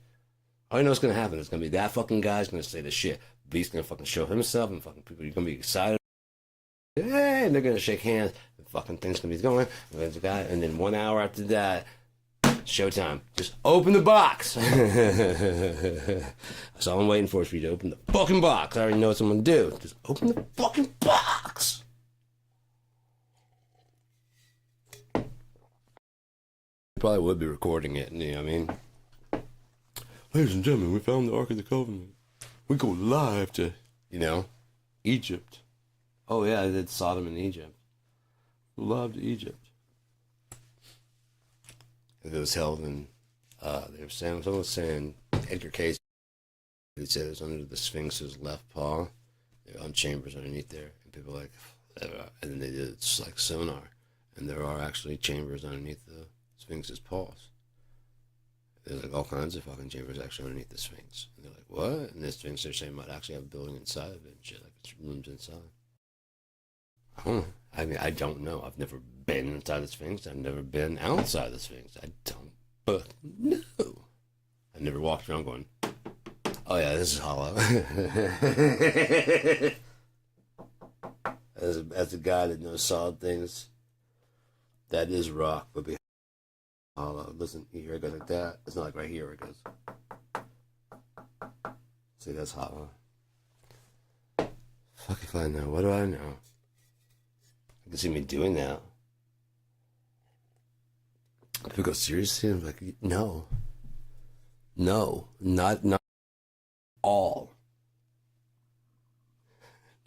All you know what's going to happen. It's going to be that fucking guy's going to say the shit. Beast's gonna fucking show himself, and fucking people are gonna be excited. Hey, and they're gonna shake hands. The fucking thing's gonna be going. And there's a guy, and then 1 hour after that, showtime. Just open the box. That's all I'm waiting for is for you to open the fucking box. I already know what I'm gonna do. Just open the fucking box. Probably would be recording it. You know what I mean? Ladies and gentlemen, we found the Ark of the Covenant. We go live to, Egypt. Oh, yeah, I did Sodom and Egypt. Live to Egypt. It was held in, someone was saying, Edgar Cayce, he said it was under the Sphinx's left paw. There were chambers underneath there. And people were like, and then they did it's like sonar. And there are actually chambers underneath the Sphinx's paws. There's like all kinds of fucking chambers actually underneath the Sphinx. And they're like, what? And the Sphinx, they're saying, might actually have a building inside of it and shit, like it's rooms inside. I don't know. I mean, I don't know. I've never been inside the Sphinx. I've never been outside the Sphinx. I don't know. I never walked around going, oh yeah, this is hollow. As a guy that knows solid things, that is rock, but behind hollow. Listen, here it goes like that. It's not like right here it goes. See, that's hollow. Fuck if I know. What do I know? You can see me doing that. People go, seriously? I'm like, no. No. Not all.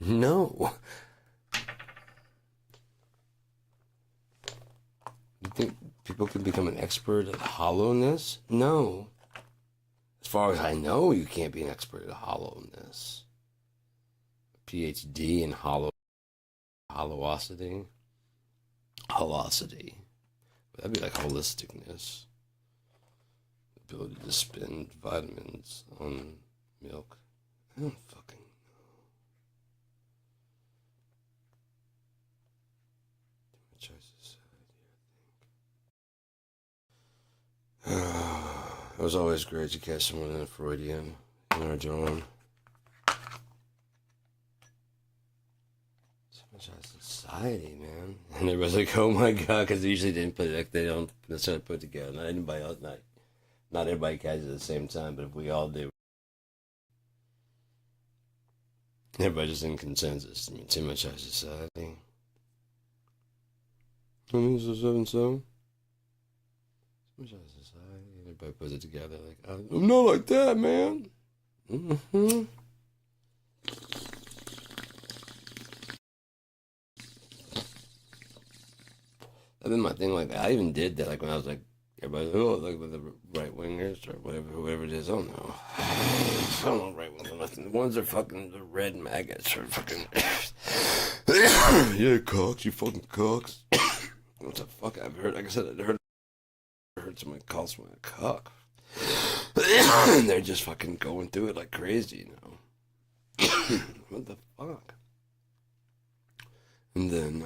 No. You think people can become an expert at hollowness? No. As far as I know, you can't be an expert at hollowness. PhD in holosity. Holosity. That'd be like holisticness. Ability to spend vitamins on milk. I don't fucking know. It was always great to catch someone in a Freudian in our dorm. Society, man. And everybody's like, oh my god, because they usually didn't put it, like, they don't necessarily put it together. Not anybody else, not everybody catches it at the same time, but if we all do, everybody's just in consensus. I mean, too much high society. I mean, so. Too much high society. Everybody puts it together like, I'm not like that, man. Mm-hmm. That's been my thing. Like, I even did that. Like when I was like, everybody, like with the right wingers or whoever it is. I don't know. I don't know right wingers. Nothing. The ones that are fucking the red maggots or fucking. Yeah, cocks. You fucking cocks. What the fuck? I've heard. Like I said, I heard somebody call someone a cock. And they're just fucking going through it like crazy, you know. What the fuck? And then.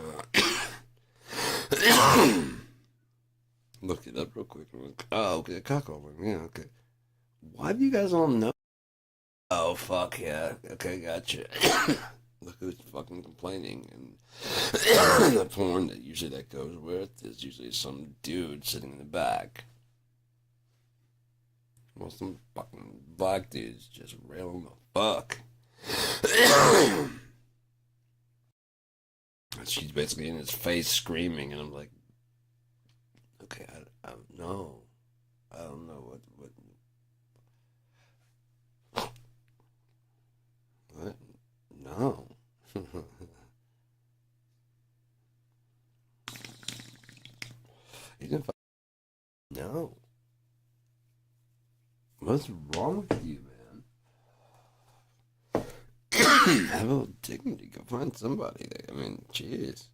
Look it up real quick. Oh, okay, cockover. Yeah, okay. Why do you guys all know? Oh, fuck yeah. Okay, gotcha. Look who's fucking complaining. And the porn that usually that goes with is usually some dude sitting in the back. Well, some fucking black dudes just railing the fuck. And she's basically in his face screaming, and I'm like, okay, I don't know. I don't know what. What? No. You didn't. No. What's wrong with you, man? Have a little dignity. Go find somebody. I mean, jeez.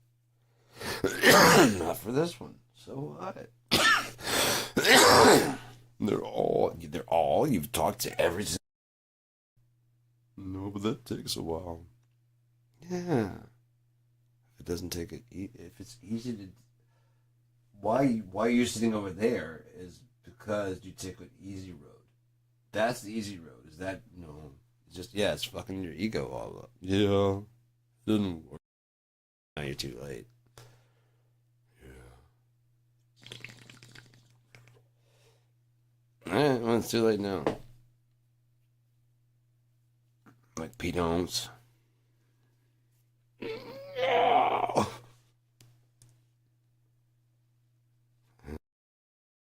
Not for this one. So what? They're all. You've talked to every. No, but that takes a while. Yeah. If it doesn't take it, if it's easy to. Why you're sitting over there is because you take an easy road. That's the easy road. Is that no? It's just it's fucking your ego all up. Yeah, didn't work. Now you're too late. Yeah. Alright, well, it's too late now. Like Pete Holmes. No.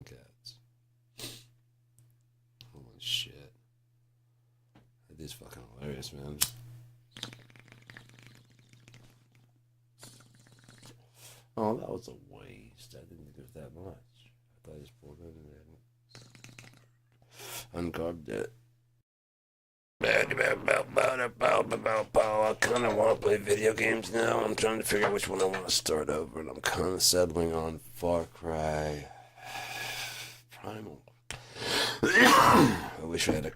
Cats. Holy shit. That is fucking hilarious, man. Oh, that was a waste. I didn't think it was that much. I thought I just poured it in there. Uncarbed it. I kind of want to play video games now. I'm trying to figure out which one I want to start over, and I'm kind of settling on Far Cry Primal. I wish I had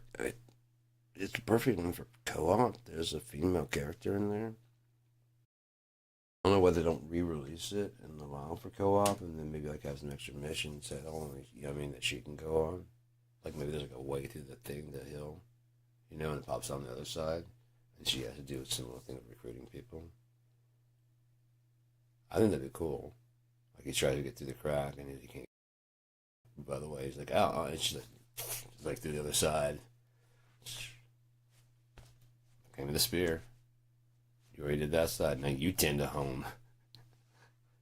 it's a perfect one for co-op. There's a female character in there. I don't know why they don't re-release it and allow for co-op, and then maybe like have some extra missions that only, that she can go on. Like maybe there's like a way through the thing, the hill. And it pops on the other side. And she has to do a similar thing of recruiting people. I think that'd be cool. Like, he tries to get through the crack, and he can't. By the way, he's like, oh, and she's like through the other side. Came with the spear. You already did that side. Now you tend to home.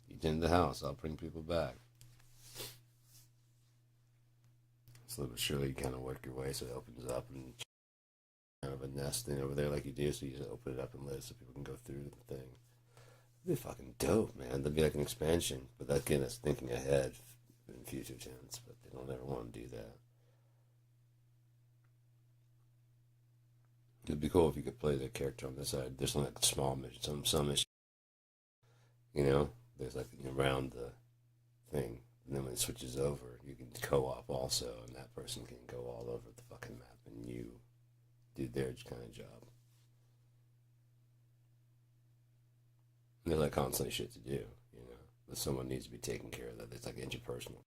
You tend the house. I'll bring people back. Slowly but surely, you kind of work your way so it opens up and kind of a nest thing over there like you do, so you just open it up and let it so people can go through the thing. That'd be fucking dope, man. That'd be like an expansion, but that again is thinking ahead in future tense, but they don't ever want to do that. It'd be cool if you could play the character on this side. There's like small missions, some missions, you know. There's like around the thing, and then when it switches over, you can co-op also, and that person can go all over the fucking map, and you do their kind of job. And there's like constantly shit to do, you know. But someone needs to be taking care of that. It's like interpersonal.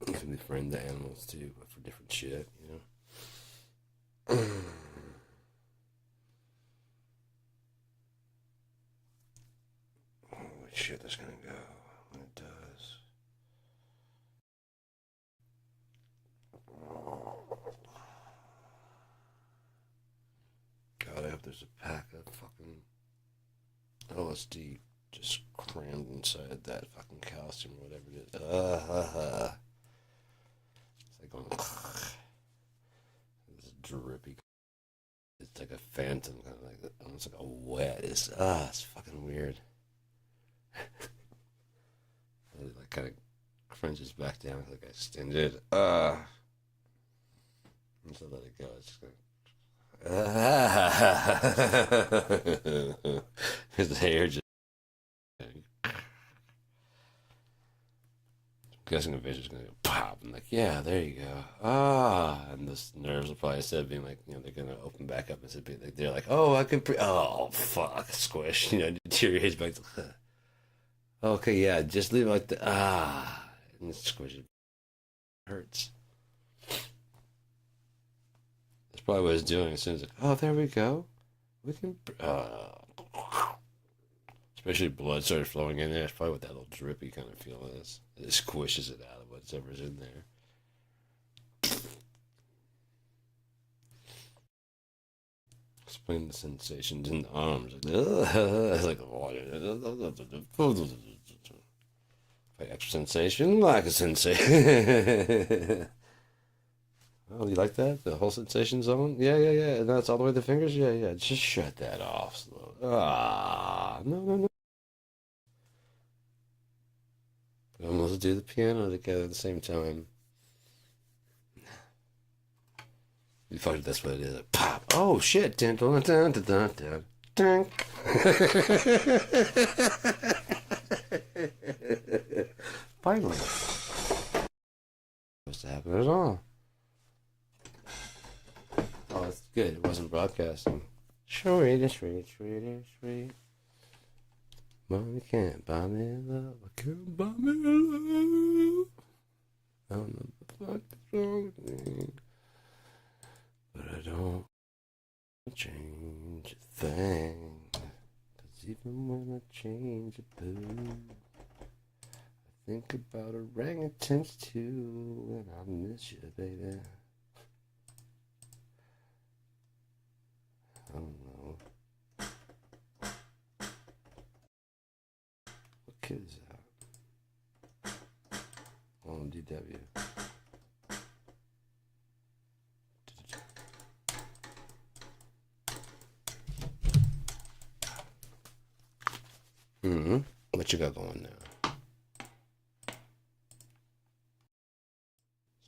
You can befriend the animals too, but for different shit, you know. Holy shit, that's gonna go when it does. God, I hope there's a pack of fucking LSD just crammed inside that fucking costume or whatever it is. It's like going. This drippy. It's like a phantom, kind of like almost like a wet. It's fucking weird. It like kind of crunches back down like I extended. And so let it go. It's just gonna. His hair just. I'm guessing the vision's gonna go pop. I'm like, yeah, there you go. And the nerves will probably, instead of being like, you know, they're gonna open back up instead of being like, they're like, oh, I can. Oh, fuck, squish. You know, deteriorates back. Okay, yeah, just leave it like the and squish it. Hurts. That's probably what it's doing. As soon as, like, oh, there we go. We can. Especially blood started flowing in there. That's probably what that little drippy kind of feel is. It squishes it out of whatever's in there. Explain the sensations in the arms. It's like extra sensation, lack of sensation. Oh, you like that? The whole sensation zone? Yeah. And that's all the way to the fingers? Yeah. Just shut that off slowly. No. Let's do the piano together at the same time. You fucked, that's what it is. Pop. Oh, shit. Dun, dun, dun, dun, dun, dun, dun. Finally. Supposed to happen at all. Oh, that's good. It wasn't broadcasting. Sweet. Mommy can't buy me love. I can't buy me love. I don't know what the fuck is wrong with me. But I don't change a thing. 'Cause even when I change a boo, I think about orangutans too. And I miss you, baby. I don't know. What kid is that? On DW. What you got going now?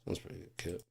Sounds pretty good, kid.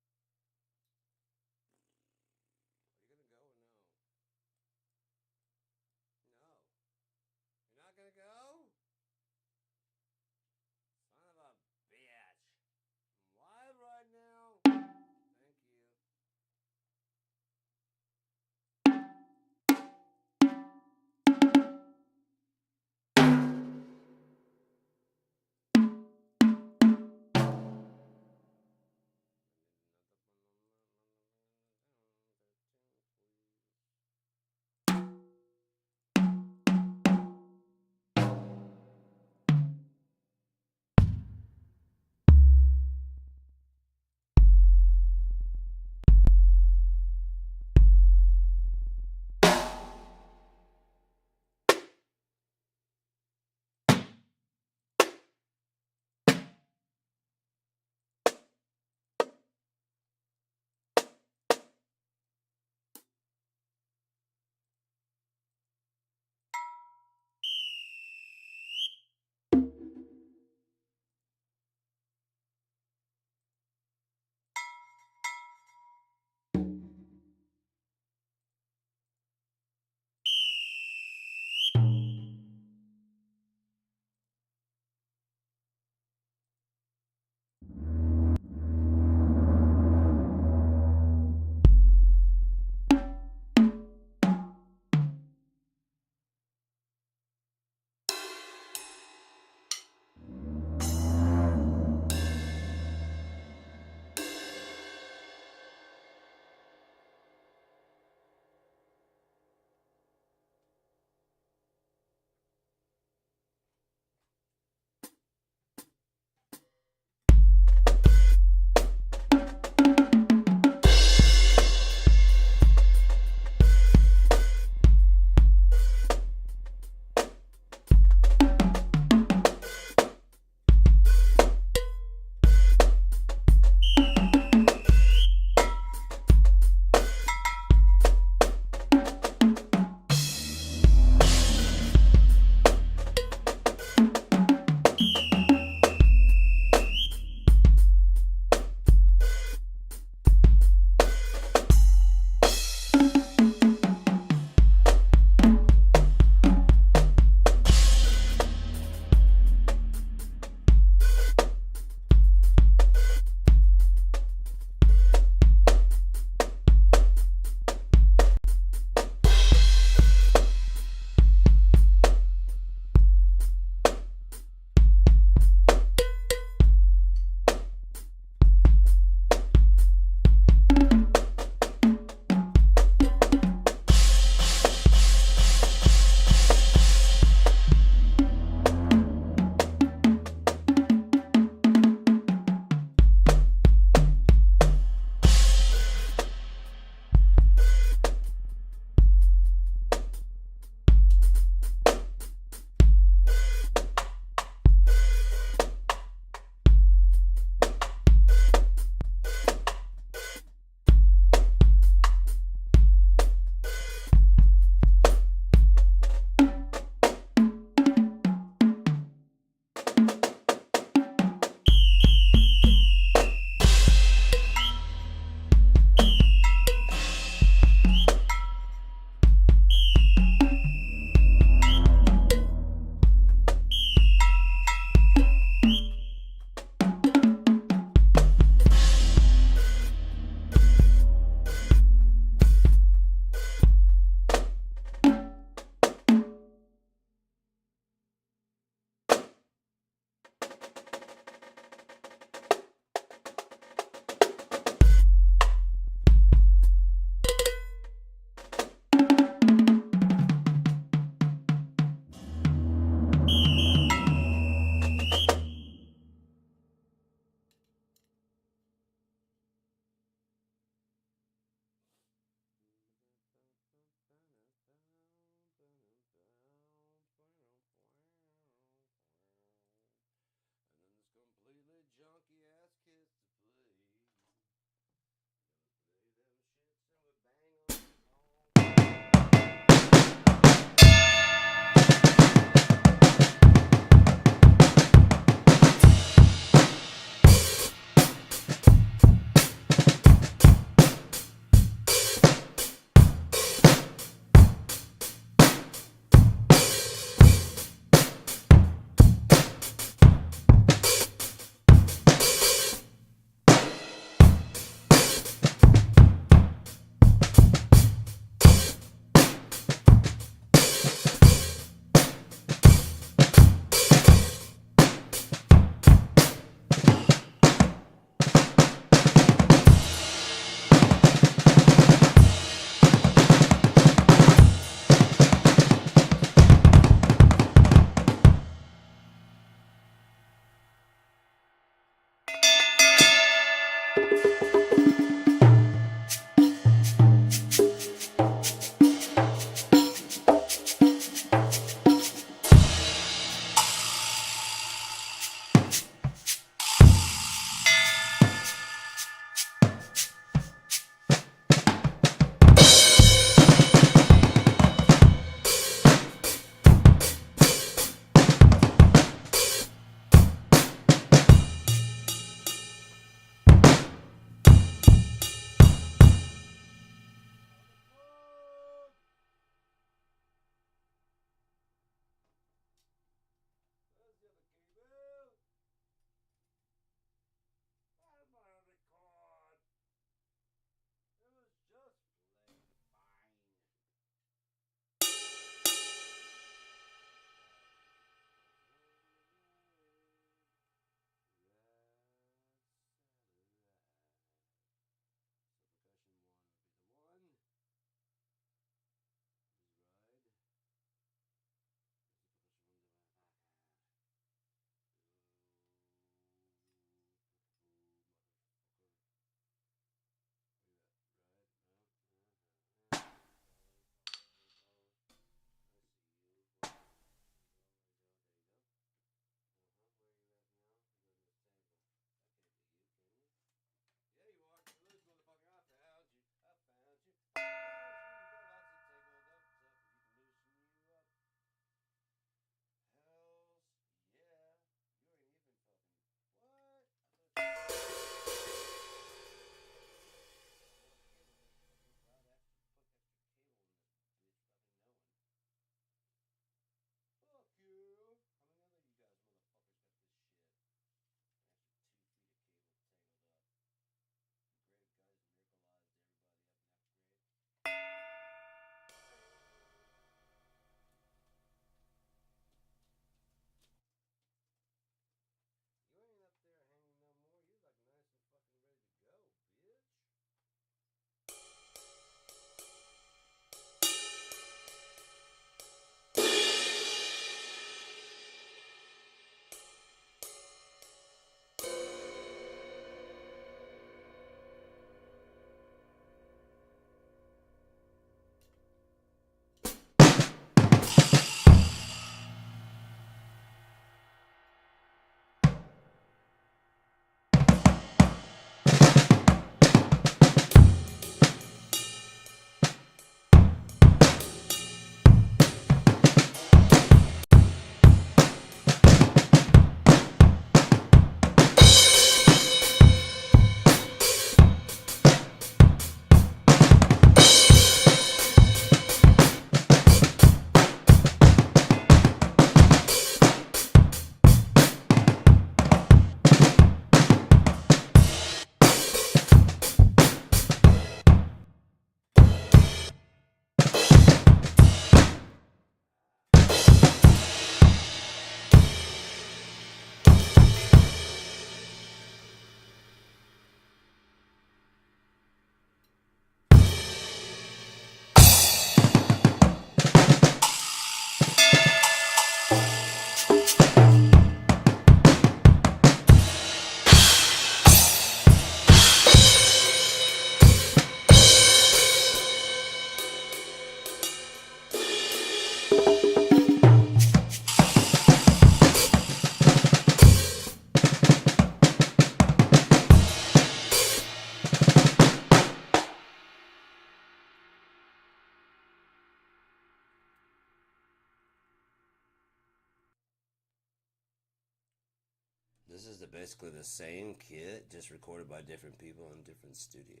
is basically the same kit, just recorded by different people in different studio.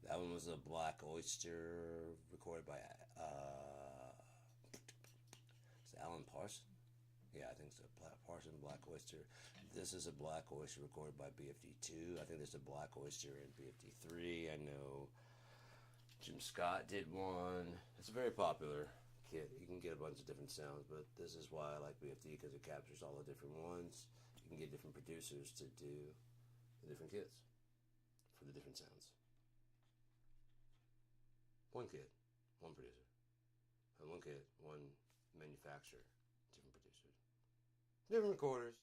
That one was a Black Oyster, recorded by is it Alan Parson? Yeah, I think so. Parson, Black Oyster. This is a Black Oyster recorded by BFD2. I think there's a Black Oyster in BFD3. I know Jim Scott did one. It's a very popular kit. You can get a bunch of different sounds, but this is why I like BFD, because it captures all the different ones. You can get different producers to do the different kits for the different sounds. One kit, one producer. And one kit, one manufacturer, different producers. Different recorders.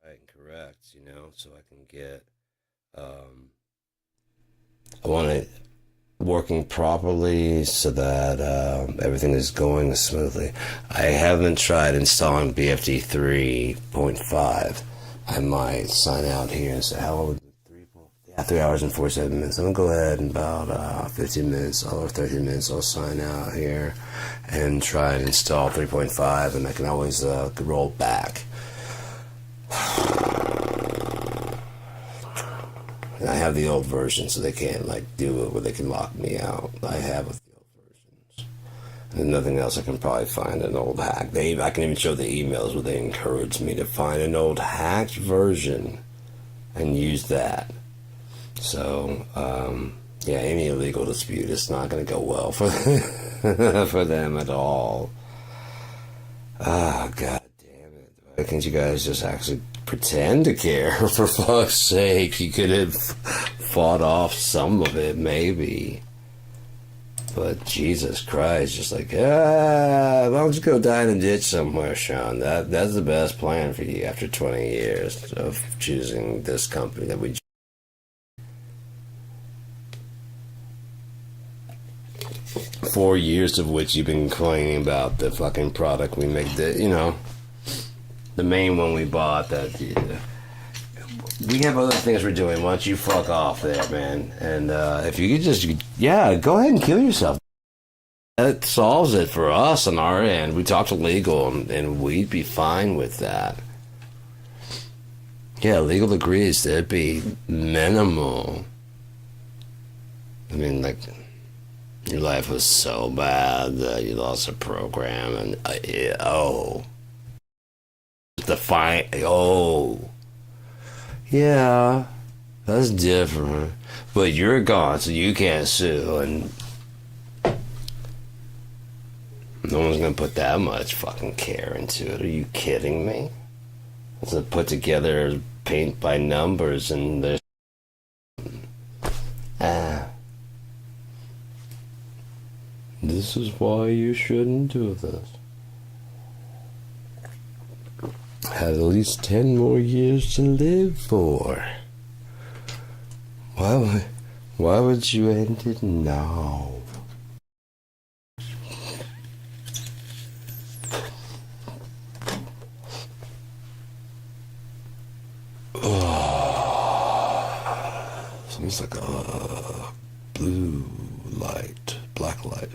right and correct, so I can get, I want it working properly so that everything is going smoothly. I haven't tried installing BFD 3.5. I might sign out here and say, how long would 3 hours and 47 minutes. I'm going to go ahead in about 15 minutes or 30 minutes. I'll sign out here and try and install 3.5, and I can always roll back. And I have the old version, so they can't do it where they can lock me out. I have the old versions. And nothing else, I can probably find an old hack. I can even show the emails where they encourage me to find an old hacked version and use that. So, any illegal dispute is not going to go well for for them at all. Ah, God damn it. Why can't you guys just actually pretend to care? For fuck's sake, you could have fought off some of it, maybe. But Jesus Christ, just why don't you go die in a ditch somewhere, Sean? That's the best plan for you after 20 years of choosing this company that we 4 years of which you've been complaining about the fucking product we make, the main one we bought. We have other things we're doing. Why don't you fuck off there, man? And if you could just, go ahead and kill yourself. That solves it for us on our end. We talked to legal, and we'd be fine with that. Yeah, legal agrees that'd be minimal. I mean, your life was so bad that you lost a program, and yeah, that's different. But you're gone, so you can't sue, and no one's gonna put that much fucking care into it. Are you kidding me? It's a put together paint by numbers, and there's this is why you shouldn't do this. Had at least 10 more years to live for. Why would you end it now? Seems like a blue light, black light.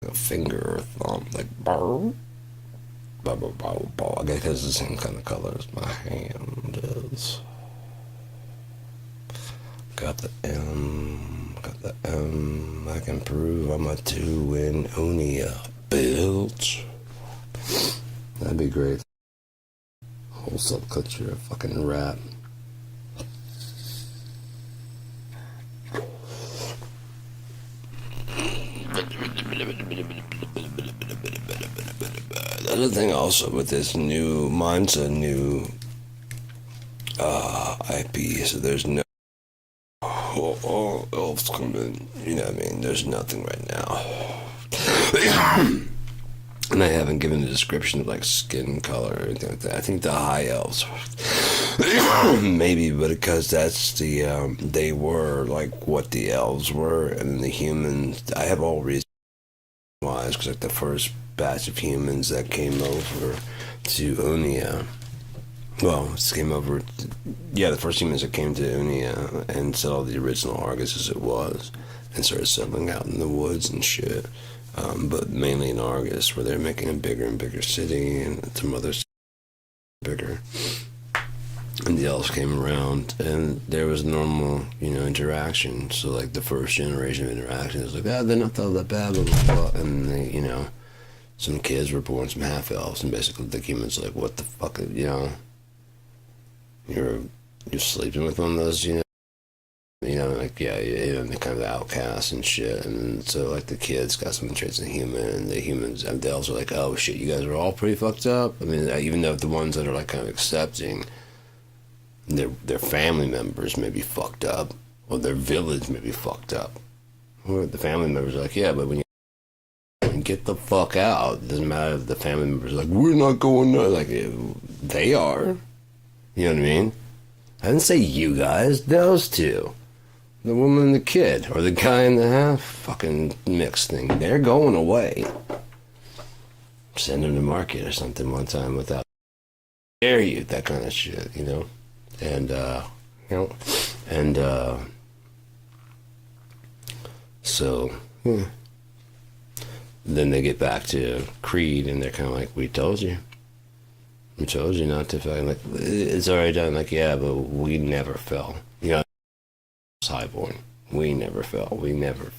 A finger or a thumb, burr. I guess it's the same kind of color as my hand is. Got the M. I can prove I'm a 2-win Unia, bitch. That'd be great. Whole subculture of fucking rap. The other thing also with this mine's a new IP, so there's no elves coming, there's nothing right now. And I haven't given a description of skin color or anything like that. I think the high elves maybe, but because that's they were what the elves were, and the humans, I have all reasons why, because the first batch of humans that came over to Unia, the first humans that came to Unia and settled the original Argus as it was, and started settling out in the woods and shit, but mainly in Argus, where they're making a bigger and bigger city, and some other bigger. And the elves came around, and there was normal, interaction. So, the first generation of interaction is they're not that bad, blah, blah, blah. And they, some kids were born, some half-elves, and basically the humans what the fuck, you're sleeping with one of those, they're kind of outcasts and shit. And so, the kids got some traits of human, and the humans, and the elves are oh shit, you guys are all pretty fucked up. I mean, even though the ones that are kind of accepting, their family members may be fucked up, or their village may be fucked up. Or the family members are yeah, but when you get the fuck out. It doesn't matter if the family members are like, we're not going there. Like, they are. You know what I mean? I didn't say you guys, those two. The woman and the kid, or the guy and the half fucking mixed thing. They're going away. Send them to market or something one time without dare you, that kind of shit, you know? And, so, yeah. Then they get back to Creed and they're kind of like, we told you. We told you not to fucking, like, it's already done. Like, yeah, but we never fell. You know, Highborn. We never fell. We never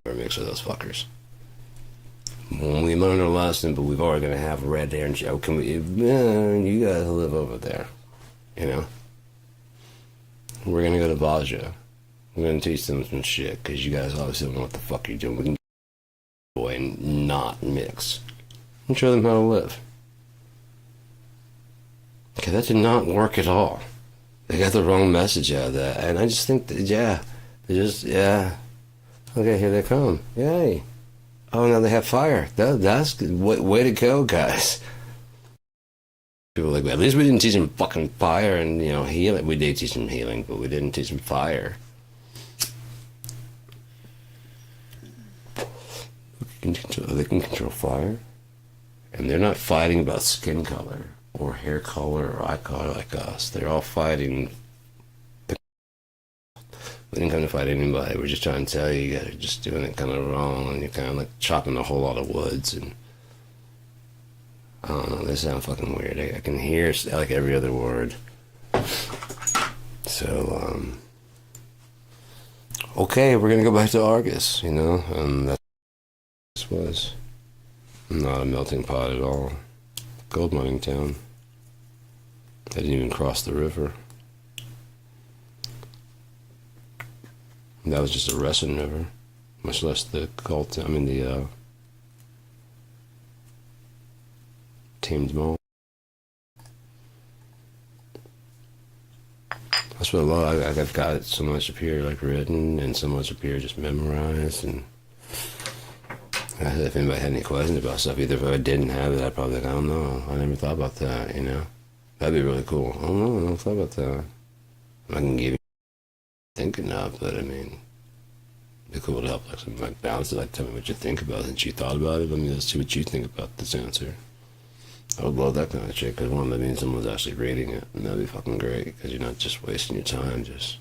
mix with those fuckers. When we learn our lesson, but we've already gonna have red hair and shit. Oh, can we, man, you guys live over there. You know? We're gonna go to Vaja. We're gonna teach them some shit, because you guys obviously don't know what the fuck you're doing. We can boy and not mix. And show them how to live. Okay, that did not work at all. They got the wrong message out of that. And I just think that, yeah. Okay, here they come. Yay. Oh, now they have fire. That's good. Way to go, guys. People are like, at least we didn't teach them fucking fire and, you know, healing. We did teach them healing, but we didn't teach them fire. They can control fire. And they're not fighting about skin color or hair color or eye color like us. They're all fighting. We didn't come to fight anybody. We're just trying to tell you, you guys are just doing it kind of wrong, and you're kind of like chopping a whole lot of woods, and I don't know, they sound fucking weird. I can hear like every other word. So, okay, we're gonna go back to Argus, you know, and that's what this was. Not a melting pot at all. Gold mining town. I didn't even cross the river. That was just a Resson River, much less the Thames Mall. That's what I love. I've got so much up here like written, and so much up here just memorized. And if anybody had any questions about stuff, either if I didn't have it, I'd probably like, I don't know. I never thought about that, you know? That'd be really cool. I don't know. I never thought about that. I can give you thinking of, but I mean, it'd be cool to help, like, something like balance it, like, tell me what you think about it, since you thought about it. Let me see what you think about this answer. I would love that kind of shit, because one, that means someone's actually reading it, and that'd be fucking great, because you're not just wasting your time just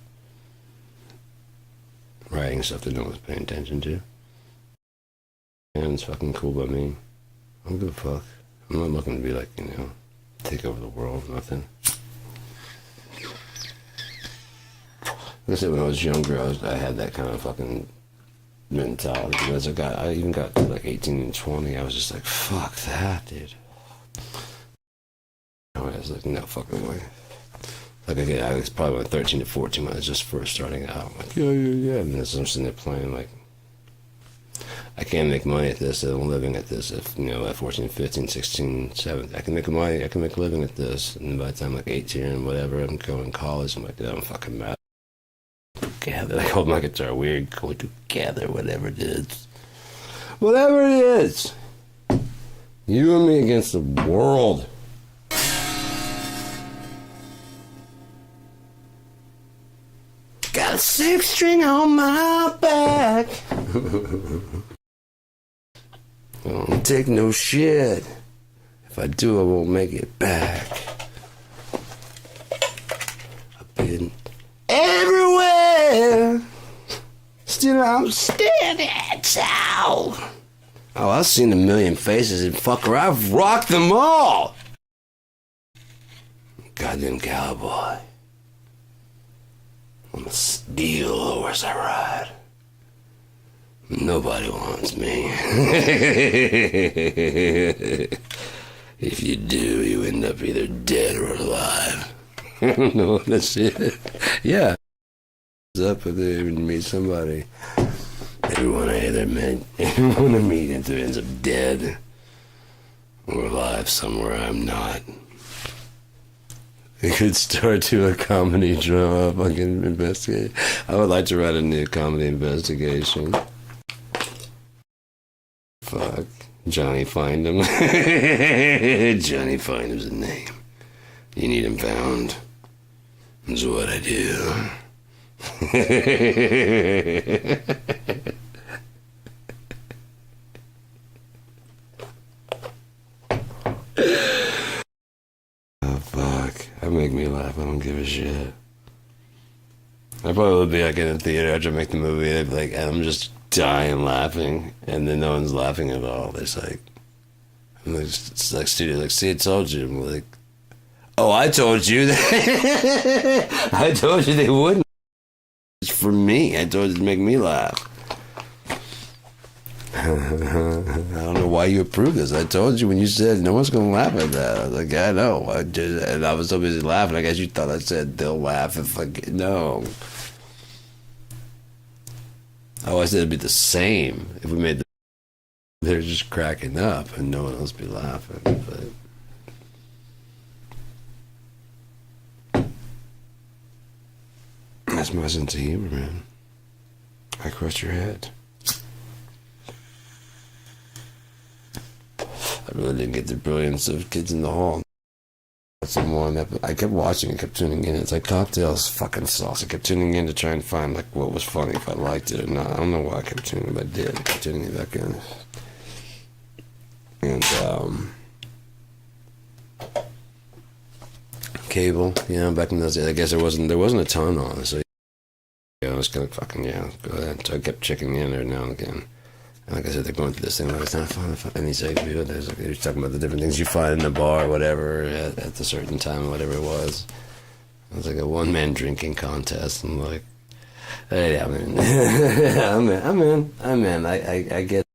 writing stuff that no one's paying attention to. And it's fucking cool by me. I don't give a fuck. I'm not looking to be like, you know, take over the world, nothing. Like I said, when I was younger, I had that kind of fucking mentality. But as I even got to like 18 and 20, I was just like, fuck that, dude. I was like, no fucking way. Like, again, I was probably like 13 to 14 when I was just first starting out. I'm like, yeah. And then I'm sitting there playing, like, I can't make money at this, I'm living at this. If, you know, at 14, 15, 16, 17, I can make money, I can make a living at this. And by the time, like, 18 and whatever, I'm going to college, I'm like, I'm fucking mad. Together, I hold my guitar weird, go together, whatever it is. Whatever it is. You and me against the world. Got a 6-string on my back. I don't take no shit. If I do, I won't make it back. I've been everywhere. Still I'm standing tall. Oh, I've seen a million faces, and fucker, I've rocked them all. Goddamn cowboy. On a steel horse I ride. Nobody wants me. If you do, you end up either dead or alive. I don't know, that's it. Yeah. Up if they even meet somebody. Everyone I either meet ends up dead or alive somewhere I'm not. It could start to a comedy drama, fucking investigate. I would like to write a new comedy investigation. Fuck. Johnny Findem. Johnny Findem's a name. You need him found. That's what I do. Oh, fuck. That make me laugh. I don't give a shit. I probably would be like in a theater after I make the movie. They'd be like, I'm just dying laughing. And then no one's laughing at all. It's like, it's like studio, like, see, I told you. I'm like, oh, I told you that. I told you they wouldn't. It's for me. I told you to make me laugh. I don't know why you approve this. I told you when you said no one's gonna laugh at that. I was like, I know. And I was so busy laughing. I guess you thought I said they'll laugh if I get no. Oh, I said it'd be the same if we made the. They're just cracking up and no one else be laughing. But that's my sense of humor, man. I crushed your head. I really didn't get the brilliance of Kids in the Hall. Someone I kept watching and kept tuning in. It's like Cocktails fucking sauce. I kept tuning in to try and find like what was funny, if I liked it or not. I don't know why I kept tuning in, but I did. I kept tuning it back in. And cable, back in those days, I guess there wasn't a ton on, so I was kind of fucking go ahead. So I kept checking in every now and again. And like I said, they're going through this thing like it's not fun. And he's like, they're talking about the different things you find in the bar, or whatever, at a certain time, whatever it was. It was like a one-man drinking contest. And like, hey, I'm in. I'm in. I get.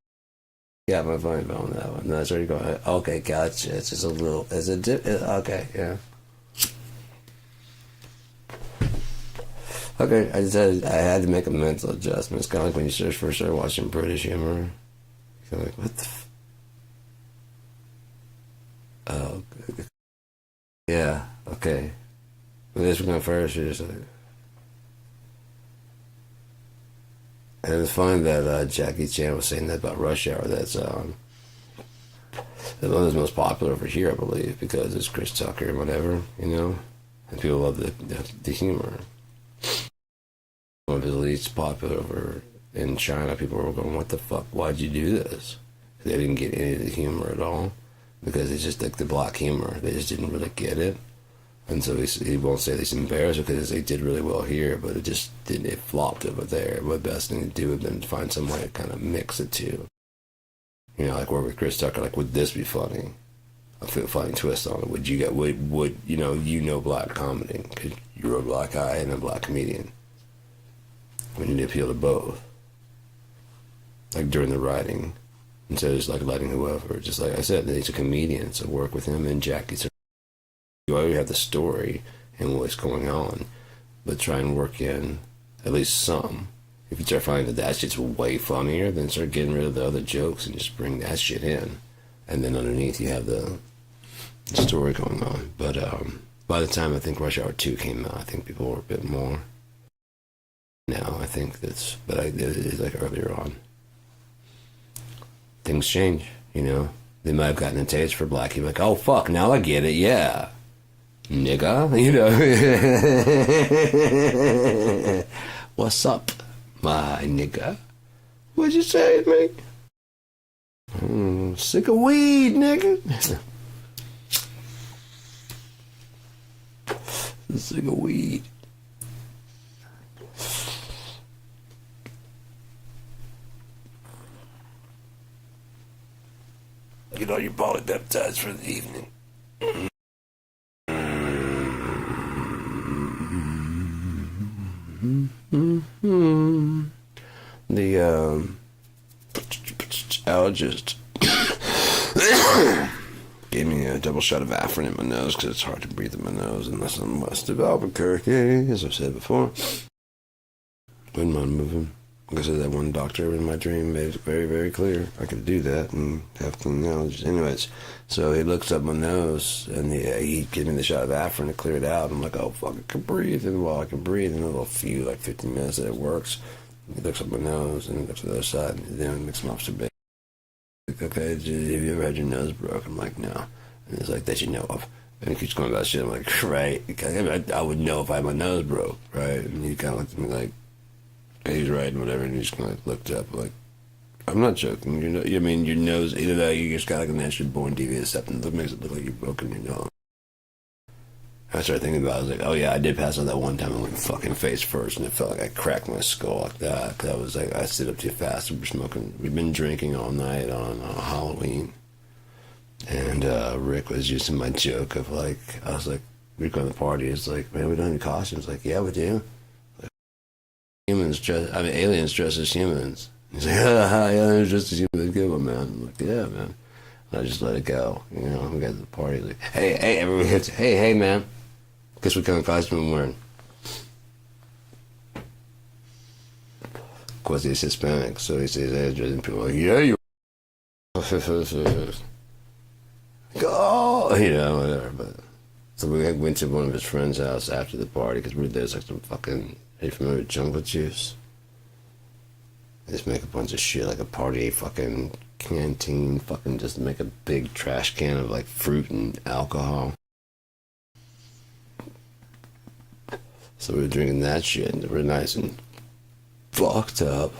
Got my phone on that one. And I started going, okay, gotcha. It's just a little. Okay, yeah. Okay, I had to make a mental adjustment. It's kind of like when you first start watching British humor. You're like, what the oh, yeah, okay. Well, this one first, you're just like. And it was funny that Jackie Chan was saying that about Rush Hour. That's one of the most popular over here, I believe, because it's Chris Tucker and whatever, and people love the humor. One of the least popular over in China. People were going, "What the fuck? Why'd you do this?" They didn't get any of the humor at all because it's just like the black humor. They just didn't really get it. And so he won't say he's embarrassed because they did really well here, but it just didn't. It flopped over there. What the best thing to do would have been to find some way to kind of mix it too. Like work with Chris Tucker. Like, would this be funny? A funny twist on it. Would you get? Would black comedy because you're a black guy and a black comedian. We need to appeal to both. Like during the writing, instead of just like letting whoever. Just like I said, he's a comedian, so work with him and Jackie. You already have the story and what's going on, but try and work in at least some. If you start finding that shit's way funnier, then start getting rid of the other jokes and just bring that shit in. And then underneath you have the story going on. But by the time I think Rush Hour 2 came out, I think people were a bit more. Now I think but I did it like earlier on. Things change, They might have gotten a taste for black. You're like, oh fuck, now I get it, yeah. Nigga, What's up, my nigga? What'd you say to me? Sick of weed, nigga. Sick of weed. Get all your polybeptides for the evening. The allergist gave me a double shot of Afrin in my nose because it's hard to breathe in my nose unless I'm west of Albuquerque, as I've said before. Wouldn't mind moving. Like I said, that one doctor in my dream made it very, very clear I could do that and have clean allergies. Anyways, so he looks up my nose and he gave me the shot of Afrin to clear it out. I'm like, oh, fuck, I can breathe. And while I can breathe in a little few, like 15 minutes that it works, he looks up my nose and he looks at the other side and then makes my observation. like, okay, have you ever had your nose broken? I'm like, no. And he's like, that you know of. And he keeps going about shit. I'm like, right. I would know if I had my nose broke, right? And he kind of looked at me like, hey, he's right and whatever. And he just kind of looked up like, I'm not joking. I mean, your nose, either that or you just got like a naturally born devious septum that makes it look like you're broken your nose. I started thinking about it. I was like, oh yeah, I did pass out that one time. I went fucking face first, and it felt like I cracked my skull like that. Cause I was like, I stood up too fast. We've been drinking all night on Halloween. And Rick was using my joke of like, I was like, we go to the party. It's like, man, we don't have any costumes. Like, yeah, we do. Like, aliens dress as humans. He's like, aliens dressed as humans. Good one, man. I'm like, yeah, man. And I just let it go. You know, we got to the party. Like, hey, everyone hits. Hey, man. Guess what kind of costume I'm wearing? Of course, he's Hispanic, so he says, hey, and people are like, yeah, you. Go, you know, whatever. But so we went to one of his friends' house after the party because there's like some fucking. Are you familiar with Jungle Juice? They just make a bunch of shit like a party fucking canteen, fucking just make a big trash can of like fruit and alcohol. So we were drinking that shit and we were nice and fucked up.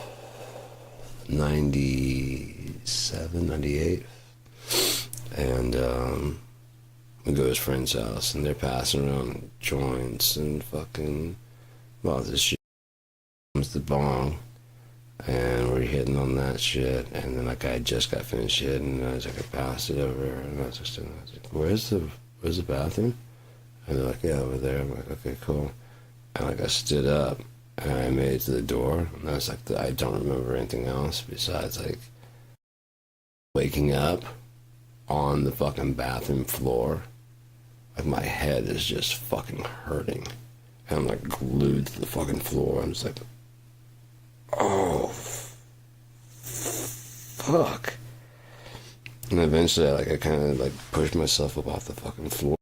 97, 98. And we go to his friend's house and they're passing around joints and fucking all this shit. Comes the bong and we're hitting on that shit. And then like I just got finished hitting and I was like, I passed it over and I was like, where's the bathroom? And they're like, yeah, over there. I'm like, okay, cool. And like I stood up and I made it to the door and I was like, I don't remember anything else besides like waking up on the fucking bathroom floor. Like my head is just fucking hurting. And I'm like glued to the fucking floor. I'm just like, oh, fuck. And eventually I kind of like pushed myself up off the fucking floor.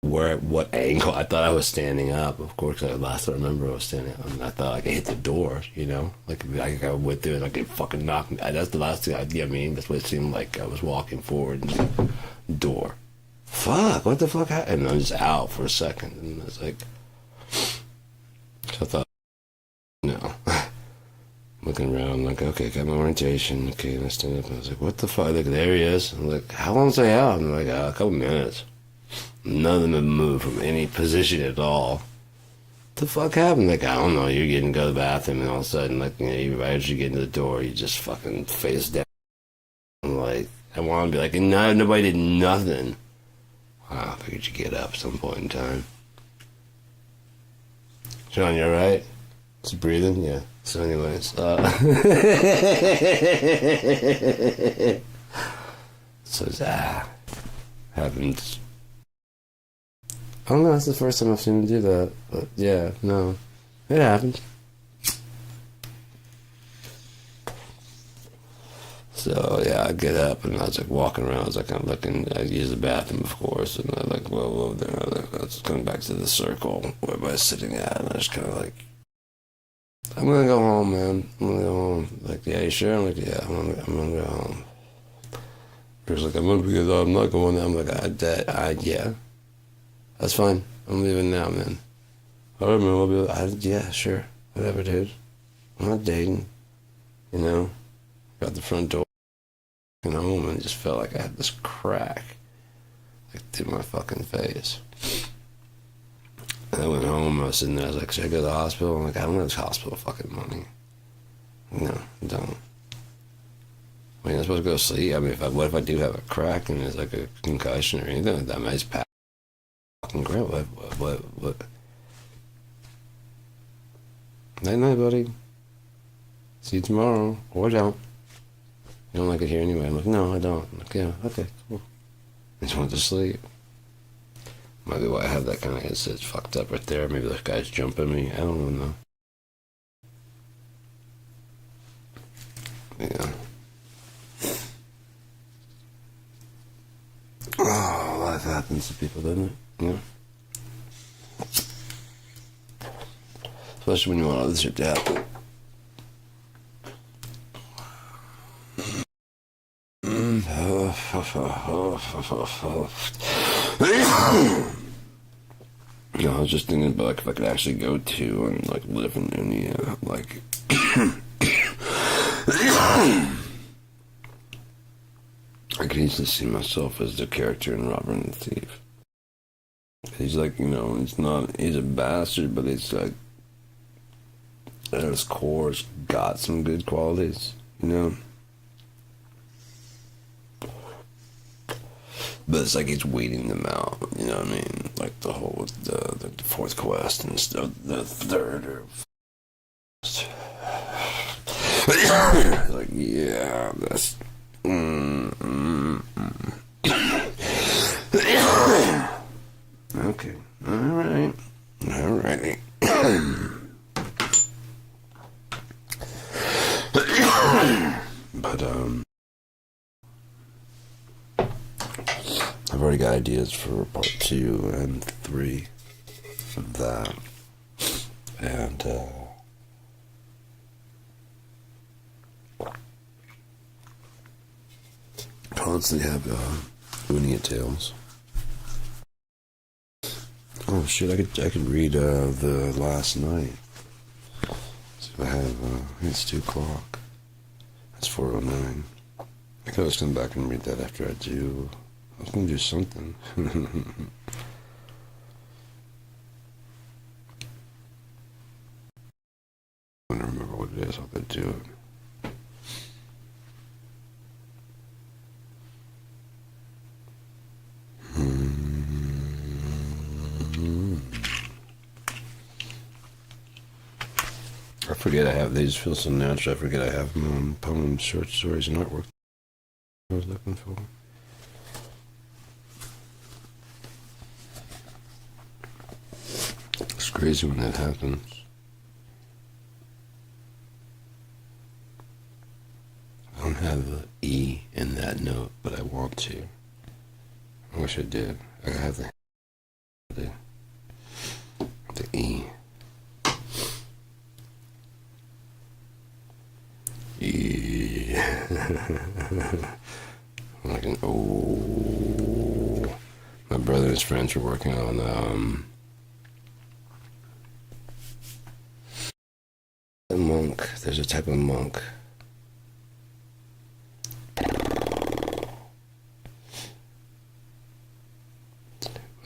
What angle? I thought I was standing up, of course. Last I remember, I was standing up, and I thought I could hit the door, you know, like I went through it, like it fucking knocked me. That's the last thing I mean, that's what it seemed like. I was walking forward, and door. Fuck! What the fuck happened? And I was just out for a second, and I was like, so I thought, no. Looking around, like, okay, got my orientation. Okay, and I stand up, and I was like, what the fuck? Like, there he is. I'm like, how long's I out? I'm like, a couple minutes. None of them have moved from any position at all. What the fuck happened? Like, I don't know, you're getting to go to the bathroom and all of a sudden, like, you know, right as you get into the door, you just fucking face down. I'm like, I want to be like, no, nobody did nothing. Wow, I figured you get up at some point in time. John, you alright? Is he breathing? Yeah. So anyways, so that happens. I don't know, that's the first time I've seen him do that. But yeah, no. It happens. So yeah, I get up and I was like walking around, I was like kind of looking, I use the bathroom of course, and I like, whoa, there, I was coming back to the circle where everybody's sitting at, and I just kind of like, I'm gonna go home, man. I'm gonna go home. Like, yeah, you sure? I'm like, yeah, I'm gonna go home. He was like, I'm gonna because I'm not going there. I'm like, yeah. That's fine. I'm leaving now, man. All right, man. We'll be. Yeah, sure. Whatever, dude. I'm not dating. You know. Got the front door. And home, and it just felt like I had this crack, like through my fucking face. And I went home. I was sitting there. I was like, should I go to the hospital? I'm like, I don't have hospital fucking money. No, I don't. I mean, I'm supposed to go to sleep. I mean, what if I do have a crack and there's like a concussion or anything like that? I might just pass. Fucking great. What? Night night, buddy. See you tomorrow. Or don't. You don't like it here anyway. I'm like, no, I don't. I'm like, yeah, okay, cool. I just went to sleep. Might be why I have that kind of headset fucked up right there. Maybe those guys jumping me. I don't even know. Yeah. Oh, life happens to people, doesn't it? Yeah. Especially when you want other shit to happen. You know, I was just thinking about like if I could actually go to and like live in India, like I could easily see myself as the character in Robert and the Thief. He's like, you know, he's a bastard, but he's like, at his core, it's got some good qualities, you know? But it's like he's weeding them out, you know what I mean? Like the whole, the fourth quest and stuff, the third or like, yeah, that's... Okay, alright. Alrighty. But, I've already got ideas for part 2 and 3 of that. And, constantly have, Unia Tales. Oh shit, I could read, The Last Night. So I have, it's 2 o'clock. It's 4:09. I could always come back and read that after I do. I was gonna do something. I don't remember what it is. I'll go do it. I forget I have, they just feel so natural. I forget I have them on poems, short stories, and artwork I was looking for. It's crazy when that happens. I don't have the E in that note, but I want to. I wish I did. I have the E. Like an my brother and his friends were working on a monk. There's a type of monk.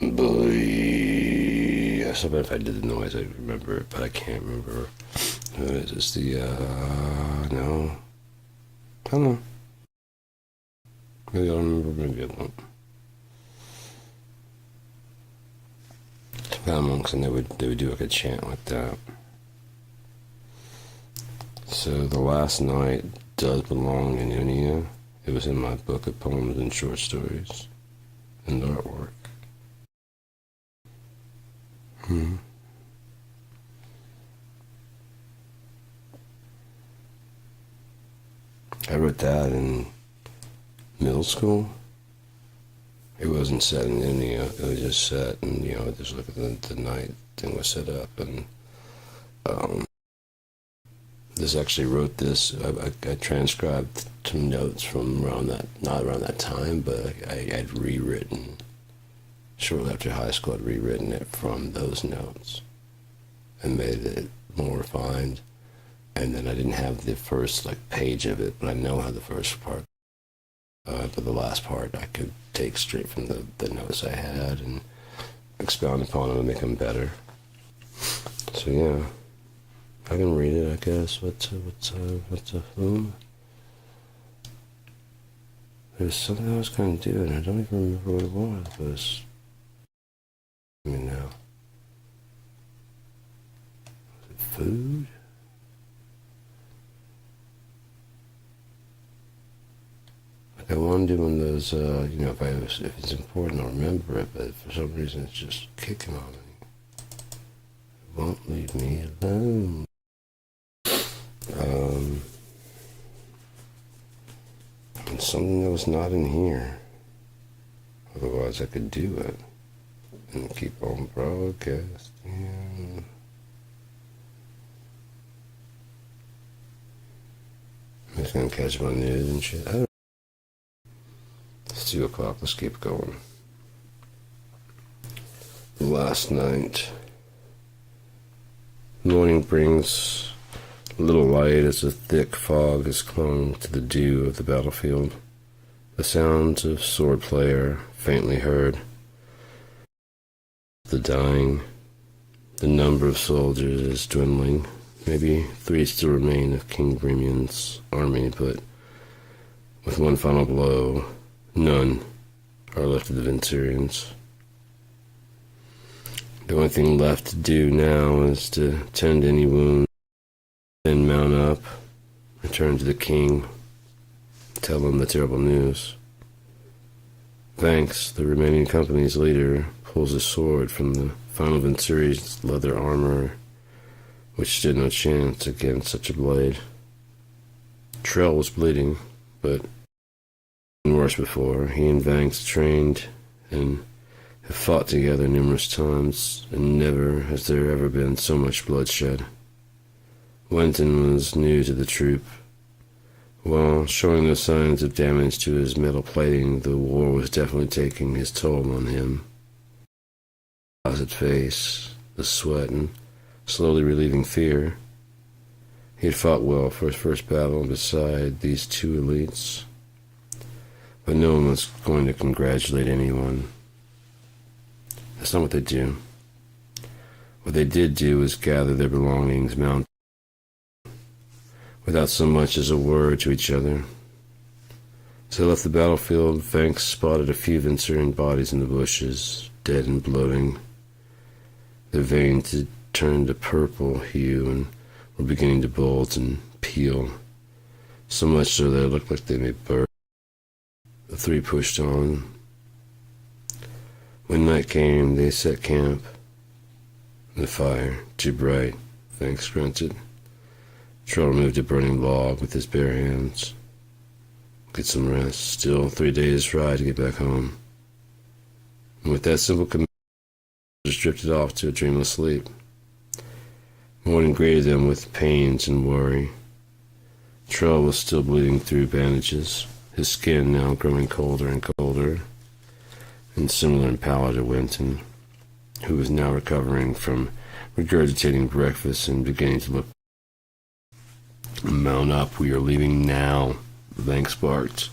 Boy, I bet if I did the noise I'd remember it, but I can't remember. Is this the no? I don't know. Maybe I'll remember, maybe I won't. Tibet monks, and they would do like a chant like that. So The Last Night does belong in India. It was in my book of poems and short stories and artwork. I wrote that in middle school. It wasn't set in India. It was just set, and you know, just look at the night thing was set up, and this actually wrote this. I transcribed some notes from around that, not around that time, but I'd rewritten shortly after high school. I'd rewritten it from those notes and made it more refined. And then I didn't have the first like page of it, but I know how the first part. But the last part I could take straight from the notes I had and expound upon them and make them better. So yeah, I can read it, I guess. What's a film? There's something I was going to do, and I don't even remember what it was. But it's, I mean, now, was it food? I want to do one of those, you know, if it's important, I'll remember it, but for some reason it's just kicking on me. It won't leave me alone. And something that was not in here. Otherwise I could do it. And keep on broadcasting. I'm just gonna catch my news and shit. I don't It's 2 o'clock. Let's keep going. Last night. Morning brings little light as a thick fog has clung to the dew of the battlefield. The sounds of swordplay are faintly heard. The dying. The number of soldiers is dwindling. Maybe 3 still remain of King Bremian's army, but with one final blow, none are left of the Venturians. The only thing left to do now is to tend any wound, then mount up, return to the king, tell him the terrible news. Vanks, the remaining company's leader, pulls a sword from the final Venturi's leather armor, which stood no chance against such a blade. Trell was bleeding, but worse before. He and Vanks trained and have fought together numerous times, and never has there ever been so much bloodshed. Wenton was new to the troop. While showing no signs of damage to his metal plating, the war was definitely taking his toll on him. Placid face, the sweat, and slowly relieving fear. He had fought well for his first battle beside these 2 elites, but no one was going to congratulate anyone. That's not what they do. What they did do was gather their belongings, mount without so much as a word to each other. As they left the battlefield, Vanks spotted a few Venturian bodies in the bushes, dead and bloating. Their veins had turned a purple hue and were beginning to bulge and peel, so much so that it looked like they may burst. The 3 pushed on. When night came, they set camp. The fire, too bright, Vanks grunted. Trell removed a burning log with his bare hands. Get some rest. Still 3 days' ride to get back home. And with that simple command, just drifted off to a dreamless sleep. Morning greeted them with pains and worry. Trell was still bleeding through bandages, his skin now growing colder and colder, and similar in pallor to Wenton, who was now recovering from regurgitating breakfast and beginning to look. Mount up, we are leaving now, Vanks barked.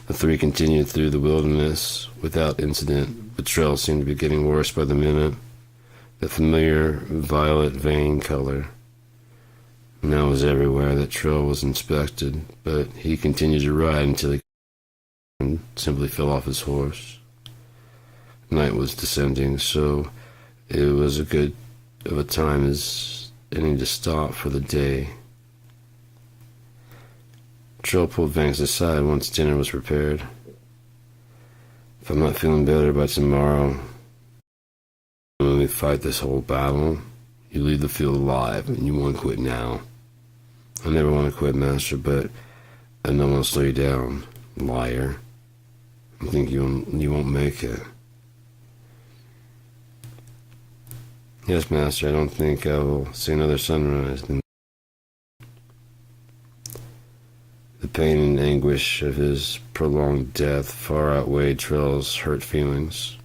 The 3 continued through the wilderness without incident, but Trell seemed to be getting worse by the minute. The familiar violet vein color now was everywhere that Trell was inspected, but he continued to ride until he simply fell off his horse. Night was descending, so it was a good of a time as any to stop for the day. Trell pulled Vanks aside once dinner was prepared. If I'm not feeling better by tomorrow, when we fight this whole battle, you leave the field alive, and you won't quit now. I never want to quit, Master, but I don't want to slow you down, liar. I think you won't make it. Yes, Master, I don't think I will see another sunrise. The pain and anguish of his prolonged death far outweighed Trell's hurt feelings.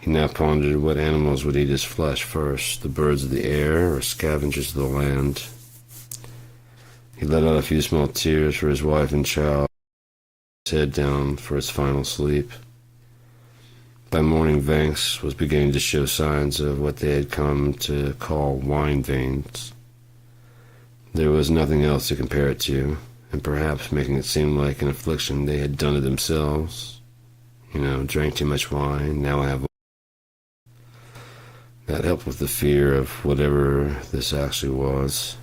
He now pondered what animals would eat his flesh first, the birds of the air or scavengers of the land. He let out a few small tears for his wife and child, his head down for his final sleep. By morning, Vanks was beginning to show signs of what they had come to call wine veins. There was nothing else to compare it to, and perhaps making it seem like an affliction they had done it themselves. Drank too much wine, now I have. That helped with the fear of whatever this actually was.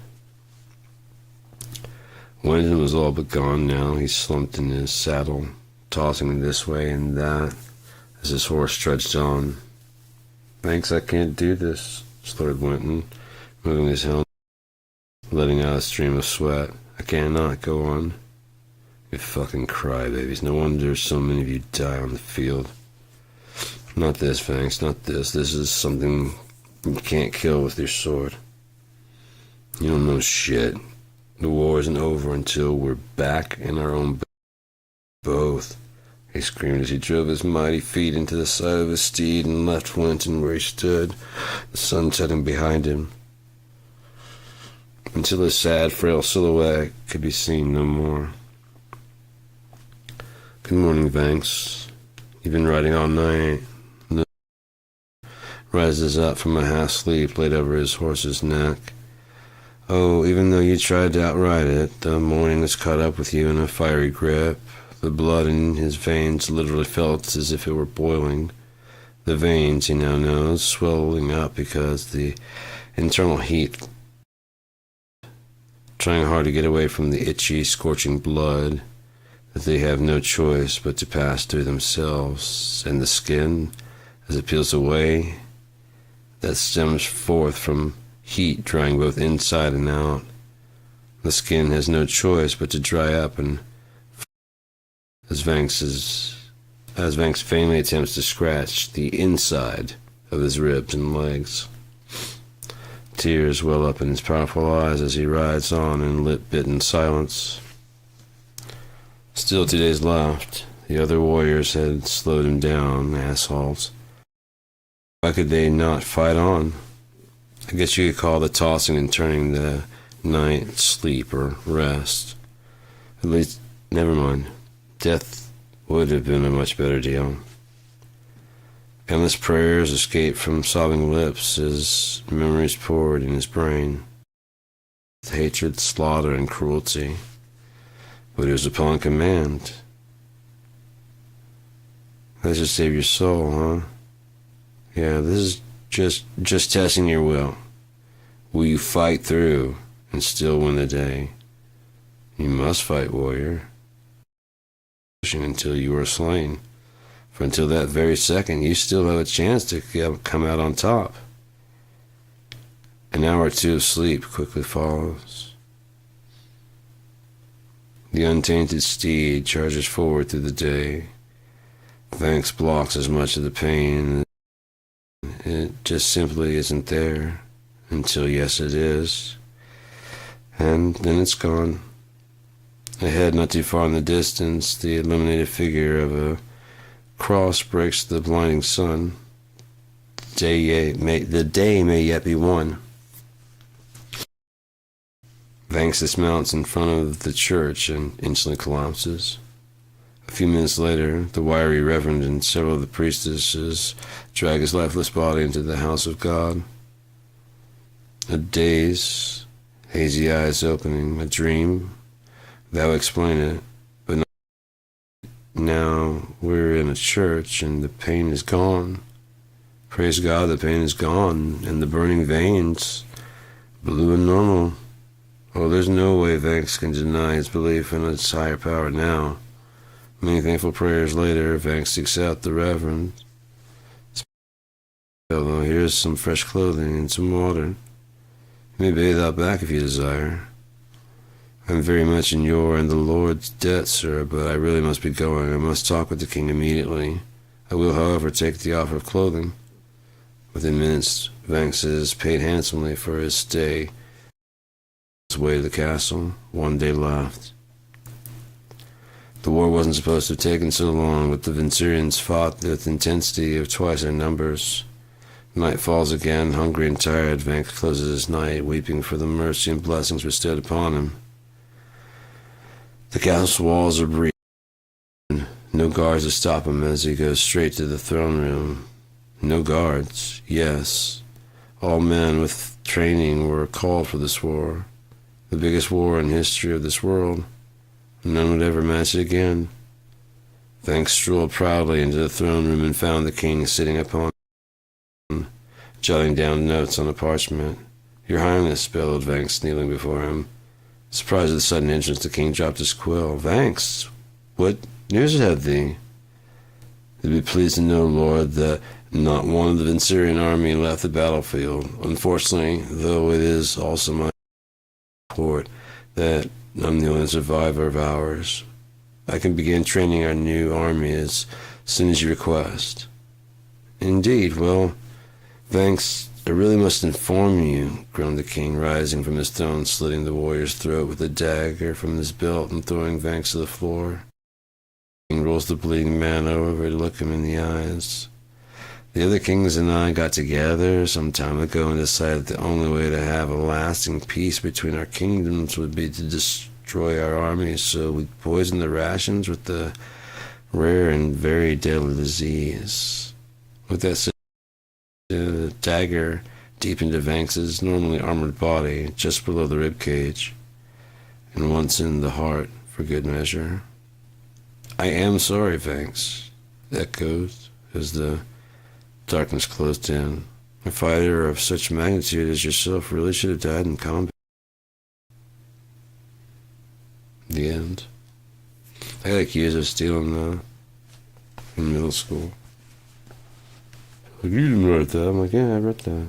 Wenton was all but gone now. He slumped in his saddle, tossing this way and that as his horse trudged on. Thanks, I can't do this, slurred Wenton, moving his helmet, letting out a stream of sweat. I cannot go on. You fucking crybabies. No wonder so many of you die on the field. Not this, Vanks, not this. This is something you can't kill with your sword. You don't know shit. The war isn't over until we're back in our own both. he screamed as he drove his mighty feet into the side of his steed and left Winton where he stood, the sun setting behind him, until his sad, frail silhouette could be seen no more. Good morning, Vanks. You've been riding all night. Rises up from a half-sleep laid over his horse's neck. Oh, even though you tried to outride it, the morning has caught up with you in a fiery grip. The blood in his veins literally felt as if it were boiling. The veins, he now knows, swelling up because the internal heat, trying hard to get away from the itchy, scorching blood that they have no choice but to pass through themselves, and the skin, as it peels away, that stems forth from heat drying both inside and out. The skin has no choice but to dry up, and as Vanks vainly attempts to scratch the inside of his ribs and legs. Tears well up in his powerful eyes as he rides on in lip-bitten silence. Still 2 days left. The other warriors had slowed him down, assholes. Why could they not fight on? I guess you could call the tossing and turning the night sleep or rest. At least, never mind. Death would have been a much better deal. Endless prayers escaped from sobbing lips as memories poured in his brain. Hatred, slaughter, and cruelty. But it was upon command. That should save your soul, huh? Yeah, this is just testing your will. Will you fight through and still win the day? You must fight, warrior. Until you are slain. For until that very second, you still have a chance to come out on top. An hour or two of sleep quickly follows. The untainted steed charges forward through the day. Vanks blocks as much of the pain. It just simply isn't there. Until yes, it is. And then it's gone. Ahead, not too far in the distance, the illuminated figure of a cross breaks the blinding sun. The day may yet be won. Vanks dismounts in front of the church and instantly collapses. A few minutes later, the wiry reverend and several of the priestesses drag his lifeless body into the house of God. A daze, hazy eyes opening, a dream. Thou explain it, but now we're in a church and the pain is gone. Praise God, the pain is gone, and the burning veins, blue and normal. Oh, there's no way Vanks can deny his belief in its higher power now. Many thankful prayers later, Vanks seeks out the Reverend. Hello, here's some fresh clothing and some water. You may bathe out back if you desire. I'm very much in your and the Lord's debt, sir, but I really must be going. I must talk with the king immediately. I will, however, take the offer of clothing. Within minutes, Vanks is paid handsomely for his stay. His way to the castle. 1 day left. The war wasn't supposed to have taken so long, but the Vensurians fought with intensity of twice their numbers. Night falls again, hungry and tired. Vanks closes his night, weeping for the mercy and blessings bestowed upon him. The castle walls are breached. No guards to stop him as he goes straight to the throne room. No guards, yes. All men with training were called for this war. The biggest war in history of this world. None would ever match it again. Vanks strolled proudly into the throne room and found the king sitting upon him, jotting down notes on a parchment. Your Highness, bellowed Vanks, kneeling before him. Surprised at the sudden entrance, the king dropped his quill. Vanks, what news have thee? They'd be pleased to know, Lord, that not one of the Vensurian army left the battlefield. Unfortunately, though it is also my report that I'm the only survivor of ours. I can begin training our new army as soon as you request. Indeed, well, Vanks, I really must inform you, groaned the king, rising from his throne, slitting the warrior's throat with a dagger from his belt and throwing Vanks to the floor. rolls the bleeding man over to look him in the eyes. The other kings and I got together some time ago and decided the only way to have a lasting peace between our kingdoms would be to destroy our armies, so we poisoned the rations with the rare and very deadly disease. With that said, the dagger deep into Vanx's normally armored body, just below the rib cage, and once in the heart, for good measure. I am sorry, Vanx, echoed as the darkness closed in. A fighter of such magnitude as yourself really should have died in combat. The end. I got accused of stealing in middle school. Like, you didn't write that. I'm like, yeah, I read that.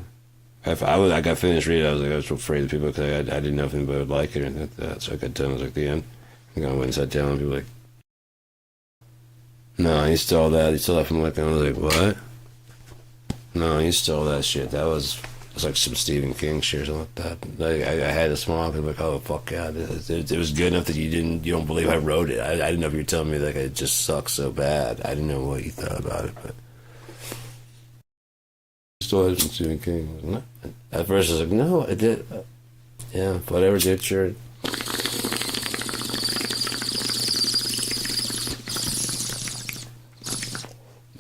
I got finished reading it. I was afraid of people because I didn't know if anybody would like it or anything like that. So I got done. I was like, the end. I went and sat down and people were like, no, he stole that. He stole that from like, I was like, what? No, he stole that shit. That was like some Stephen King shit or something like that. I had a smile. People like, oh fuck yeah, it was good enough that you don't believe I wrote it. I didn't know if you were telling me like it just sucks so bad. I didn't know what you thought about it, but stole it from Stephen King, wasn't it? At first I was like, no, I did. Yeah, whatever, dude, sure.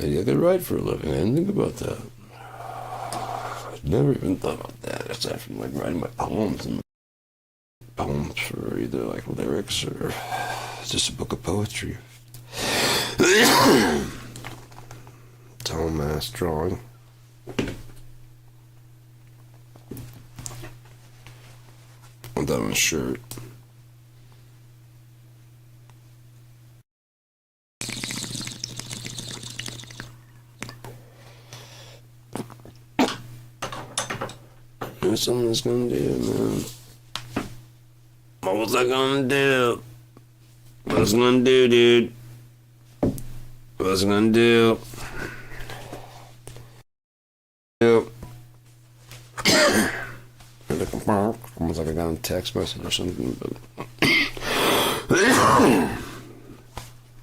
Maybe I could write for a living. I didn't think about that. I never even thought about that, aside from like writing my poems and poems for either like lyrics or just a book of poetry. Tall mass drawing. Want that on a shirt. There's something that's gonna do, man. What was I gonna do? What was I gonna do, dude? What was I gonna do? Almost like I got a text message or something, but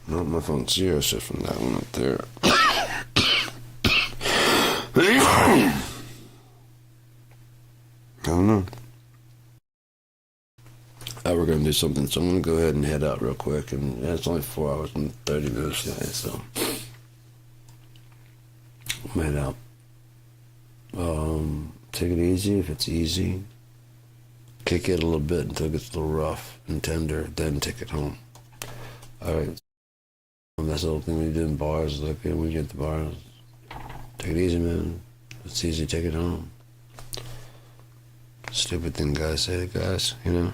no, my phone's zero shit from that one up there. I don't know. We're gonna do something, so I'm gonna go ahead and head out real quick, and it's only 4 hours and 30 minutes today, so I'm head out. Take it easy if it's easy. Kick it a little bit until it gets a little rough and tender, then take it home. Alright. That's the whole thing we do in bars, like when we get to bars. Take it easy, man. It's easy, take it home. Stupid thing guys say to guys, you know?